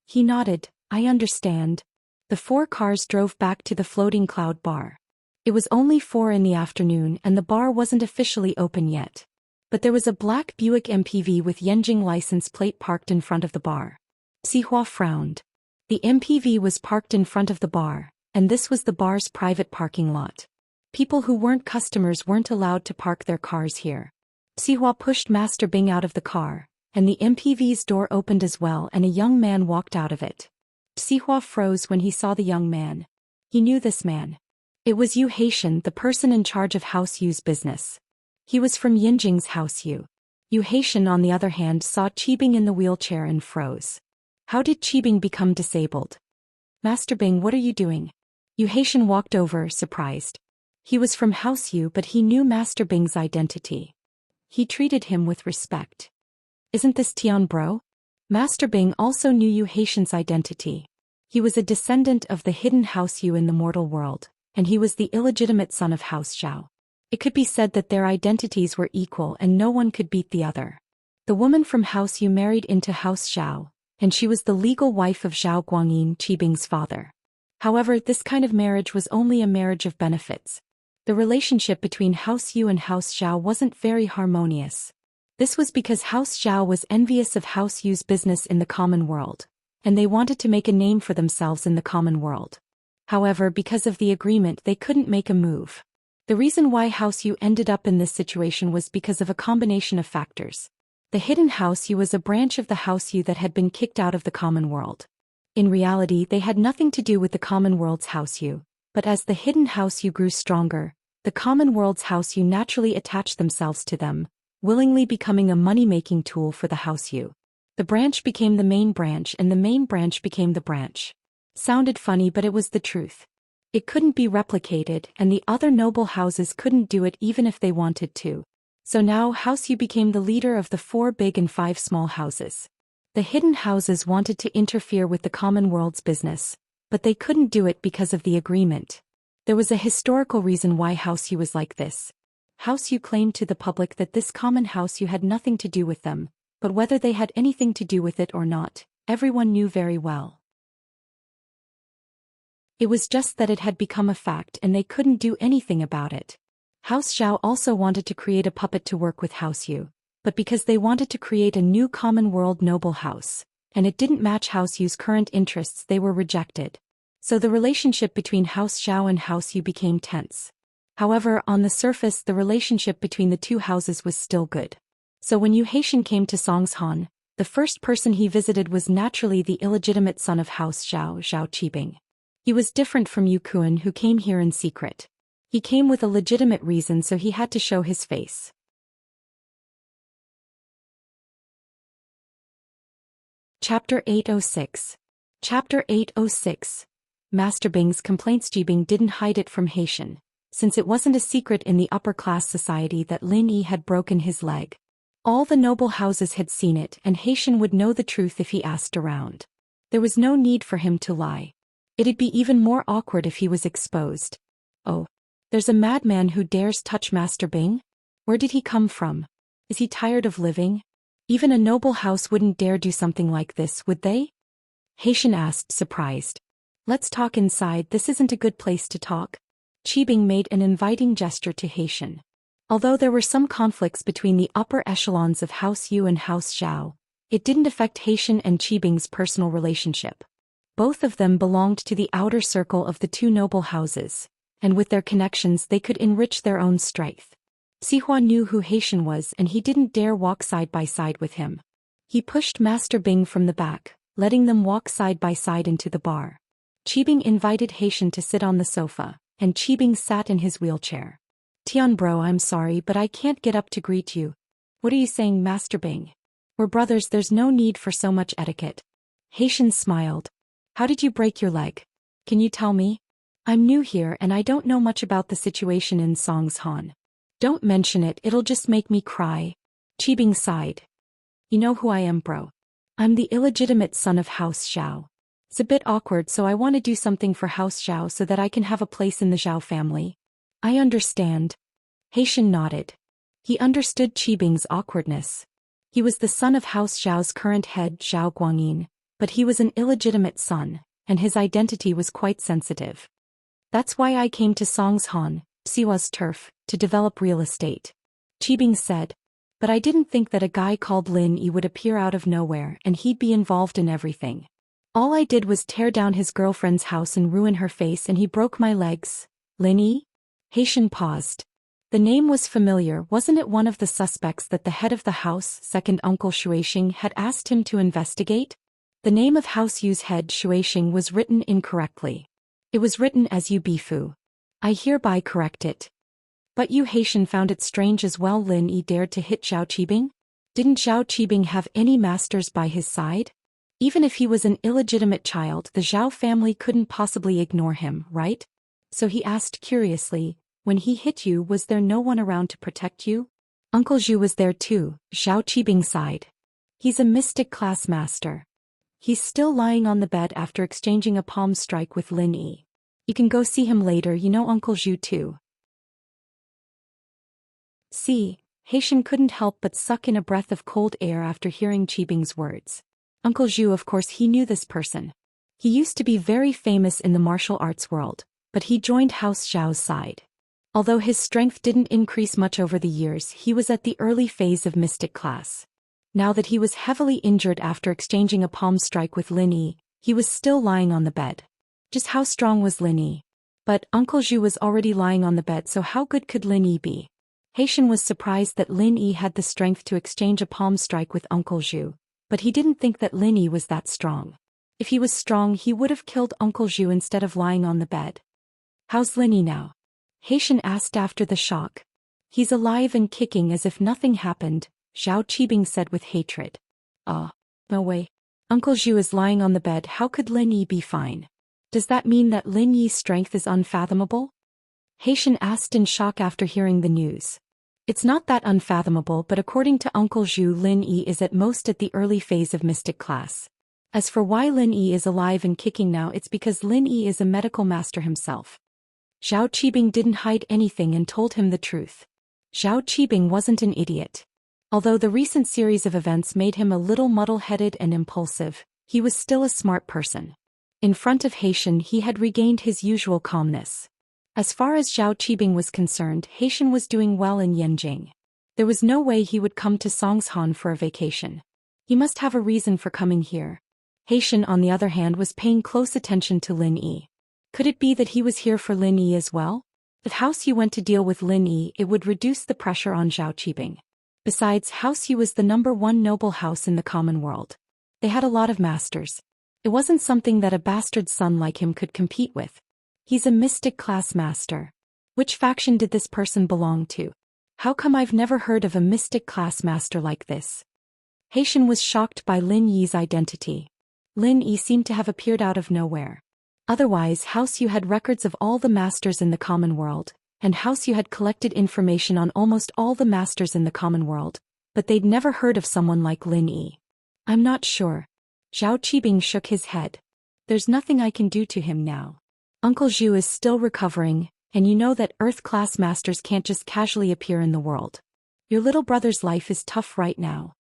He nodded. I understand. The 4 cars drove back to the floating cloud bar. It was only 4 in the afternoon and the bar wasn't officially open yet. But there was a black Buick MPV with Yanjing license plate parked in front of the bar. Sihua frowned. The MPV was parked in front of the bar, and this was the bar's private parking lot. People who weren't customers weren't allowed to park their cars here. Sihua pushed Master Bing out of the car, and the MPV's door opened as well and a young man walked out of it. Sihua froze when he saw the young man. He knew this man. It was Yu Haitian, the person in charge of House Yu's business. He was from Yinjing's House Yu. Yu Haitian, on the other hand, saw Qibing in the wheelchair and froze. How did Qibing become disabled? Master Bing, what are you doing? Yu Haitian walked over, surprised. He was from House Yu, but he knew Master Bing's identity. He treated him with respect. Isn't this Tian Bro? Master Bing also knew Yu Haitian's identity. He was a descendant of the hidden House Yu in the mortal world, and he was the illegitimate son of House Zhao. It could be said that their identities were equal and no one could beat the other. The woman from House Yu married into House Zhao, and she was the legal wife of Zhao Guangyin, Qibing's father. However, this kind of marriage was only a marriage of benefits. The relationship between House Yu and House Zhao wasn't very harmonious. This was because House Zhao was envious of House Yu's business in the common world, and they wanted to make a name for themselves in the common world. However, because of the agreement, they couldn't make a move. The reason why House Yu ended up in this situation was because of a combination of factors. The hidden House Yu was a branch of the House Yu that had been kicked out of the common world. In reality, they had nothing to do with the common world's House Yu, but as the hidden House Yu grew stronger, the common world's House Yu naturally attached themselves to them, willingly becoming a money-making tool for the House Yu. The branch became the main branch and the main branch became the branch. Sounded funny, but it was the truth. It couldn't be replicated, and the other noble houses couldn't do it even if they wanted to. So now House Yu became the leader of the 4 big and 5 small houses. The hidden houses wanted to interfere with the common world's business, but they couldn't do it because of the agreement. There was a historical reason why House Yu was like this. House Yu claimed to the public that this common House Yu had nothing to do with them, but whether they had anything to do with it or not, everyone knew very well. It was just that it had become a fact and they couldn't do anything about it. House Zhao also wanted to create a puppet to work with House Yu, but because they wanted to create a new common world noble house, and it didn't match House Yu's current interests, they were rejected. So the relationship between House Zhao and House Yu became tense. However, on the surface the relationship between the two houses was still good. So when Yu Haitian came to Songshan, the first person he visited was naturally the illegitimate son of House Zhao, Zhao Qibing. He was different from Yu Kuan, who came here in secret. He came with a legitimate reason, so he had to show his face. Chapter 806. Chapter 806. Master Bing's complaints. Jibing didn't hide it from Haitian, since it wasn't a secret in the upper-class society that Lin Yi had broken his leg. All the noble houses had seen it, and Haitian would know the truth if he asked around. There was no need for him to lie. It'd be even more awkward if he was exposed. Oh, there's a madman who dares touch Master Bing? Where did he come from? Is he tired of living? Even a noble house wouldn't dare do something like this, would they? Haitian asked, surprised. Let's talk inside, this isn't a good place to talk. Qibing made an inviting gesture to Haitian. Although there were some conflicts between the upper echelons of House Yu and House Zhao, it didn't affect Haitian and Qibing's personal relationship. Both of them belonged to the outer circle of the two noble houses, and with their connections they could enrich their own strength. Sihua knew who Haitian was and he didn't dare walk side by side with him. He pushed Master Bing from the back, letting them walk side by side into the bar. Qibing invited Haitian to sit on the sofa, and Qibing sat in his wheelchair. Tian bro, I'm sorry but I can't get up to greet you. What are you saying, Master Bing? We're brothers, there's no need for so much etiquette. Haitian smiled. How did you break your leg? Can you tell me? I'm new here and I don't know much about the situation in Songshan. Don't mention it, it'll just make me cry. Qibing sighed. You know who I am, bro. I'm the illegitimate son of House Zhao. It's a bit awkward, so I want to do something for House Zhao so that I can have a place in the Zhao family. I understand. Haitian nodded. He understood Qibing's awkwardness. He was the son of House Zhao's current head, Zhao Guangyin, but he was an illegitimate son, and his identity was quite sensitive. That's why I came to Songshan, Siwa's turf, to develop real estate. Qibing said. But I didn't think that a guy called Lin Yi would appear out of nowhere and he'd be involved in everything. All I did was tear down his girlfriend's house and ruin her face and he broke my legs. Lin Yi? Haitian paused. The name was familiar, wasn't it one of the suspects that the head of the house, second uncle Shuixing, had asked him to investigate? The name of House Yu's head, Shuixing, was written incorrectly. It was written as Yu Bifu. I hereby correct it. But Yu Haitian found it strange as well. Lin Yi dared to hit Zhao Qibing? Didn't Zhao Qibing have any masters by his side? Even if he was an illegitimate child, the Zhao family couldn't possibly ignore him, right? So he asked curiously, when he hit you, was there no one around to protect you? Uncle Zhu was there too, Zhao Qibing sighed. He's a mystic class master. He's still lying on the bed after exchanging a palm strike with Lin Yi. You can go see him later, you know Uncle Zhu too. See, Haitian couldn't help but suck in a breath of cold air after hearing Qibing's words. Uncle Zhu, of course he knew this person. He used to be very famous in the martial arts world, but he joined House Zhao's side. Although his strength didn't increase much over the years, he was at the early phase of mystic class. Now that he was heavily injured after exchanging a palm strike with Lin Yi, he was still lying on the bed. Just how strong was Lin Yi? But Uncle Zhu was already lying on the bed, so how good could Lin Yi be? Haitian was surprised that Lin Yi had the strength to exchange a palm strike with Uncle Zhu, but he didn't think that Lin Yi was that strong. If he was strong, he would have killed Uncle Zhu instead of lying on the bed. How's Lin Yi now? Haitian asked after the shock. He's alive and kicking as if nothing happened, Zhao Qibing said with hatred. No way. Uncle Zhu is lying on the bed, how could Lin Yi be fine? Does that mean that Lin Yi's strength is unfathomable? Haitian asked in shock after hearing the news. It's not that unfathomable, but according to Uncle Zhu, Lin Yi is at most at the early phase of mystic class. As for why Lin Yi is alive and kicking now, it's because Lin Yi is a medical master himself. Zhao Qibing didn't hide anything and told him the truth. Zhao Qibing wasn't an idiot. Although the recent series of events made him a little muddle-headed and impulsive, he was still a smart person. In front of Haitian, he had regained his usual calmness. As far as Zhao Qibing was concerned, Haitian was doing well in Yanjing. There was no way he would come to Songshan for a vacation. He must have a reason for coming here. Haitian, on the other hand, was paying close attention to Lin Yi. Could it be that he was here for Lin Yi as well? If House Yu went to deal with Lin Yi, it would reduce the pressure on Zhao Qibing. Besides, House Yu was the #1 noble house in the common world. They had a lot of masters. It wasn't something that a bastard son like him could compete with. He's a mystic class master. Which faction did this person belong to? How come I've never heard of a mystic class master like this? Haitian was shocked by Lin Yi's identity. Lin Yi seemed to have appeared out of nowhere. Otherwise, House Yu had records of all the masters in the common world, and House Yu had collected information on almost all the masters in the common world, but they'd never heard of someone like Lin Yi. I'm not sure. Zhao Qibing shook his head. There's nothing I can do to him now. Uncle Zhu is still recovering, and you know that Earth-class masters can't just casually appear in the world. Your little brother's life is tough right now.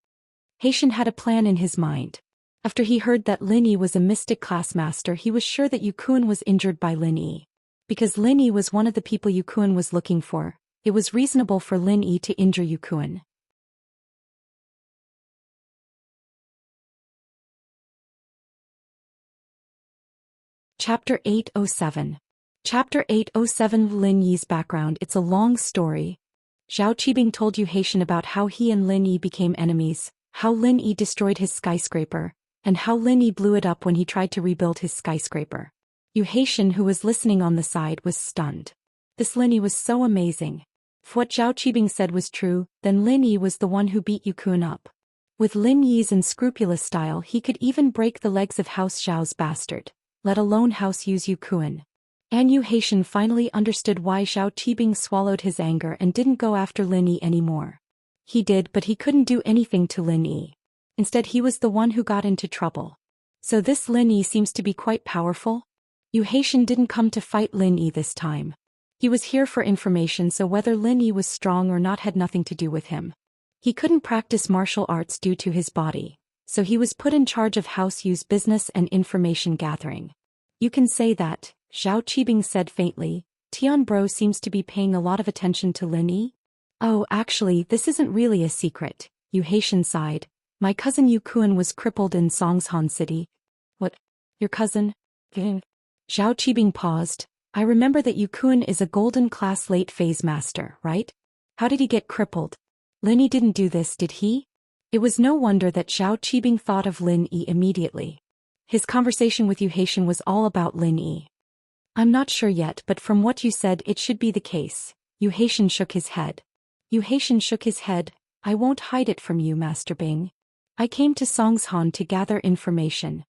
Haitian had a plan in his mind. After he heard that Lin Yi was a mystic class master, he was sure that Yukuan was injured by Lin Yi. Because Lin Yi was one of the people Yukuan was looking for, it was reasonable for Lin Yi to injure Yukuan. Chapter 807. Chapter 807. Lin Yi's background. It's a long story. Zhao Qibing told Yu Haitian about how he and Lin Yi became enemies, how Lin Yi destroyed his skyscraper, and how Lin Yi blew it up when he tried to rebuild his skyscraper. Yu Haitian, who was listening on the side, was stunned. This Lin Yi was so amazing. If what Zhao Qibing said was true, then Lin Yi was the one who beat Yukuan up. With Lin Yi's unscrupulous style, he could even break the legs of House Zhao's bastard, let alone House Yu's Yukuan. And Yu Haitian finally understood why Zhao Qibing swallowed his anger and didn't go after Lin Yi anymore. He did, but he couldn't do anything to Lin Yi. Instead, he was the one who got into trouble. So this Lin Yi seems to be quite powerful? Yu Haitian didn't come to fight Lin Yi this time. He was here for information, so whether Lin Yi was strong or not had nothing to do with him. He couldn't practice martial arts due to his body, so he was put in charge of House Yu's business and information gathering. You can say that, Zhao Qibing said faintly. Tian Bro seems to be paying a lot of attention to Lin Yi. Oh, actually, this isn't really a secret, Yu Haitian sighed. My cousin Yukuan was crippled in Songshan City. What? Your cousin? Zhao Qibing paused. I remember that Yukuan is a golden class late phase master, right? How did he get crippled? Lin Yi didn't do this, did he? It was no wonder that Zhao Qibing thought of Lin Yi immediately. His conversation with Yu Haitian was all about Lin Yi. I'm not sure yet, but from what you said, it should be the case. Yu Haitian shook his head. Yu Haitian shook his head. I won't hide it from you, Master Bing. I came to Songshan to gather information.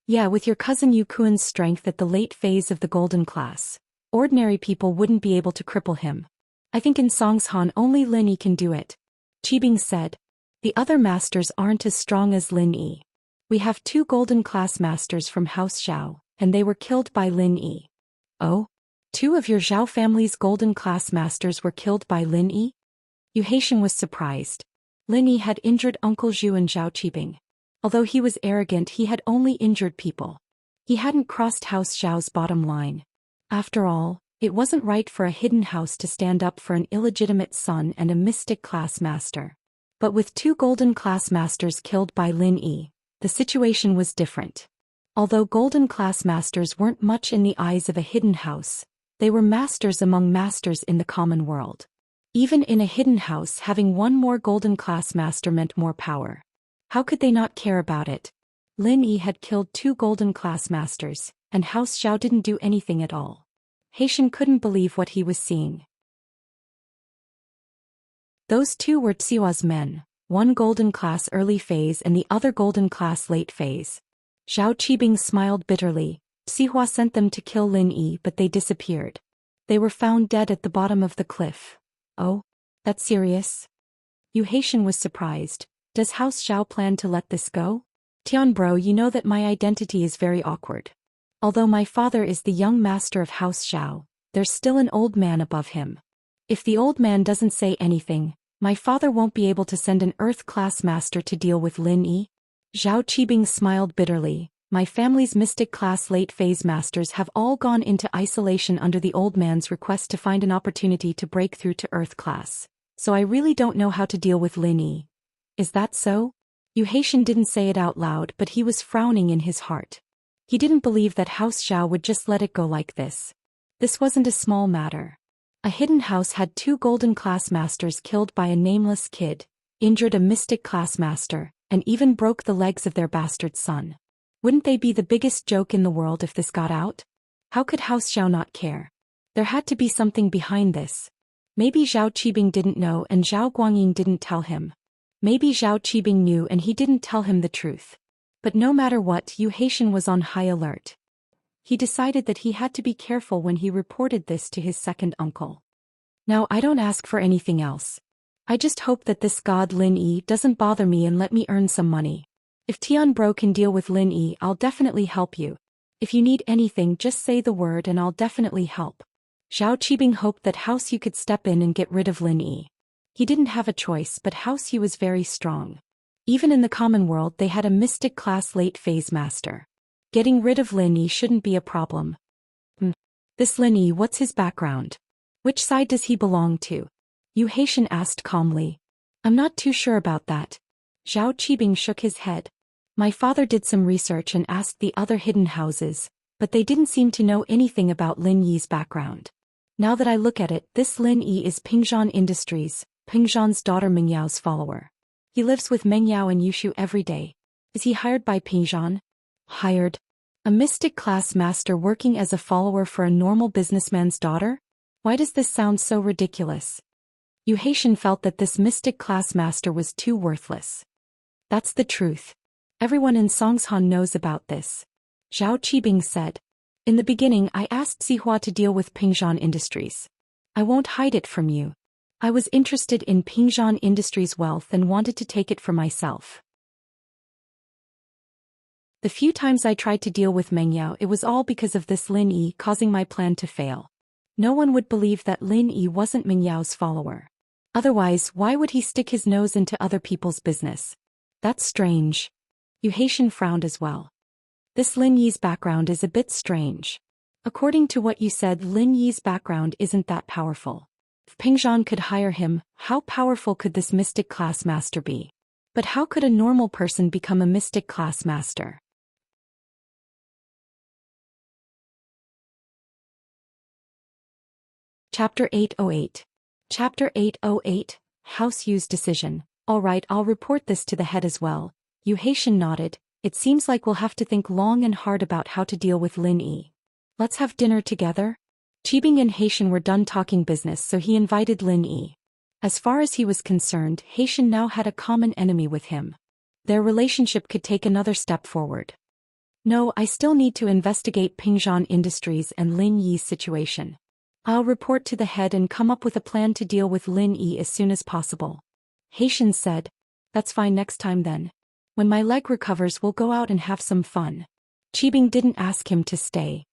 Yeah, with your cousin Yukuan's strength at the late phase of the golden class, ordinary people wouldn't be able to cripple him. I think in Songshan only Lin Yi can do it. Qibing said. The other masters aren't as strong as Lin Yi. We have 2 golden class masters from House Zhao, and they were killed by Lin Yi. Oh? 2 of your Zhao family's golden class masters were killed by Lin Yi? Yu Haitian was surprised. Lin Yi had injured Uncle Zhu and Zhao Qibing. Although he was arrogant, he had only injured people. He hadn't crossed House Zhao's bottom line. After all, it wasn't right for a hidden house to stand up for an illegitimate son and a mystic class master. But with 2 golden class masters killed by Lin Yi, the situation was different. Although golden class masters weren't much in the eyes of a hidden house, they were masters among masters in the common world. Even in a hidden house, having one more golden class master meant more power. How could they not care about it? Lin Yi had killed 2 golden class masters, and House Xiao didn't do anything at all. Haitian couldn't believe what he was seeing. Those 2 were Xihua's men, one golden class early phase and the other golden class late phase. Zhao Qibing smiled bitterly. Xihua sent them to kill Lin Yi, but they disappeared. They were found dead at the bottom of the cliff. Oh? That's serious? Yu Haitian was surprised. Does House Xiao plan to let this go? Tian bro, you know that my identity is very awkward. Although my father is the young master of House Xiao, there's still an old man above him. If the old man doesn't say anything, my father won't be able to send an Earth-class master to deal with Lin Yi. Zhao Qibing smiled bitterly. My family's mystic-class late-phase masters have all gone into isolation under the old man's request to find an opportunity to break through to Earth-class. So I really don't know how to deal with Lin Yi. Is that so? Yu Haitian didn't say it out loud, but he was frowning in his heart. He didn't believe that House Xiao would just let it go like this. This wasn't a small matter. A hidden house had 2 golden class masters killed by a nameless kid, injured a mystic class master, and even broke the legs of their bastard son. Wouldn't they be the biggest joke in the world if this got out? How could House Xiao not care? There had to be something behind this. Maybe Zhao Qibing didn't know and Zhao Guangying didn't tell him. Maybe Zhao Qibing knew and he didn't tell him the truth. But no matter what, Yu Haitian was on high alert. He decided that he had to be careful when he reported this to his second uncle. Now I don't ask for anything else. I just hope that this god Lin Yi doesn't bother me and let me earn some money. If Tian bro can deal with Lin Yi, I'll definitely help you. If you need anything, just say the word and I'll definitely help. Zhao Qibing hoped that House Yu could step in and get rid of Lin Yi. He didn't have a choice, but House Yu was very strong. Even in the common world they had a mystic class late phase master. Getting rid of Lin Yi shouldn't be a problem. This Lin Yi, what's his background? Which side does he belong to? Yu Haitian asked calmly. I'm not too sure about that. Zhao Qibing shook his head. My father did some research and asked the other hidden houses, but they didn't seem to know anything about Lin Yi's background. Now that I look at it, this Lin Yi is Pingzhan Industries, Pingzhan's daughter Mengyao's follower. He lives with Mengyao and Yushu every day. Is he hired by Pingzhan? Hired? A mystic class master working as a follower for a normal businessman's daughter? Why does this sound so ridiculous? Yu Haitian felt that this mystic class master was too worthless. That's the truth. Everyone in Songshan knows about this. Zhao Qibing said. In the beginning I asked Xihua to deal with Pingzhan Industries. I won't hide it from you. I was interested in Pingzhan Industries' wealth and wanted to take it for myself. The few times I tried to deal with Mengyao, it was all because of this Lin Yi causing my plan to fail. No one would believe that Lin Yi wasn't Mengyao's follower. Otherwise, why would he stick his nose into other people's business? That's strange. Yu Haitian frowned as well. This Lin Yi's background is a bit strange. According to what you said, Lin Yi's background isn't that powerful. If Pingzhan could hire him, how powerful could this mystic class master be? But how could a normal person become a mystic class master? Chapter 808. Chapter 808, House Yu's decision. Alright, I'll report this to the head as well. Yu Haitian nodded. It seems like we'll have to think long and hard about how to deal with Lin Yi. Let's have dinner together? Qibing and Haitian were done talking business, so he invited Lin Yi. As far as he was concerned, Haitian now had a common enemy with him. Their relationship could take another step forward. No, I still need to investigate Pingzhan Industries and Lin Yi's situation. I'll report to the head and come up with a plan to deal with Lin Yi as soon as possible. Haitian said. That's fine, next time then. When my leg recovers we'll go out and have some fun. Qibing didn't ask him to stay.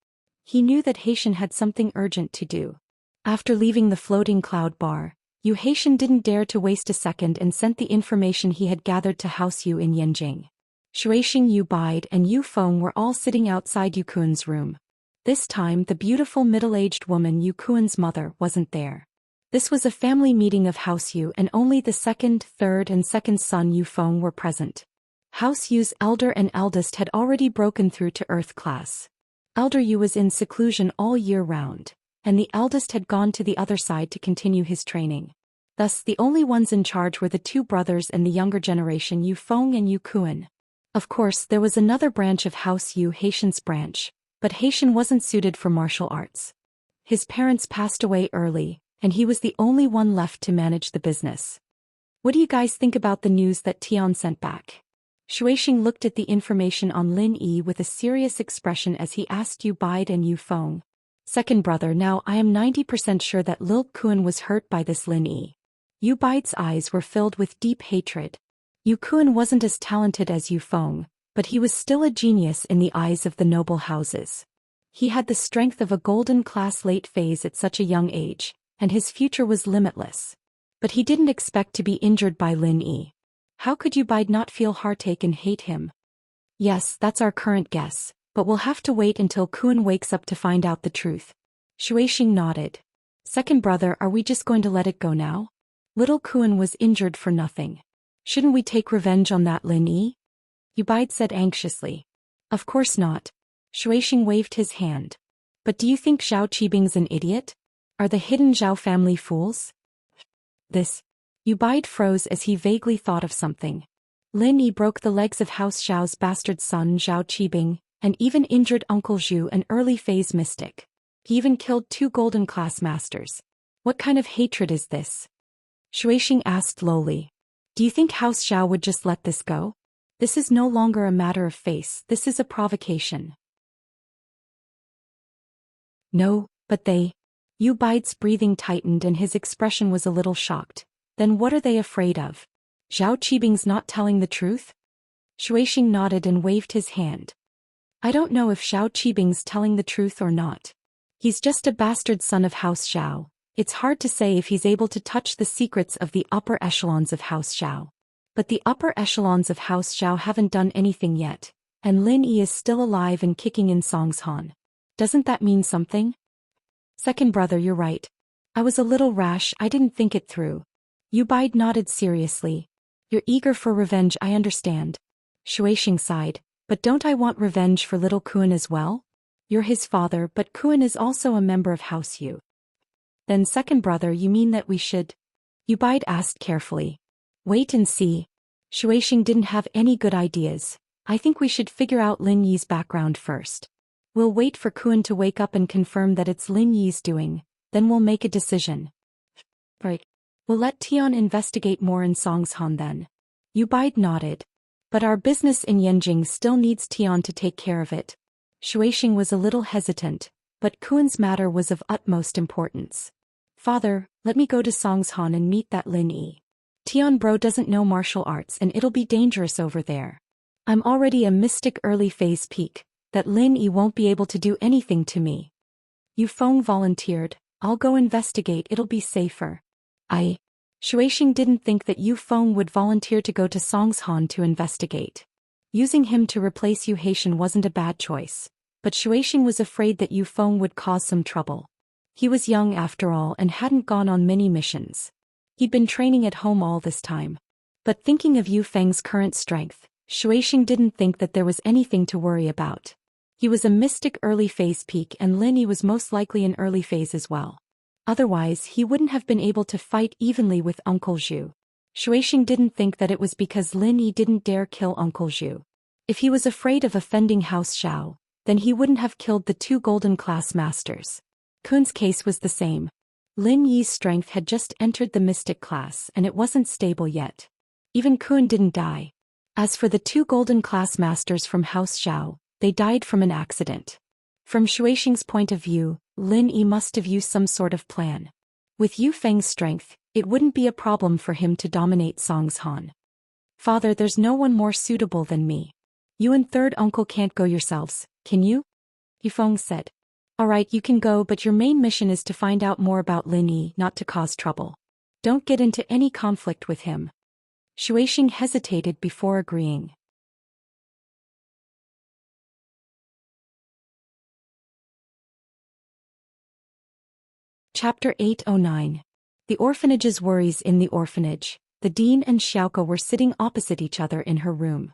He knew that Haitian had something urgent to do. After leaving the floating cloud bar, Yu Haitian didn't dare to waste a second and sent the information he had gathered to House Yu in Yanjing. Shuixing Yu Bide and Yu Feng were all sitting outside Yu Kuan's room. This time the beautiful middle-aged woman Yu Kuan's mother wasn't there. This was a family meeting of House Yu and only the second, third and second son Yu Feng were present. House Yu's elder and eldest had already broken through to Earth class. Elder Yu was in seclusion all year round, and the eldest had gone to the other side to continue his training. Thus the only ones in charge were the two brothers and the younger generation Yu Feng and Yu Kuan. Of course there was another branch of House Yu, Haitian's branch, but Haitian wasn't suited for martial arts. His parents passed away early, and he was the only one left to manage the business. What do you guys think about the news that Tian sent back? Shuixing looked at the information on Lin Yi with a serious expression as he asked Yu Bide and Yu Feng. Second brother, now I am 90% sure that Lil Kuan was hurt by this Lin Yi. Yu Bide's eyes were filled with deep hatred. Yu Kuan wasn't as talented as Yu Feng, but he was still a genius in the eyes of the noble houses. He had the strength of a golden class late phase at such a young age, and his future was limitless. But he didn't expect to be injured by Lin Yi. How could Yu Bide not feel heartache and hate him? Yes, that's our current guess, but we'll have to wait until Kuan wakes up to find out the truth. Shuixing nodded. Second brother, are we just going to let it go now? Little Kuan was injured for nothing. Shouldn't we take revenge on that Lin Yi? Yu Bide said anxiously. Of course not. Shuixing waved his hand. But do you think Zhao Qibing's an idiot? Are the hidden Zhao family fools? Yu Bide froze as he vaguely thought of something. Lin Yi broke the legs of House Zhao's bastard son Zhao Qibing, and even injured Uncle Zhu, an early phase mystic. He even killed 2 golden class masters. What kind of hatred is this? Shuixing asked lowly. Do you think House Zhao would just let this go? This is no longer a matter of face, this is a provocation. No, but they... Yu Bide's breathing tightened and his expression was a little shocked. Then what are they afraid of? Zhao Qibing's not telling the truth? Shuixing nodded and waved his hand. I don't know if Zhao Qibing's telling the truth or not. He's just a bastard son of House Zhao. It's hard to say if he's able to touch the secrets of the upper echelons of House Zhao. But the upper echelons of House Zhao haven't done anything yet, and Lin Yi is still alive and kicking in Songshan. Doesn't that mean something? Second brother, you're right. I was a little rash, I didn't think it through. Yu Bide nodded seriously. You're eager for revenge, I understand. Shuixing sighed. But don't I want revenge for little Kuan as well? You're his father, but Kuan is also a member of House Yu. Then second brother, you mean that we should? Yu Bide asked carefully. Wait and see. Shuixing didn't have any good ideas. I think we should figure out Lin Yi's background first. We'll wait for Kuan to wake up and confirm that it's Lin Yi's doing, then we'll make a decision. Right. We'll let Tian investigate more in Songshan then. Yu Bide nodded. But our business in Yanjing still needs Tian to take care of it. Shuixing was a little hesitant, but Kuan's matter was of utmost importance. Father, let me go to Songshan and meet that Lin Yi. Tian bro doesn't know martial arts and it'll be dangerous over there. I'm already a mystic early phase peak, that Lin Yi won't be able to do anything to me. Yu Feng volunteered, I'll go investigate, it'll be safer. Shuixing didn't think that Yu Feng would volunteer to go to Songshan to investigate. Using him to replace Yu Haitian wasn't a bad choice, but Shuixing was afraid that Yu Feng would cause some trouble. He was young after all and hadn't gone on many missions. He'd been training at home all this time. But thinking of Yu Feng's current strength, Shuixing didn't think that there was anything to worry about. He was a mystic early phase peak and Lin Yi was most likely an early phase as well. Otherwise he wouldn't have been able to fight evenly with Uncle Zhu. Shuixing didn't think that it was because Lin Yi didn't dare kill Uncle Zhu. If he was afraid of offending House Zhao, then he wouldn't have killed the 2 golden class masters. Kun's case was the same. Lin Yi's strength had just entered the mystic class and it wasn't stable yet. Even Kun didn't die. As for the 2 golden class masters from House Zhao, they died from an accident. From Shuixing's point of view, Lin Yi must have used some sort of plan. With Yu Feng's strength, it wouldn't be a problem for him to dominate Songshan. Father, there's no one more suitable than me. You and third uncle can't go yourselves, can you? Yu Feng said. Alright, you can go, but your main mission is to find out more about Lin Yi, not to cause trouble. Don't get into any conflict with him. Shuixing hesitated before agreeing. Chapter 809. The orphanage's worries. In the orphanage, the dean and Xiaoko were sitting opposite each other in her room.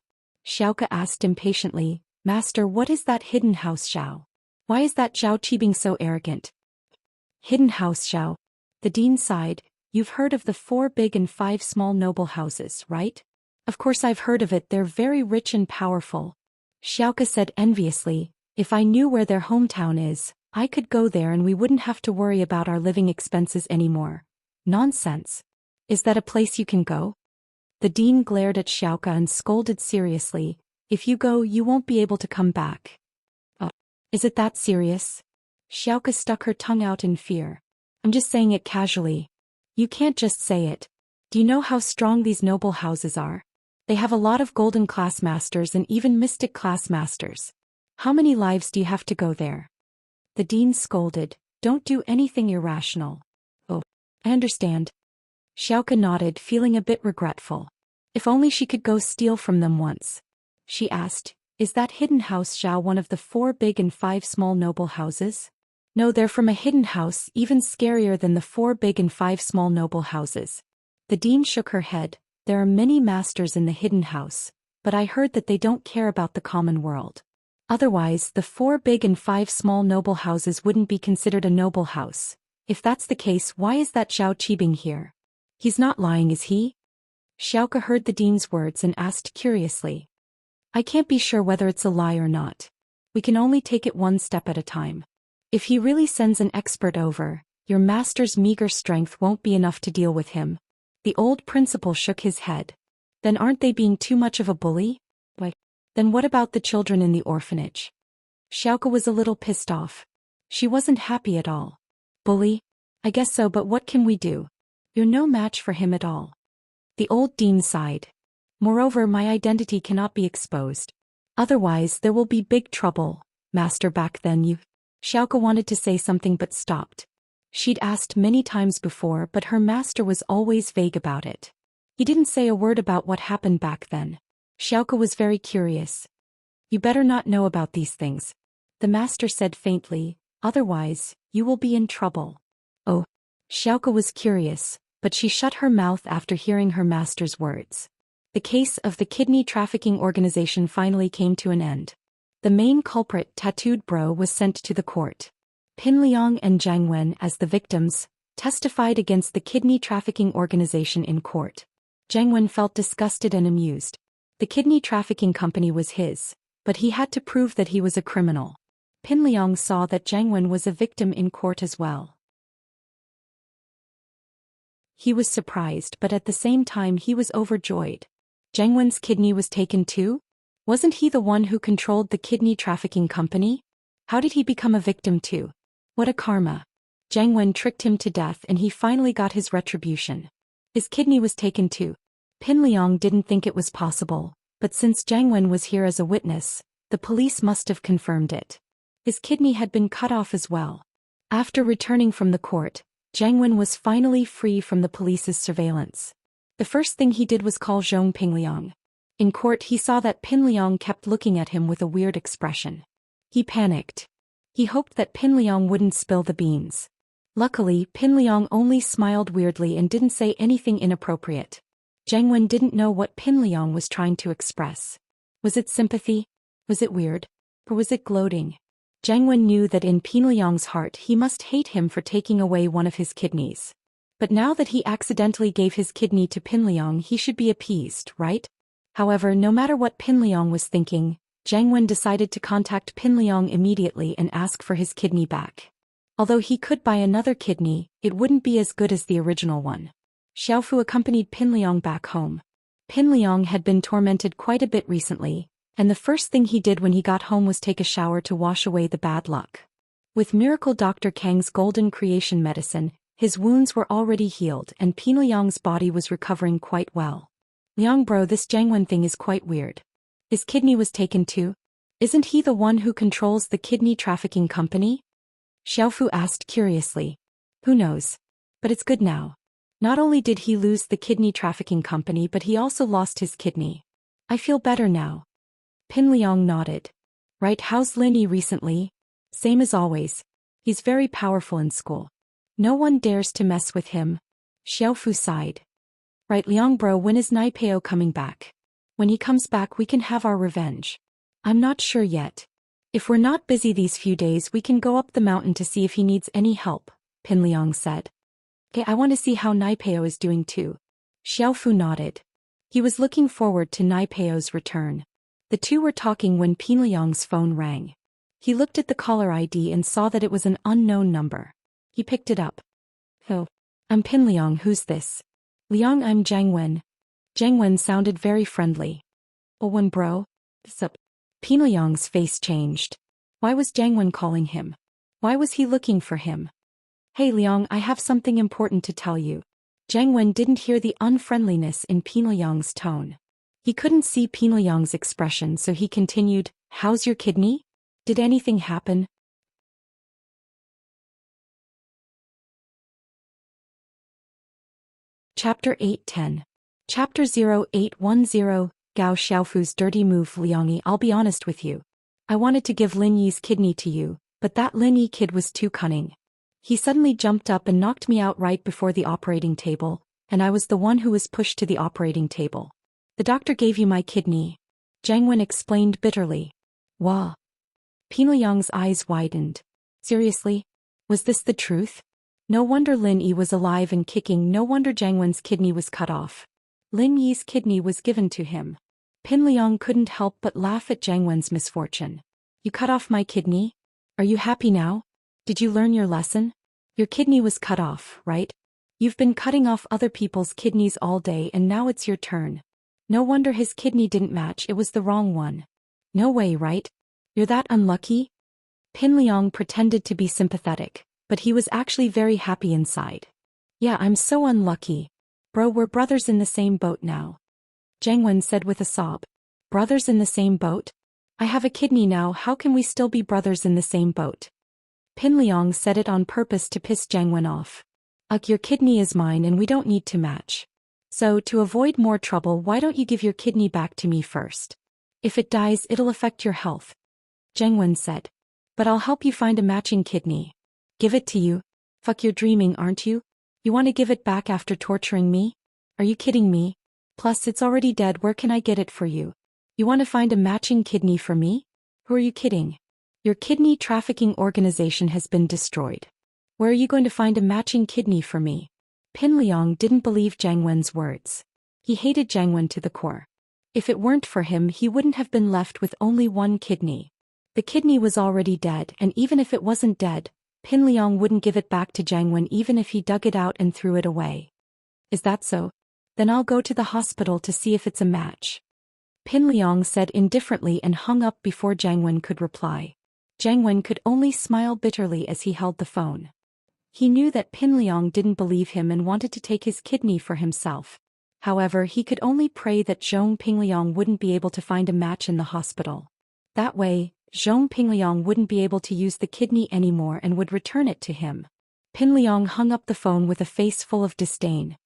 Xiaoka asked impatiently, Master, what is that hidden house, Xiao? Why is that Zhao Qibing so arrogant? Hidden house, Xiao. The dean sighed. You've heard of the 4 big and 5 small noble houses, right? Of course I've heard of it, they're very rich and powerful. Xiaoka said enviously, if I knew where their hometown is, I could go there and we wouldn't have to worry about our living expenses anymore. Nonsense. Is that a place you can go? The dean glared at Xiaoka and scolded seriously, if you go you won't be able to come back. Oh, is it that serious? Xiaoka stuck her tongue out in fear. I'm just saying it casually. You can't just say it. Do you know how strong these noble houses are? They have a lot of golden class masters and even mystic class masters. How many lives do you have to go there? The dean scolded, don't do anything irrational. Oh, I understand. Xiaoka nodded, feeling a bit regretful. If only she could go steal from them once. She asked, is that hidden house Xiao one of the 4 big and 5 small noble houses? No, they're from a hidden house, even scarier than the 4 big and 5 small noble houses. The dean shook her head, there are many masters in the hidden house, but I heard that they don't care about the common world. Otherwise, the 4 big and 5 small noble houses wouldn't be considered a noble house. If that's the case, why is that Zhao Qibing here? He's not lying, is he? Xiaoka heard the dean's words and asked curiously. I can't be sure whether it's a lie or not. We can only take it one step at a time. If he really sends an expert over, your master's meager strength won't be enough to deal with him. The old principal shook his head. Then aren't they being too much of a bully? Why? Then what about the children in the orphanage? Xiaoka was a little pissed off. She wasn't happy at all. Bully? I guess so, but what can we do? You're no match for him at all. The old dean sighed. Moreover, my identity cannot be exposed. Otherwise there will be big trouble, master. Back then you... Xiaoka wanted to say something but stopped. She'd asked many times before, but her master was always vague about it. He didn't say a word about what happened back then. Xiaoka was very curious. You better not know about these things, the master said faintly, otherwise, you will be in trouble. Oh. Xiaoka was curious, but she shut her mouth after hearing her master's words. The case of the kidney trafficking organization finally came to an end. The main culprit, Tattooed Bro, was sent to the court. Pin Liang and Zhang Wen, as the victims, testified against the kidney trafficking organization in court. Zhang Wen felt disgusted and amused. The kidney trafficking company was his, but he had to prove that he was a criminal. Pin Liang saw that Zhang Wen was a victim in court as well. He was surprised, but at the same time he was overjoyed. Zhang Wen's kidney was taken too? Wasn't he the one who controlled the kidney trafficking company? How did he become a victim too? What a karma. Zhang Wen tricked him to death and he finally got his retribution. His kidney was taken too. Pin Liang didn't think it was possible, but since Zhang Wen was here as a witness, the police must have confirmed it. His kidney had been cut off as well. After returning from the court, Zhang Wen was finally free from the police's surveillance. The first thing he did was call Zhong Pingliang. In court he saw that Pin Liang kept looking at him with a weird expression. He panicked. He hoped that Pin Liang wouldn't spill the beans. Luckily, Pin Liang only smiled weirdly and didn't say anything inappropriate. Zhang Wen didn't know what Pin Liang was trying to express. Was it sympathy? Was it weird? Or was it gloating? Zhang Wen knew that in Pin Liang's heart he must hate him for taking away one of his kidneys. But now that he accidentally gave his kidney to Pin Liang, he should be appeased, right? However, no matter what Pin Liang was thinking, Zhang Wen decided to contact Pin Liang immediately and ask for his kidney back. Although he could buy another kidney, it wouldn't be as good as the original one. Xiaofu accompanied Pin Liang back home. Pin Liang had been tormented quite a bit recently, and the first thing he did when he got home was take a shower to wash away the bad luck. With Miracle Dr. Kang's golden creation medicine, his wounds were already healed and Pin Liang's body was recovering quite well. Liang bro, this Zhang Wen thing is quite weird. His kidney was taken too? Isn't he the one who controls the kidney trafficking company? Xiaofu asked curiously. Who knows? But it's good now. Not only did he lose the kidney trafficking company, but he also lost his kidney. I feel better now. Pin Liang nodded. Right, how's Linny recently? Same as always. He's very powerful in school. No one dares to mess with him. Xiaofu sighed. Right, Liang bro, when is Naipeo coming back? When he comes back we can have our revenge. I'm not sure yet. If we're not busy these few days we can go up the mountain to see if he needs any help, Pinliang said. Okay, I want to see how Naipeo is doing too. Xiaofu nodded. He was looking forward to Naipeo's return. The two were talking when Pinliang's phone rang. He looked at the caller ID and saw that it was an unknown number. He picked it up. Oh, I'm Pinliang, who's this? Liang, I'm Jiang Wen. Jiang Wen sounded very friendly. Oh, Wen bro? Sup? Pinliang's face changed. Why was Jiang Wen calling him? Why was he looking for him? Hey Liang, I have something important to tell you. Jiang Wen didn't hear the unfriendliness in Pinliang's tone. He couldn't see Pinliang's expression, so he continued, how's your kidney? Did anything happen? Chapter 810. Chapter 0810, Gao Xiaofu's dirty move. Liangyi, I'll be honest with you. I wanted to give Lin Yi's kidney to you, but that Lin Yi kid was too cunning. He suddenly jumped up and knocked me out right before the operating table, and I was the one who was pushed to the operating table. The doctor gave you my kidney. Jiang Wen explained bitterly. Wah. Pinliang's eyes widened. Seriously? Was this the truth? No wonder Lin Yi was alive and kicking, no wonder Jiang Wen's kidney was cut off. Lin Yi's kidney was given to him. Pinliang couldn't help but laugh at Jiang Wen's misfortune. You cut off my kidney? Are you happy now? Did you learn your lesson? Your kidney was cut off, right? You've been cutting off other people's kidneys all day and now it's your turn. No wonder his kidney didn't match, it was the wrong one. No way, right? You're that unlucky? Pinliang pretended to be sympathetic, but he was actually very happy inside. Yeah, I'm so unlucky. Bro, we're brothers in the same boat now. Jiang Wen said with a sob. Brothers in the same boat? I have a kidney now, how can we still be brothers in the same boat? Pinliang said it on purpose to piss Jiang Wen off. Your kidney is mine and we don't need to match. So, to avoid more trouble, why don't you give your kidney back to me first? If it dies, it'll affect your health. Jiang Wen said. But I'll help you find a matching kidney. Give it to you? Fuck, you're dreaming, aren't you? You want to give it back after torturing me? Are you kidding me? Plus, it's already dead, where can I get it for you? You want to find a matching kidney for me? Who are you kidding? Your kidney trafficking organization has been destroyed. Where are you going to find a matching kidney for me? Pinliang didn't believe Jiang Wen's words. He hated Jiang Wen to the core. If it weren't for him, he wouldn't have been left with only one kidney. The kidney was already dead, and even if it wasn't dead, Pinliang wouldn't give it back to Jiang Wen even if he dug it out and threw it away. Is that so? Then I'll go to the hospital to see if it's a match. Pinliang said indifferently and hung up before Jiang Wen could reply. Jiang Wen could only smile bitterly as he held the phone. He knew that Pinliang didn't believe him and wanted to take his kidney for himself. However, he could only pray that Zhong Pinliang wouldn't be able to find a match in the hospital. That way, Zhong Pinliang wouldn't be able to use the kidney anymore and would return it to him. Pinliang hung up the phone with a face full of disdain.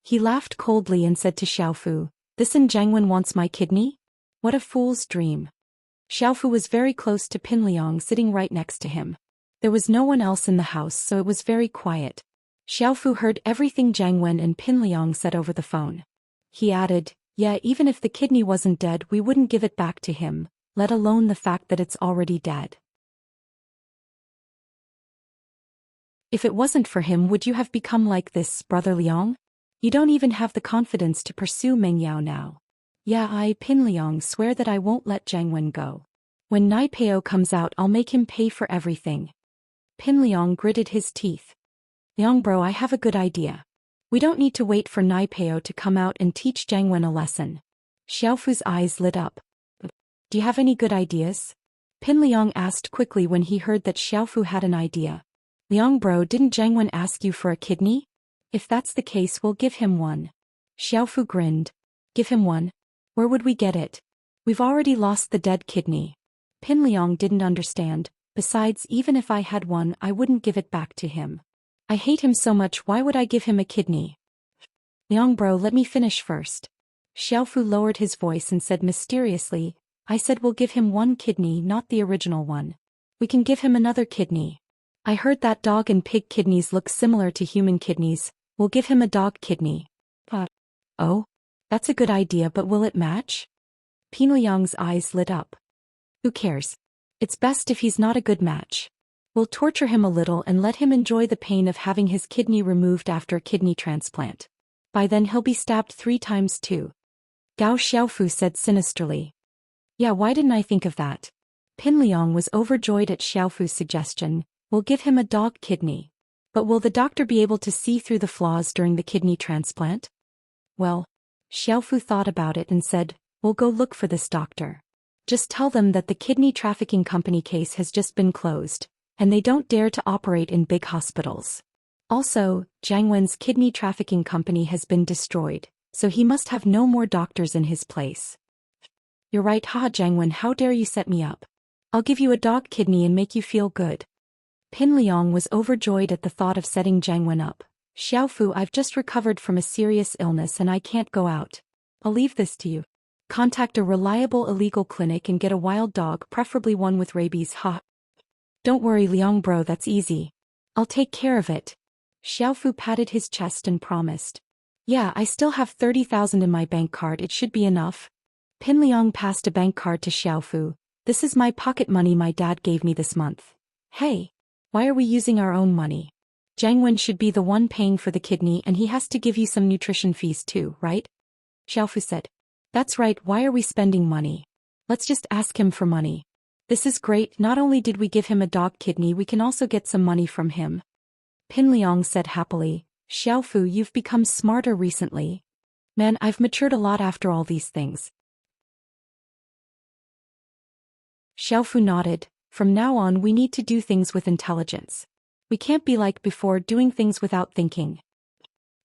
He laughed coldly and said to Xiaofu, "This and Jiang Wen wants my kidney? What a fool's dream." Xiaofu was very close to Pinliang, sitting right next to him. There was no one else in the house, so it was very quiet. Xiaofu heard everything Jiang Wen and Pinliang said over the phone. He added, "Yeah, even if the kidney wasn't dead, we wouldn't give it back to him, let alone the fact that it's already dead. If it wasn't for him, would you have become like this, Brother Liang? You don't even have the confidence to pursue Meng Yao now." "Yeah, I, Pinliang, swear that I won't let Jiang Wen go. When Naipeo comes out, I'll make him pay for everything." Pinliang gritted his teeth. "Liang bro, I have a good idea. We don't need to wait for Naipeo to come out and teach Jiang Wen a lesson." Xiaofu's eyes lit up. "Do you have any good ideas?" Pinliang asked quickly when he heard that Xiaofu had an idea. "Liang bro, didn't Jiang Wen ask you for a kidney? If that's the case, we'll give him one." Xiaofu grinned. "Give him one? Where would we get it? We've already lost the dead kidney." Pinliang didn't understand. "Besides, even if I had one, I wouldn't give it back to him. I hate him so much, why would I give him a kidney?" "Liang bro, let me finish first." Xiaofu lowered his voice and said mysteriously, "I said we'll give him one kidney, not the original one. We can give him another kidney. I heard that dog and pig kidneys look similar to human kidneys, we'll give him a dog kidney." Oh? That's a good idea, but will it match? Pin Liang's eyes lit up. Who cares? It's best if he's not a good match. We'll torture him a little and let him enjoy the pain of having his kidney removed after a kidney transplant. By then he'll be stabbed 3 times too. Gao Xiaofu said sinisterly. Yeah, why didn't I think of that? Pin Liang was overjoyed at Xiaofu's suggestion. We'll give him a dog kidney. But will the doctor be able to see through the flaws during the kidney transplant? Well, Xiaofu thought about it and said, we'll go look for this doctor. Just tell them that the kidney trafficking company case has just been closed, and they don't dare to operate in big hospitals. Also, Jiang Wen's kidney trafficking company has been destroyed, so he must have no more doctors in his place. You're right, haha Jiang Wen, how dare you set me up? I'll give you a dog kidney and make you feel good. Pin Liang was overjoyed at the thought of setting Jiang Wen up. Xiaofu, I've just recovered from a serious illness and I can't go out. I'll leave this to you. Contact a reliable illegal clinic and get a wild dog, preferably one with rabies, ha. Don't worry Liang bro, that's easy. I'll take care of it. Xiaofu patted his chest and promised. Yeah, I still have 30,000 in my bank card, it should be enough. Pin Liang passed a bank card to Xiaofu. This is my pocket money my dad gave me this month. Hey, why are we using our own money? Jiang Wen should be the one paying for the kidney and he has to give you some nutrition fees too, right? Xiaofu said. That's right, why are we spending money? Let's just ask him for money. This is great, not only did we give him a dog kidney, we can also get some money from him. Pin Liang said happily. Xiaofu, you've become smarter recently. Man, I've matured a lot after all these things. Xiaofu nodded. From now on we need to do things with intelligence. We can't be like before, doing things without thinking.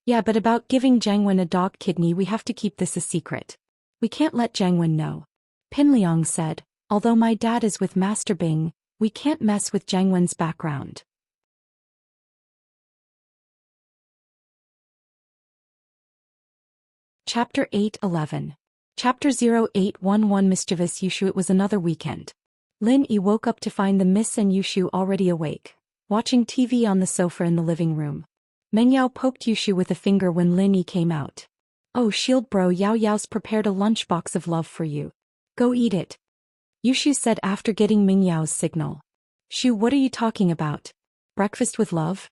Yeah, but about giving Jiang Wen a dog kidney, we have to keep this a secret. We can't let Jiang Wen know. Pin Liang said, although my dad is with Master Bing, we can't mess with Jiang Wen's background. Chapter 8:11. Chapter 0811 Mischievous Yushu. It was another weekend. Lin Yi woke up to find the Miss and Yushu already awake, watching TV on the sofa in the living room. Meng Yao poked Yushu with a finger when Lin Yi came out. Oh shield bro, Yao Yao's prepared a lunchbox of love for you. Go eat it. Yushu said after getting Meng Yao's signal. Shu, what are you talking about? Breakfast with love?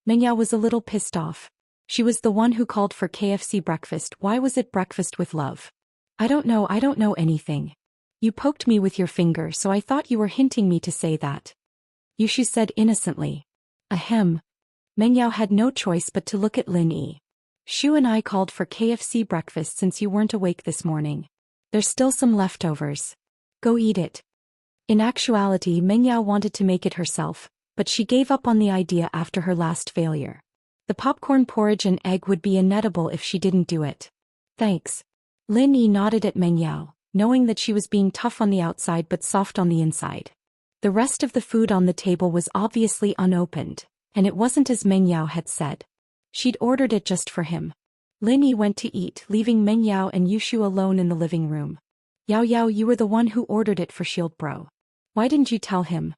Meng Yao was a little pissed off. She was the one who called for KFC breakfast, why was it breakfast with love? I don't know anything. You poked me with your finger, so I thought you were hinting me to say that. Yushu said innocently. Ahem. Meng Yao had no choice but to look at Lin Yi. Shu and I called for KFC breakfast since you weren't awake this morning. There's still some leftovers. Go eat it. In actuality, Meng Yao wanted to make it herself, but she gave up on the idea after her last failure. The popcorn porridge and egg would be inedible if she didn't do it. Thanks. Lin Yi nodded at Meng Yao, knowing that she was being tough on the outside but soft on the inside. The rest of the food on the table was obviously unopened, and it wasn't as Meng Yao had said. She'd ordered it just for him. Lin Yi went to eat, leaving Meng Yao and Yushu alone in the living room. Yao Yao, you were the one who ordered it for Shield Bro. Why didn't you tell him?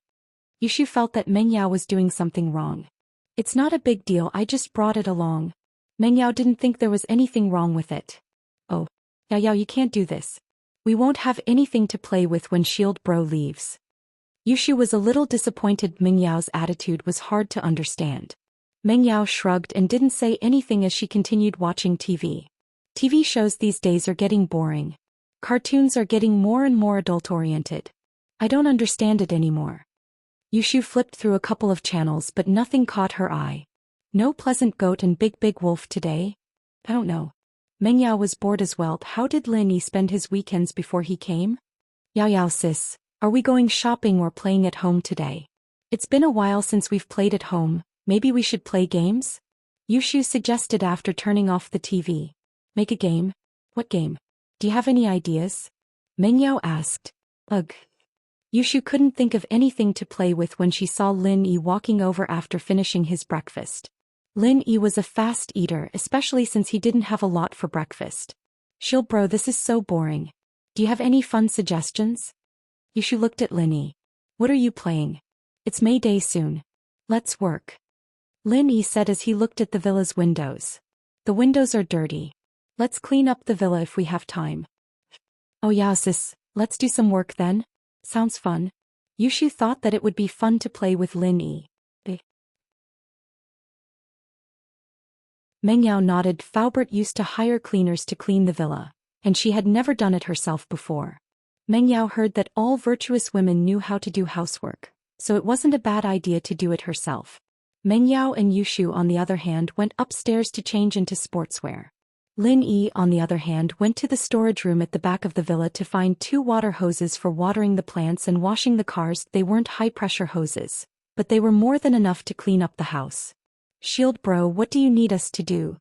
Yushu felt that Meng Yao was doing something wrong. It's not a big deal, I just brought it along. Meng Yao didn't think there was anything wrong with it. Oh, Yao Yao, you can't do this. We won't have anything to play with when Shield Bro leaves. Yushu was a little disappointed. Meng Yao's attitude was hard to understand. Meng Yao shrugged and didn't say anything as she continued watching TV. TV shows these days are getting boring. Cartoons are getting more and more adult-oriented. I don't understand it anymore. Yushu flipped through a couple of channels but nothing caught her eye. No Pleasant Goat and Big Wolf today? I don't know. Meng Yao was bored as well. How did Lin Yi spend his weekends before he came? Yao Yao sis, are we going shopping or playing at home today? It's been a while since we've played at home, maybe we should play games? Yushu suggested after turning off the TV. Make a game? What game? Do you have any ideas? Meng Yao asked. Ugh. Yushu couldn't think of anything to play with when she saw Lin Yi walking over after finishing his breakfast. Lin Yi was a fast eater, especially since he didn't have a lot for breakfast. Shield Bro, this is so boring. Do you have any fun suggestions? Yushu looked at Lin Yi. What are you playing? It's May Day soon. Let's work. Lin Yi said as he looked at the villa's windows. The windows are dirty. Let's clean up the villa if we have time. Oh yeah, sis, let's do some work then. Sounds fun. Yushu thought that it would be fun to play with Lin Yi. Meng Yao nodded. Faubert used to hire cleaners to clean the villa, and she had never done it herself before. Meng Yao heard that all virtuous women knew how to do housework, so it wasn't a bad idea to do it herself. Meng Yao and Yushu, on the other hand, went upstairs to change into sportswear. Lin Yi, on the other hand, went to the storage room at the back of the villa to find 2 water hoses for watering the plants and washing the cars. They weren't high-pressure hoses, but they were more than enough to clean up the house. Shield bro, what do you need us to do?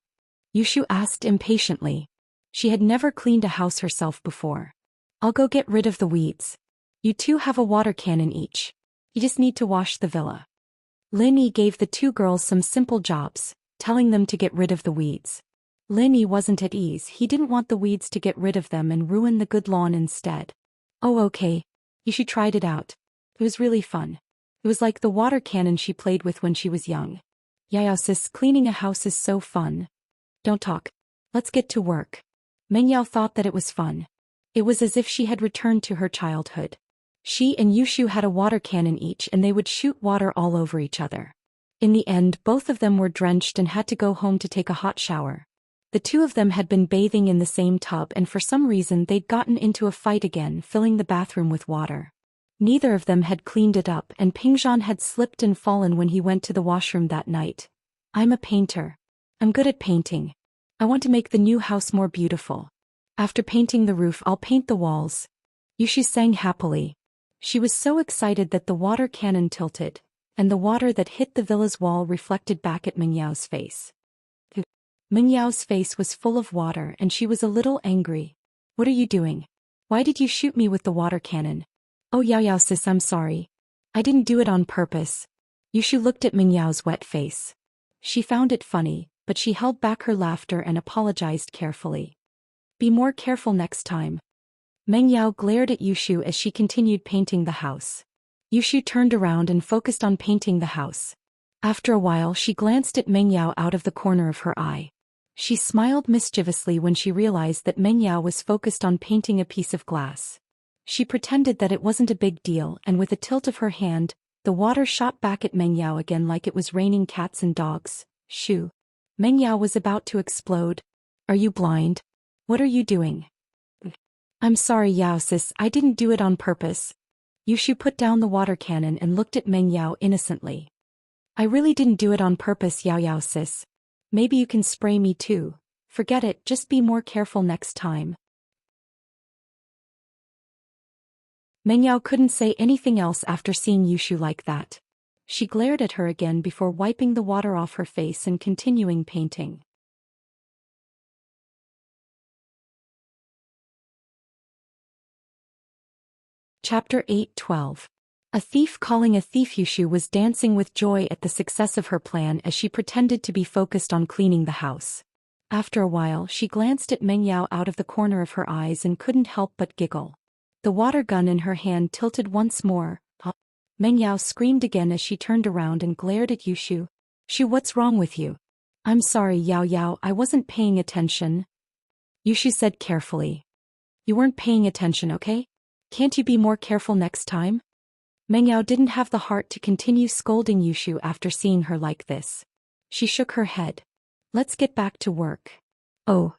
Yushu asked impatiently. She had never cleaned a house herself before. I'll go get rid of the weeds. You 2 have a water cannon each. You just need to wash the villa. Lin Yi gave the 2 girls some simple jobs, telling them to get rid of the weeds. Lin Yi wasn't at ease. He didn't want the weeds to get rid of them and ruin the good lawn instead. Oh okay. Yushu tried it out. It was really fun. It was like the water cannon she played with when she was young. Yeah, sis, cleaning a house is so fun. Don't talk. Let's get to work. Meng Yao thought that it was fun. It was as if she had returned to her childhood. She and Yushu had a water cannon each and they would shoot water all over each other. In the end, both of them were drenched and had to go home to take a hot shower. The 2 of them had been bathing in the same tub and for some reason they'd gotten into a fight again, filling the bathroom with water. Neither of them had cleaned it up and Pingzhan had slipped and fallen when he went to the washroom that night. I'm a painter. I'm good at painting. I want to make the new house more beautiful. After painting the roof, I'll paint the walls. Yushu sang happily. She was so excited that the water cannon tilted, and the water that hit the villa's wall reflected back at Meng Yao's face. Meng Yao's face was full of water and she was a little angry. What are you doing? Why did you shoot me with the water cannon? Oh Yao sis, I'm sorry. I didn't do it on purpose. Yushu looked at Meng Yao's wet face. She found it funny, but she held back her laughter and apologized carefully. Be more careful next time. Meng Yao glared at Yushu as she continued painting the house. Yushu turned around and focused on painting the house. After a while she glanced at Meng Yao out of the corner of her eye. She smiled mischievously when she realized that Meng Yao was focused on painting a piece of glass. She pretended that it wasn't a big deal and with a tilt of her hand, the water shot back at Meng Yao again like it was raining cats and dogs. Shoo. Meng Yao was about to explode. Are you blind? What are you doing? I'm sorry Yao sis, I didn't do it on purpose. Yushu put down the water cannon and looked at Meng Yao innocently. I really didn't do it on purpose Yao sis. Maybe you can spray me too. Forget it, just be more careful next time. Meng Yao couldn't say anything else after seeing Yushu like that. She glared at her again before wiping the water off her face and continuing painting. Chapter 8:12. A thief calling a thief. Yushu was dancing with joy at the success of her plan as she pretended to be focused on cleaning the house. After a while she glanced at Meng Yao out of the corner of her eyes and couldn't help but giggle. The water gun in her hand tilted once more. Meng Yao screamed again as she turned around and glared at Yushu. Shu, what's wrong with you? I'm sorry Yao, I wasn't paying attention. Yushu said carefully. You weren't paying attention, okay? Can't you be more careful next time? Meng Yao didn't have the heart to continue scolding Yushu after seeing her like this. She shook her head. Let's get back to work. Oh.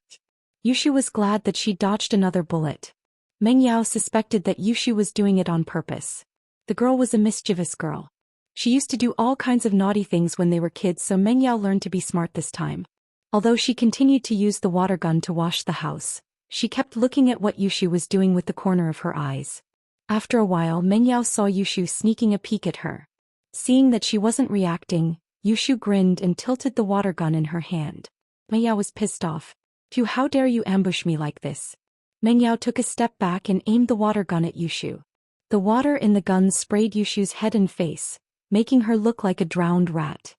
Yushu was glad that she dodged another bullet. Meng Yao suspected that Yushu was doing it on purpose. The girl was a mischievous girl. She used to do all kinds of naughty things when they were kids, so Meng Yao learned to be smart this time. Although she continued to use the water gun to wash the house, she kept looking at what Yushu was doing with the corner of her eyes. After a while Meng Yao saw Yushu sneaking a peek at her. Seeing that she wasn't reacting, Yushu grinned and tilted the water gun in her hand. Meng Yao was pissed off. Phew, how dare you ambush me like this? Meng Yao took a step back and aimed the water gun at Yushu. The water in the gun sprayed Yushu's head and face, making her look like a drowned rat.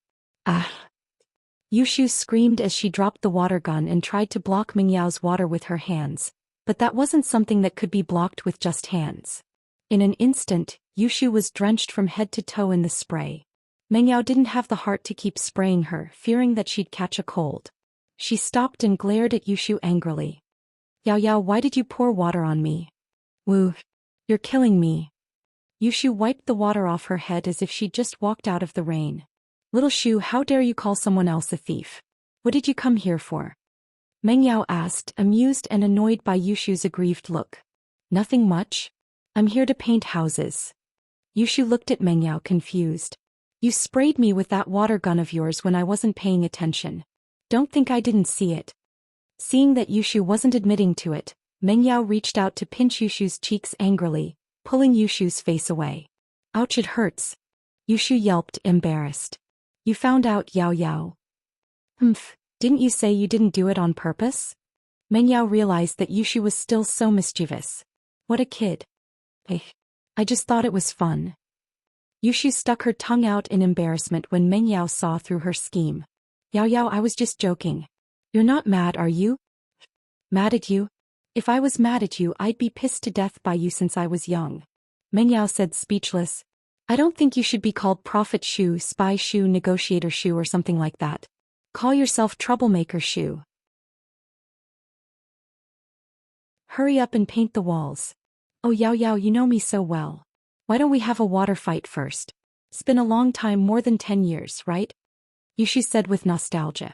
Ah! Yushu screamed as she dropped the water gun and tried to block Meng Yao's water with her hands, but that wasn't something that could be blocked with just hands. In an instant, Yushu was drenched from head to toe in the spray. Meng Yao didn't have the heart to keep spraying her, fearing that she'd catch a cold. She stopped and glared at Yushu angrily. Yao Yao, why did you pour water on me? Woo. You're killing me. Yushu wiped the water off her head as if she'd just walked out of the rain. Little Shu, how dare you call someone else a thief? What did you come here for? Meng Yao asked, amused and annoyed by Yushu's aggrieved look. Nothing much. I'm here to paint houses. Yushu looked at Meng Yao confused. You sprayed me with that water gun of yours when I wasn't paying attention. Don't think I didn't see it. Seeing that Yushu wasn't admitting to it, Meng Yao reached out to pinch Yushu's cheeks angrily, pulling Yushu's face away. Ouch, it hurts. Yushu yelped, embarrassed. You found out, Yao Yao. Humph, didn't you say you didn't do it on purpose? Meng Yao realized that Yushu was still so mischievous. What a kid. I just thought it was fun. Yushu stuck her tongue out in embarrassment when Meng Yao saw through her scheme. Yao Yao, I was just joking. You're not mad, are you? Mad at you? If I was mad at you, I'd be pissed to death by you since I was young. Meng Yao said, speechless. I don't think you should be called Prophet Shu, Spy Shu, Negotiator Shu or something like that. Call yourself Troublemaker Shu. Hurry up and paint the walls. Oh Yao Yao, you know me so well. Why don't we have a water fight first? It's been a long time, more than 10 years, right? Yushu said with nostalgia.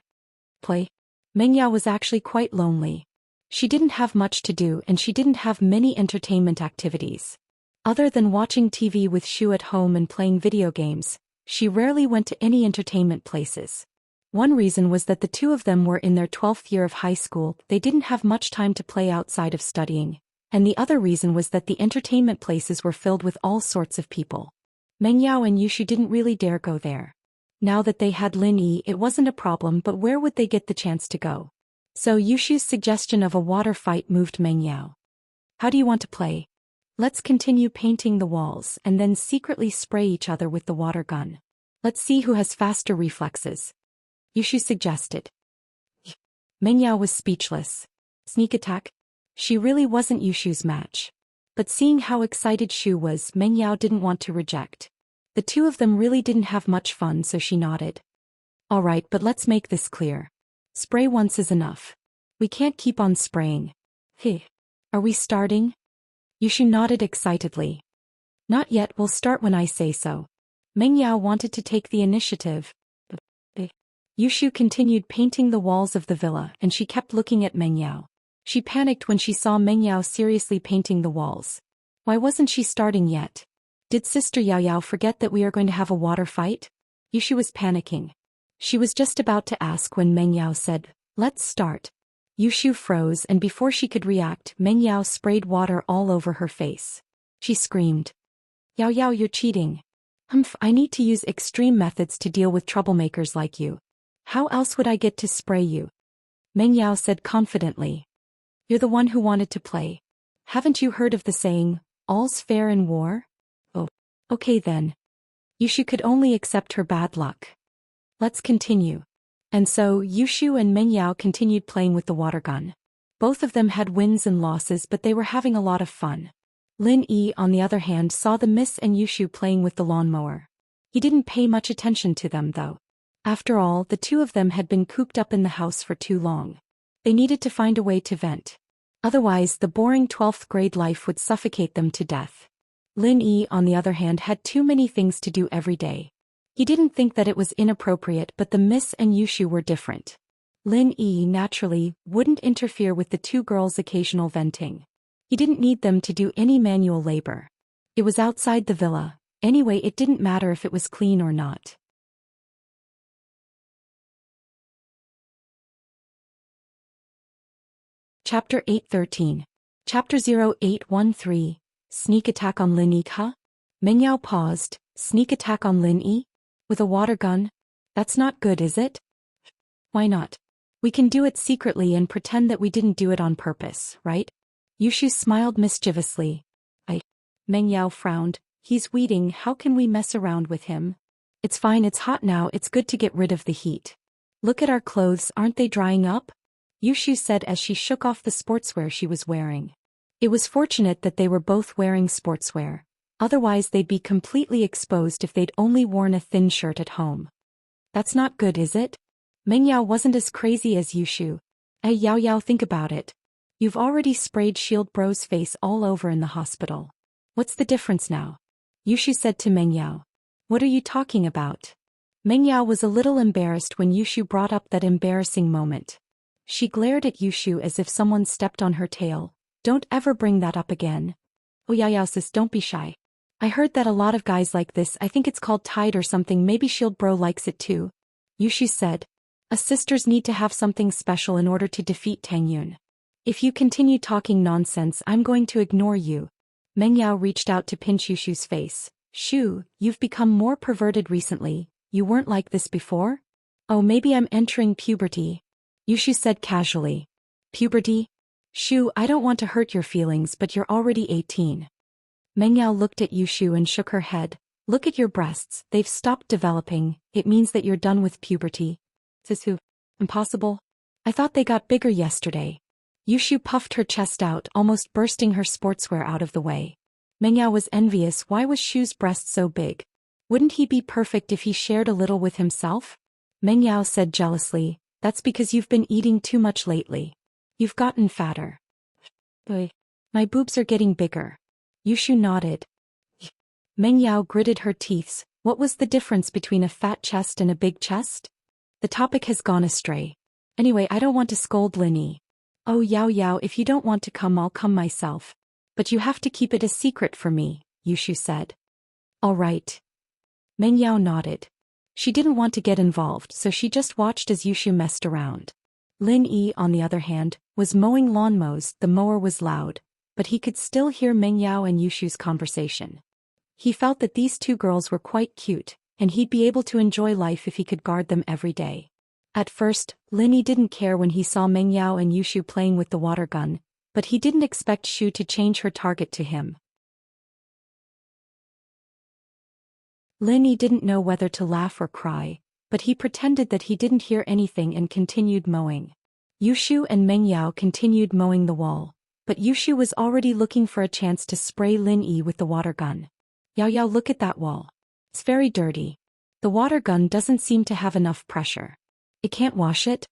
Play? Meng Yao was actually quite lonely. She didn't have much to do and she didn't have many entertainment activities. Other than watching TV with Shu at home and playing video games, she rarely went to any entertainment places. One reason was that the two of them were in their 12th year of high school, they didn't have much time to play outside of studying. And the other reason was that the entertainment places were filled with all sorts of people. Meng Yao and Yushu didn't really dare go there. Now that they had Lin Yi, it wasn't a problem, but where would they get the chance to go? So Yushu's suggestion of a water fight moved Meng Yao. How do you want to play? Let's continue painting the walls and then secretly spray each other with the water gun. Let's see who has faster reflexes. Yushu suggested. Meng Yao was speechless. Sneak attack? She really wasn't Yushu's match. But seeing how excited Shu was, Meng Yao didn't want to reject. The two of them really didn't have much fun, so she nodded. Alright, but let's make this clear. Spray once is enough. We can't keep on spraying. Hey. Are we starting? Yushu nodded excitedly. Not yet, we'll start when I say so. Meng Yao wanted to take the initiative. Yushu continued painting the walls of the villa and she kept looking at Meng Yao. She panicked when she saw Meng Yao seriously painting the walls. Why wasn't she starting yet? Did Sister Yao Yao forget that we are going to have a water fight? Yushu was panicking. She was just about to ask when Meng Yao said, let's start. Yushu froze and before she could react, Meng Yao sprayed water all over her face. She screamed. Yao Yao, you're cheating. Humph, I need to use extreme methods to deal with troublemakers like you. How else would I get to spray you? Meng Yao said confidently. You're the one who wanted to play. Haven't you heard of the saying, all's fair in war? Oh, okay then. Yushu could only accept her bad luck. Let's continue. And so, Yushu and Meng Yao continued playing with the water gun. Both of them had wins and losses, but they were having a lot of fun. Lin Yi, on the other hand, saw the Miss and Yushu playing with the lawnmower. He didn't pay much attention to them though. After all, the two of them had been cooped up in the house for too long. They needed to find a way to vent. Otherwise, the boring 12th grade life would suffocate them to death. Lin Yi, on the other hand, had too many things to do every day. He didn't think that it was inappropriate, but the Miss and Yushu were different. Lin Yi, naturally, wouldn't interfere with the two girls' occasional venting. He didn't need them to do any manual labor. It was outside the villa. Anyway, it didn't matter if it was clean or not. Chapter 813. Chapter 0813. Sneak attack on Lin Yi. Meng Yao paused. Sneak attack on Lin Yi? With a water gun? That's not good, is it? Why not? We can do it secretly and pretend that we didn't do it on purpose, right? Yushu smiled mischievously. Meng Yao frowned. He's weeding, how can we mess around with him? It's fine, it's hot now, it's good to get rid of the heat. Look at our clothes, aren't they drying up? Yushu said as she shook off the sportswear she was wearing. It was fortunate that they were both wearing sportswear. Otherwise they'd be completely exposed if they'd only worn a thin shirt at home. That's not good, is it? Meng Yao wasn't as crazy as Yushu. Hey Yao Yao, think about it. You've already sprayed Shield Bro's face all over in the hospital. What's the difference now? Yushu said to Meng Yao. What are you talking about? Meng Yao was a little embarrassed when Yushu brought up that embarrassing moment. She glared at Yushu as if someone stepped on her tail. Don't ever bring that up again. Oh Yao Yao sis, don't be shy. I heard that a lot of guys like this. I think it's called Tide or something. Maybe Shield Bro likes it too. Yushu said. Us sisters need to have something special in order to defeat Tang Yun. If you continue talking nonsense, I'm going to ignore you. Meng Yao reached out to pinch Yushu's face. Shu, you've become more perverted recently. You weren't like this before? Oh, maybe I'm entering puberty. Yushu said casually. Puberty? Shu, I don't want to hurt your feelings, but you're already 18. Meng Yao looked at Yushu and shook her head. Look at your breasts, they've stopped developing. It means that you're done with puberty. Sisu. Impossible? I thought they got bigger yesterday. Yushu puffed her chest out, almost bursting her sportswear out of the way. Meng Yao was envious. Why was Shu's breast so big? Wouldn't he be perfect if he shared a little with himself? Meng Yao said jealously, that's because you've been eating too much lately. You've gotten fatter. My boobs are getting bigger. Yushu nodded. Meng Yao gritted her teeth. What was the difference between a fat chest and a big chest? The topic has gone astray. Anyway, I don't want to scold Lin Yi. Oh Yao Yao, if you don't want to come, I'll come myself. But you have to keep it a secret for me, Yushu said. All right. Meng Yao nodded. She didn't want to get involved, so she just watched as Yushu messed around. Lin Yi, on the other hand, was mowing lawnmows. The mower was loud, but he could still hear Meng Yao and Yushu's conversation. He felt that these two girls were quite cute, and he'd be able to enjoy life if he could guard them every day. At first, Lin Yi didn't care when he saw Meng Yao and Yushu playing with the water gun, but he didn't expect Shu to change her target to him. Lin Yi didn't know whether to laugh or cry, but he pretended that he didn't hear anything and continued mowing. Yushu and Meng Yao continued mowing the wall, but Yushu was already looking for a chance to spray Lin Yi with the water gun. Yao Yao, look at that wall. It's very dirty. The water gun doesn't seem to have enough pressure. It can't wash it?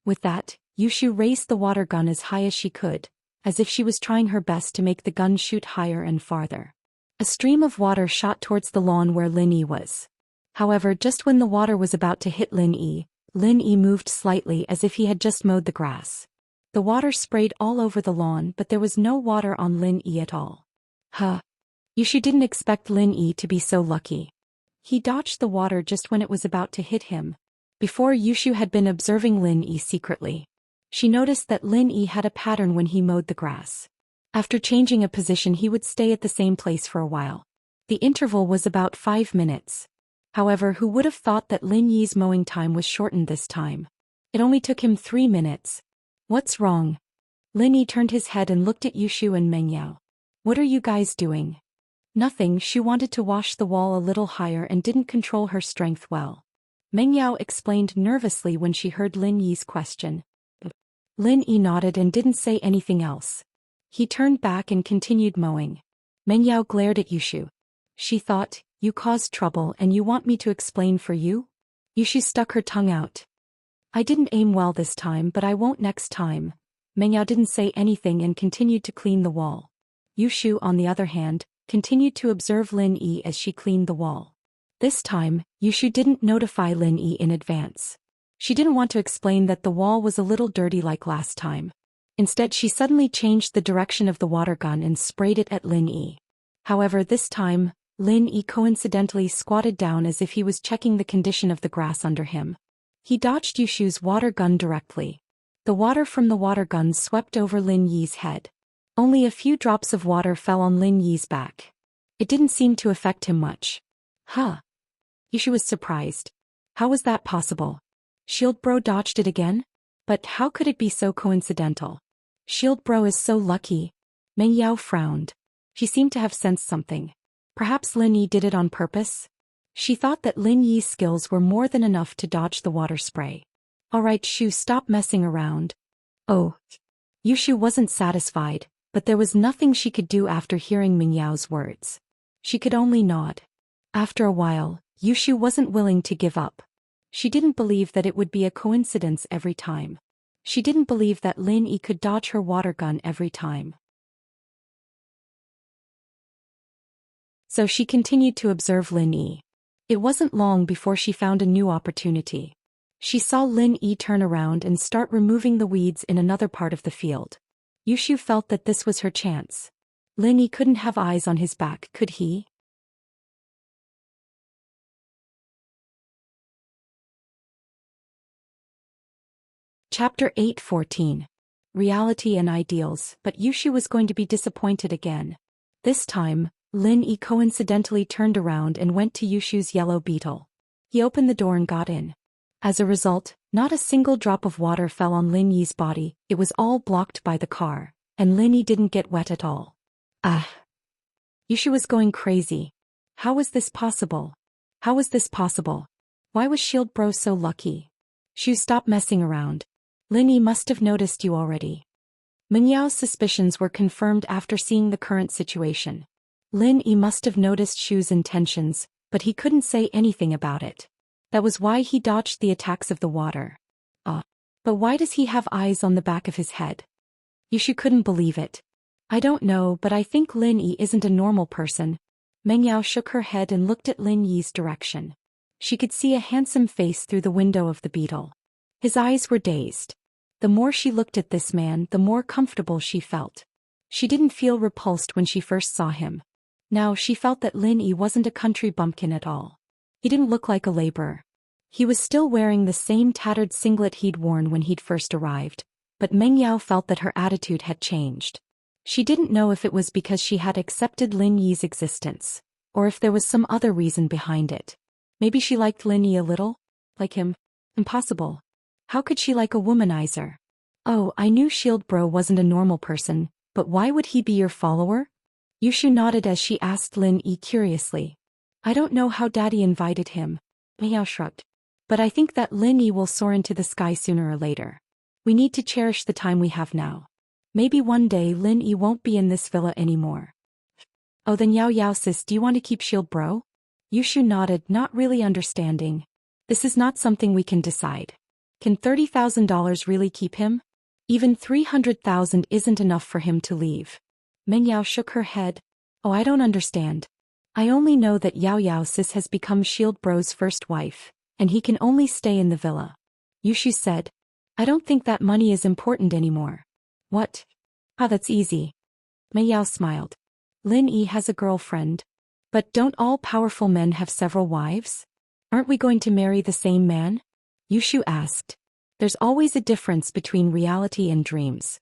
With that, Yushu raised the water gun as high as she could, as if she was trying her best to make the gun shoot higher and farther. A stream of water shot towards the lawn where Lin Yi was. However, just when the water was about to hit Lin Yi moved slightly as if he had just mowed the grass. The water sprayed all over the lawn, but there was no water on Lin Yi at all. Huh. Yushu didn't expect Lin Yi to be so lucky. He dodged the water just when it was about to hit him. Before, Yushu had been observing Lin Yi secretly. She noticed that Lin Yi had a pattern when he mowed the grass. After changing a position, he would stay at the same place for a while. The interval was about 5 minutes. However, who would have thought that Lin Yi's mowing time was shortened this time? It only took him 3 minutes. What's wrong? Lin Yi turned his head and looked at Yushu and Meng Yao. What are you guys doing? Nothing. She wanted to wash the wall a little higher and didn't control her strength well. Meng Yao explained nervously when she heard Lin Yi's question. Lin Yi nodded and didn't say anything else. He turned back and continued mowing. Meng Yao glared at Yushu. She thought, you caused trouble and you want me to explain for you? Yushu stuck her tongue out. I didn't aim well this time, but I won't next time. Meng Yao didn't say anything and continued to clean the wall. Yushu, on the other hand, continued to observe Lin Yi as she cleaned the wall. This time, Yushu didn't notify Lin Yi in advance. She didn't want to explain that the wall was a little dirty like last time. Instead, she suddenly changed the direction of the water gun and sprayed it at Lin Yi. However, this time, Lin Yi coincidentally squatted down as if he was checking the condition of the grass under him. He dodged Yushu's water gun directly. The water from the water gun swept over Lin Yi's head. Only a few drops of water fell on Lin Yi's back. It didn't seem to affect him much. Huh. Yushu was surprised. How was that possible? Shield Bro dodged it again? But how could it be so coincidental? Shield Bro is so lucky. Meng Yao frowned. She seemed to have sensed something. Perhaps Lin Yi did it on purpose? She thought that Lin Yi's skills were more than enough to dodge the water spray. Alright Shu, stop messing around. Oh. Yushu wasn't satisfied, but there was nothing she could do after hearing Meng Yao's words. She could only nod. After a while, Yushu wasn't willing to give up. She didn't believe that it would be a coincidence every time. She didn't believe that Lin Yi could dodge her water gun every time. So she continued to observe Lin Yi. It wasn't long before she found a new opportunity. She saw Lin Yi turn around and start removing the weeds in another part of the field. Yushu felt that this was her chance. Lin Yi couldn't have eyes on his back, could he? Chapter 8:14. Reality and Ideals. But Yushu was going to be disappointed again. This time, Lin Yi coincidentally turned around and went to Yushu's yellow beetle. He opened the door and got in. As a result, not a single drop of water fell on Lin Yi's body, it was all blocked by the car, and Lin Yi didn't get wet at all. Ah! Yushu was going crazy. How was this possible? How was this possible? Why was Shield Bro so lucky? Shu, stop messing around. Lin Yi must have noticed you already. Mengyao's suspicions were confirmed after seeing the current situation. Lin Yi must have noticed Shu's intentions, but he couldn't say anything about it. That was why he dodged the attacks of the water. But why does he have eyes on the back of his head? Yushu couldn't believe it. I don't know, but I think Lin Yi isn't a normal person. Mengyao shook her head and looked at Lin Yi's direction. She could see a handsome face through the window of the beetle. His eyes were dazed. The more she looked at this man, the more comfortable she felt. She didn't feel repulsed when she first saw him. Now she felt that Lin Yi wasn't a country bumpkin at all. He didn't look like a laborer. He was still wearing the same tattered singlet he'd worn when he'd first arrived, but Mengyao felt that her attitude had changed. She didn't know if it was because she had accepted Lin Yi's existence, or if there was some other reason behind it. Maybe she liked Lin Yi a little? Like him? Impossible. How could she like a womanizer? Oh, I knew Shield Bro wasn't a normal person, but why would he be your follower? Yushu nodded as she asked Lin Yi curiously. I don't know how Daddy invited him. Mengyao shrugged. But I think that Lin Yi will soar into the sky sooner or later. We need to cherish the time we have now. Maybe one day Lin Yi won't be in this villa anymore. Oh, then Yao sis, do you want to keep Shield Bro? Yushu nodded, not really understanding. This is not something we can decide. Can $30,000 really keep him? Even 300,000 isn't enough for him to leave. Mengyao shook her head. Oh, I don't understand. I only know that Yao sis has become Shield Bro's first wife, and he can only stay in the villa. Yushu said. I don't think that money is important anymore. What? Ah, that's easy. Mengyao smiled. Lin Yi has a girlfriend. But don't all powerful men have several wives? Aren't we going to marry the same man? Yushu asked. There's always a difference between reality and dreams.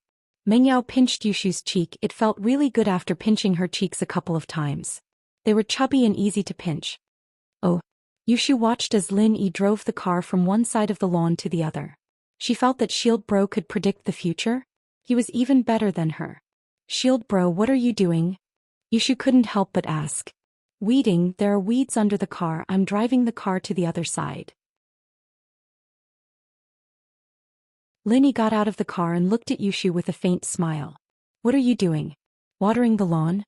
Mengyao pinched Yushu's cheek. It felt really good after pinching her cheeks a couple of times. They were chubby and easy to pinch. Oh. Yushu watched as Lin Yi drove the car from one side of the lawn to the other. She felt that Shield Bro could predict the future. He was even better than her. Shield Bro, what are you doing? Yushu couldn't help but ask. Weeding, there are weeds under the car. I'm driving the car to the other side. Lin Yi got out of the car and looked at Yushu with a faint smile. What are you doing? Watering the lawn?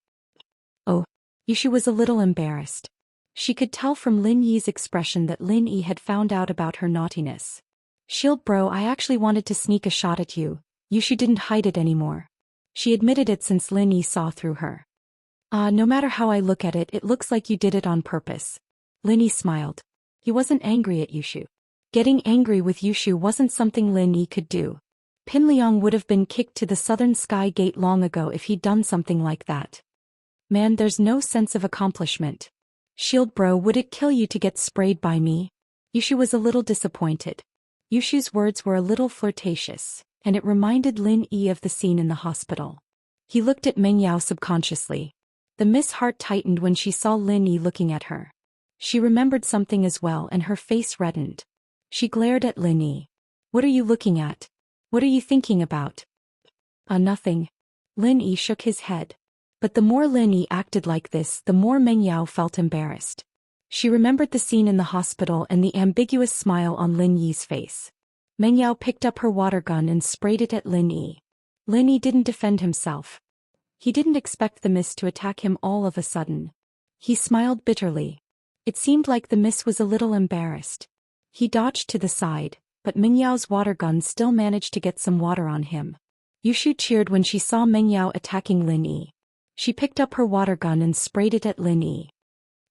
Oh. Yushu was a little embarrassed. She could tell from Lin Yi's expression that Lin Yi had found out about her naughtiness. Shield Bro, I actually wanted to sneak a shot at you. Yushu didn't hide it anymore. She admitted it since Lin Yi saw through her. No matter how I look at it, it looks like you did it on purpose. Lin Yi smiled. He wasn't angry at Yushu. Getting angry with Yushu wasn't something Lin Yi could do. Pin Liang would have been kicked to the southern sky gate long ago if he'd done something like that. Man, there's no sense of accomplishment. Shield Bro, would it kill you to get sprayed by me? Yushu was a little disappointed. Yushu's words were a little flirtatious, and it reminded Lin Yi of the scene in the hospital. He looked at Mengyao subconsciously. The Miss Heart tightened when she saw Lin Yi looking at her. She remembered something as well and her face reddened. She glared at Lin Yi. What are you looking at? What are you thinking about? Nothing. Lin Yi shook his head. But the more Lin Yi acted like this, the more Mengyao felt embarrassed. She remembered the scene in the hospital and the ambiguous smile on Lin Yi's face. Mengyao picked up her water gun and sprayed it at Lin Yi. Lin Yi didn't defend himself. He didn't expect the miss to attack him all of a sudden. He smiled bitterly. It seemed like the miss was a little embarrassed. He dodged to the side, but Mingyao's water gun still managed to get some water on him. Yushu cheered when she saw Mingyao attacking Lin Yi. She picked up her water gun and sprayed it at Lin Yi.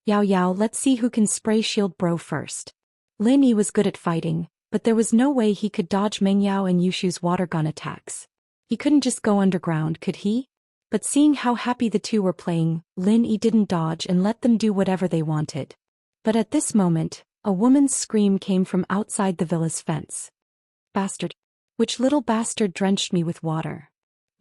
Yao Yao, let's see who can spray shield bro first. Lin Yi was good at fighting, but there was no way he could dodge Mingyao and Yushu's water gun attacks. He couldn't just go underground, could he? But seeing how happy the two were playing, Lin Yi didn't dodge and let them do whatever they wanted. But at this moment, a woman's scream came from outside the villa's fence. Bastard! Which little bastard drenched me with water?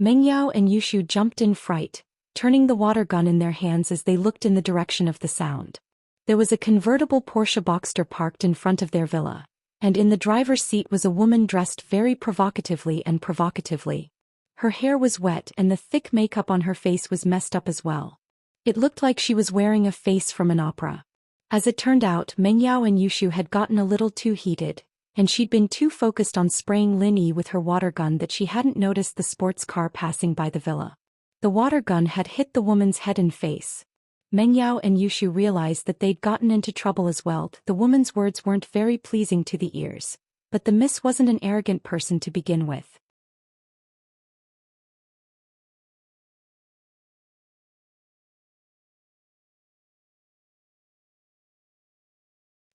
Mingyao and Yushu jumped in fright, turning the water gun in their hands as they looked in the direction of the sound. There was a convertible Porsche Boxster parked in front of their villa, and in the driver's seat was a woman dressed very provocatively. Her hair was wet and the thick makeup on her face was messed up as well. It looked like she was wearing a face from an opera. As it turned out, Mingyao and Yushu had gotten a little too heated, and she'd been too focused on spraying Lin Yi with her water gun that she hadn't noticed the sports car passing by the villa. The water gun had hit the woman's head and face. Mingyao and Yushu realized that they'd gotten into trouble as well. The woman's words weren't very pleasing to the ears, but the miss wasn't an arrogant person to begin with.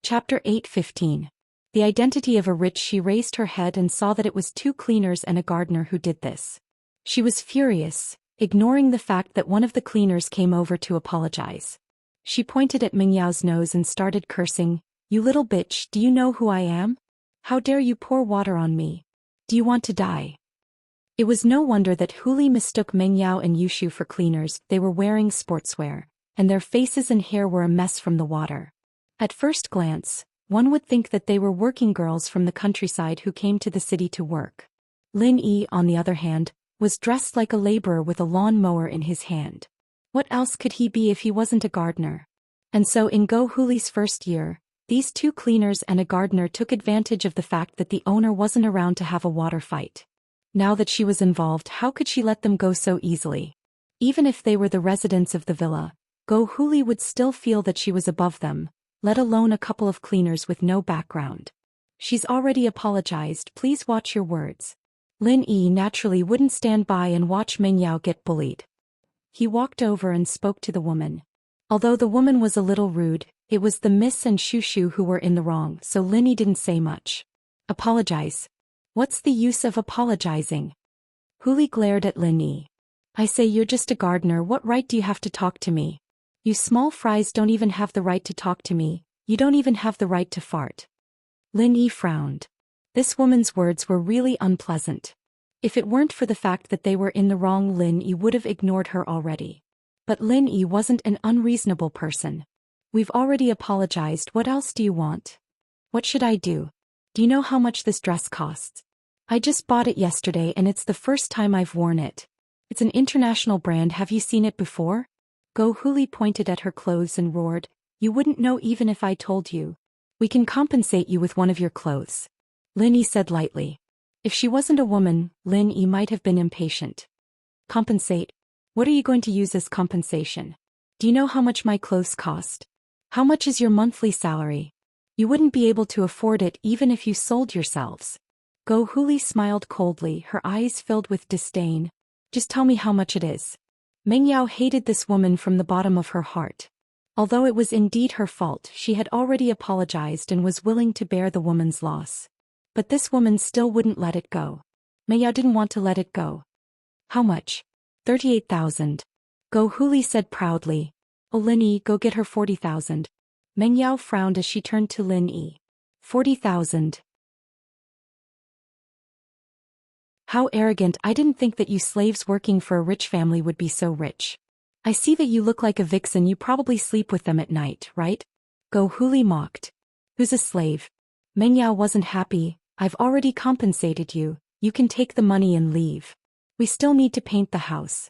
Chapter 8:15. The identity of a rich. She raised her head and saw that it was two cleaners and a gardener who did this. She was furious, ignoring the fact that one of the cleaners came over to apologize. She pointed at Mingyao's nose and started cursing, "You little bitch, do you know who I am? How dare you pour water on me? Do you want to die?" It was no wonder that Huli mistook Mingyao and Yushu for cleaners. They were wearing sportswear, and their faces and hair were a mess from the water. At first glance, one would think that they were working girls from the countryside who came to the city to work. Lin Yi, on the other hand, was dressed like a laborer with a lawn mower in his hand. What else could he be if he wasn't a gardener? And so in Go Huli's first year, these two cleaners and a gardener took advantage of the fact that the owner wasn't around to have a water fight. Now that she was involved, how could she let them go so easily? Even if they were the residents of the villa, Go Huli would still feel that she was above them, let alone a couple of cleaners with no background. She's already apologized, please watch your words. Lin Yi naturally wouldn't stand by and watch Mingyao get bullied. He walked over and spoke to the woman. Although the woman was a little rude, it was the miss and Shushu who were in the wrong, so Lin Yi didn't say much. Apologize. What's the use of apologizing? Huli glared at Lin Yi. I say you're just a gardener, what right do you have to talk to me? You small fries don't even have the right to talk to me, you don't even have the right to fart. Lin Yi frowned. This woman's words were really unpleasant. If it weren't for the fact that they were in the wrong, Lin Yi would have ignored her already. But Lin Yi wasn't an unreasonable person. We've already apologized, what else do you want? What should I do? Do you know how much this dress costs? I just bought it yesterday and it's the first time I've worn it. It's an international brand, have you seen it before? Go Huli pointed at her clothes and roared, you wouldn't know even if I told you. We can compensate you with one of your clothes. Lin Yi said lightly. If she wasn't a woman, Lin Yi might have been impatient. Compensate? What are you going to use as compensation? Do you know how much my clothes cost? How much is your monthly salary? You wouldn't be able to afford it even if you sold yourselves. Go Huli smiled coldly, her eyes filled with disdain. Just tell me how much it is. Mingyao hated this woman from the bottom of her heart. Although it was indeed her fault, she had already apologized and was willing to bear the woman's loss. But this woman still wouldn't let it go. Mingyao didn't want to let it go. How much? 38,000. Go Huli said proudly. Oh Lin Yi, go get her 40,000. Mingyao frowned as she turned to Lin Yi. 40,000. How arrogant, I didn't think that you slaves working for a rich family would be so rich. I see that you look like a vixen, you probably sleep with them at night, right? Go Huli mocked. Who's a slave? Mingyao wasn't happy. I've already compensated you, you can take the money and leave. We still need to paint the house.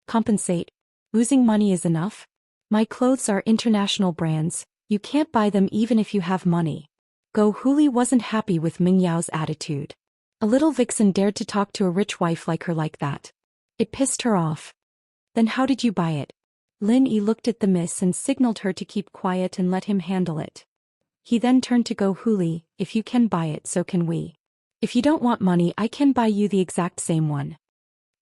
Compensate? Losing money is enough? My clothes are international brands, you can't buy them even if you have money. Go Huli wasn't happy with Mingyao's attitude. A little vixen dared to talk to a rich wife like her like that. It pissed her off. Then how did you buy it? Lin Yi looked at the miss and signaled her to keep quiet and let him handle it. He then turned to Go Huli, if you can buy it so can we. If you don't want money I can buy you the exact same one.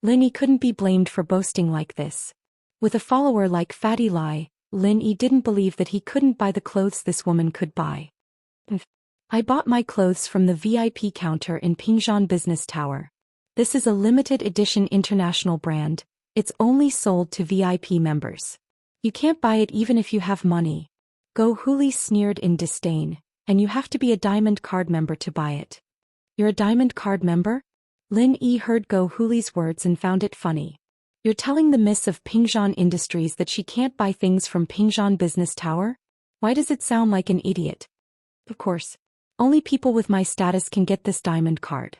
Lin Yi couldn't be blamed for boasting like this. With a follower like Fatty Lai, Lin Yi didn't believe that he couldn't buy the clothes this woman could buy. I bought my clothes from the VIP counter in Pingzhan Business Tower. This is a limited edition international brand, it's only sold to VIP members. You can't buy it even if you have money. Go Huli sneered in disdain, and you have to be a Diamond Card member to buy it. You're a Diamond Card member? Lin Yi heard Go Huli's words and found it funny. You're telling the miss of Pingzhan Industries that she can't buy things from Pingzhan Business Tower? Why does it sound like an idiot? Of course. Only people with my status can get this diamond card.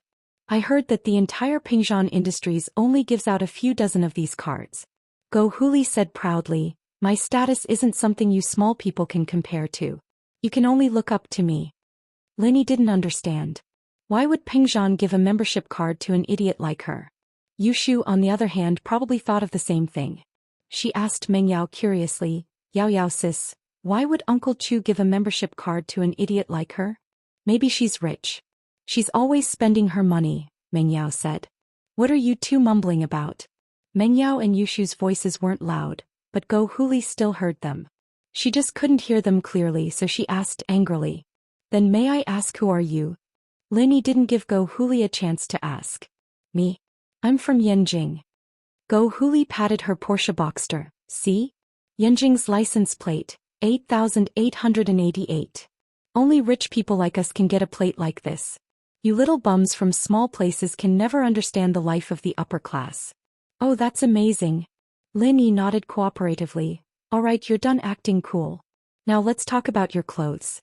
I heard that the entire Pingzhan Industries only gives out a few dozen of these cards. Go Huli said proudly, my status isn't something you small people can compare to. You can only look up to me. Lin Yi didn't understand. Why would Pingzhan give a membership card to an idiot like her? Yushu on the other hand probably thought of the same thing. She asked Meng Yao curiously, Yao Yao sis, why would Uncle Chu give a membership card to an idiot like her? Maybe she's rich. She's always spending her money, Meng Yao said. What are you two mumbling about? Meng Yao and Yushu's voices weren't loud, but Go Huli still heard them. She just couldn't hear them clearly so she asked angrily. Then may I ask who are you? Lin Yi didn't give Go Huli a chance to ask. Me? I'm from Yanjing. Go Huli patted her Porsche Boxster, see? Yanjing's license plate, 8888. Only rich people like us can get a plate like this. You little bums from small places can never understand the life of the upper class. Oh, that's amazing. Lin Yi nodded cooperatively. Alright, you're done acting cool. Now let's talk about your clothes.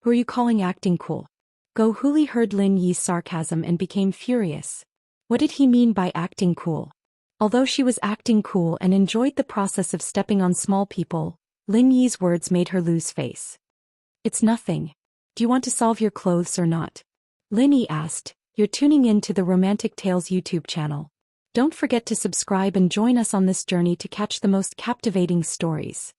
Who are you calling acting cool? Go Huli heard Lin Yi's sarcasm and became furious. What did he mean by acting cool? Although she was acting cool and enjoyed the process of stepping on small people, Lin Yi's words made her lose face. It's nothing. Do you want to solve your clothes or not? Lin Yi asked. You're tuning in to the Romantic Tales YouTube channel. Don't forget to subscribe and join us on this journey to catch the most captivating stories.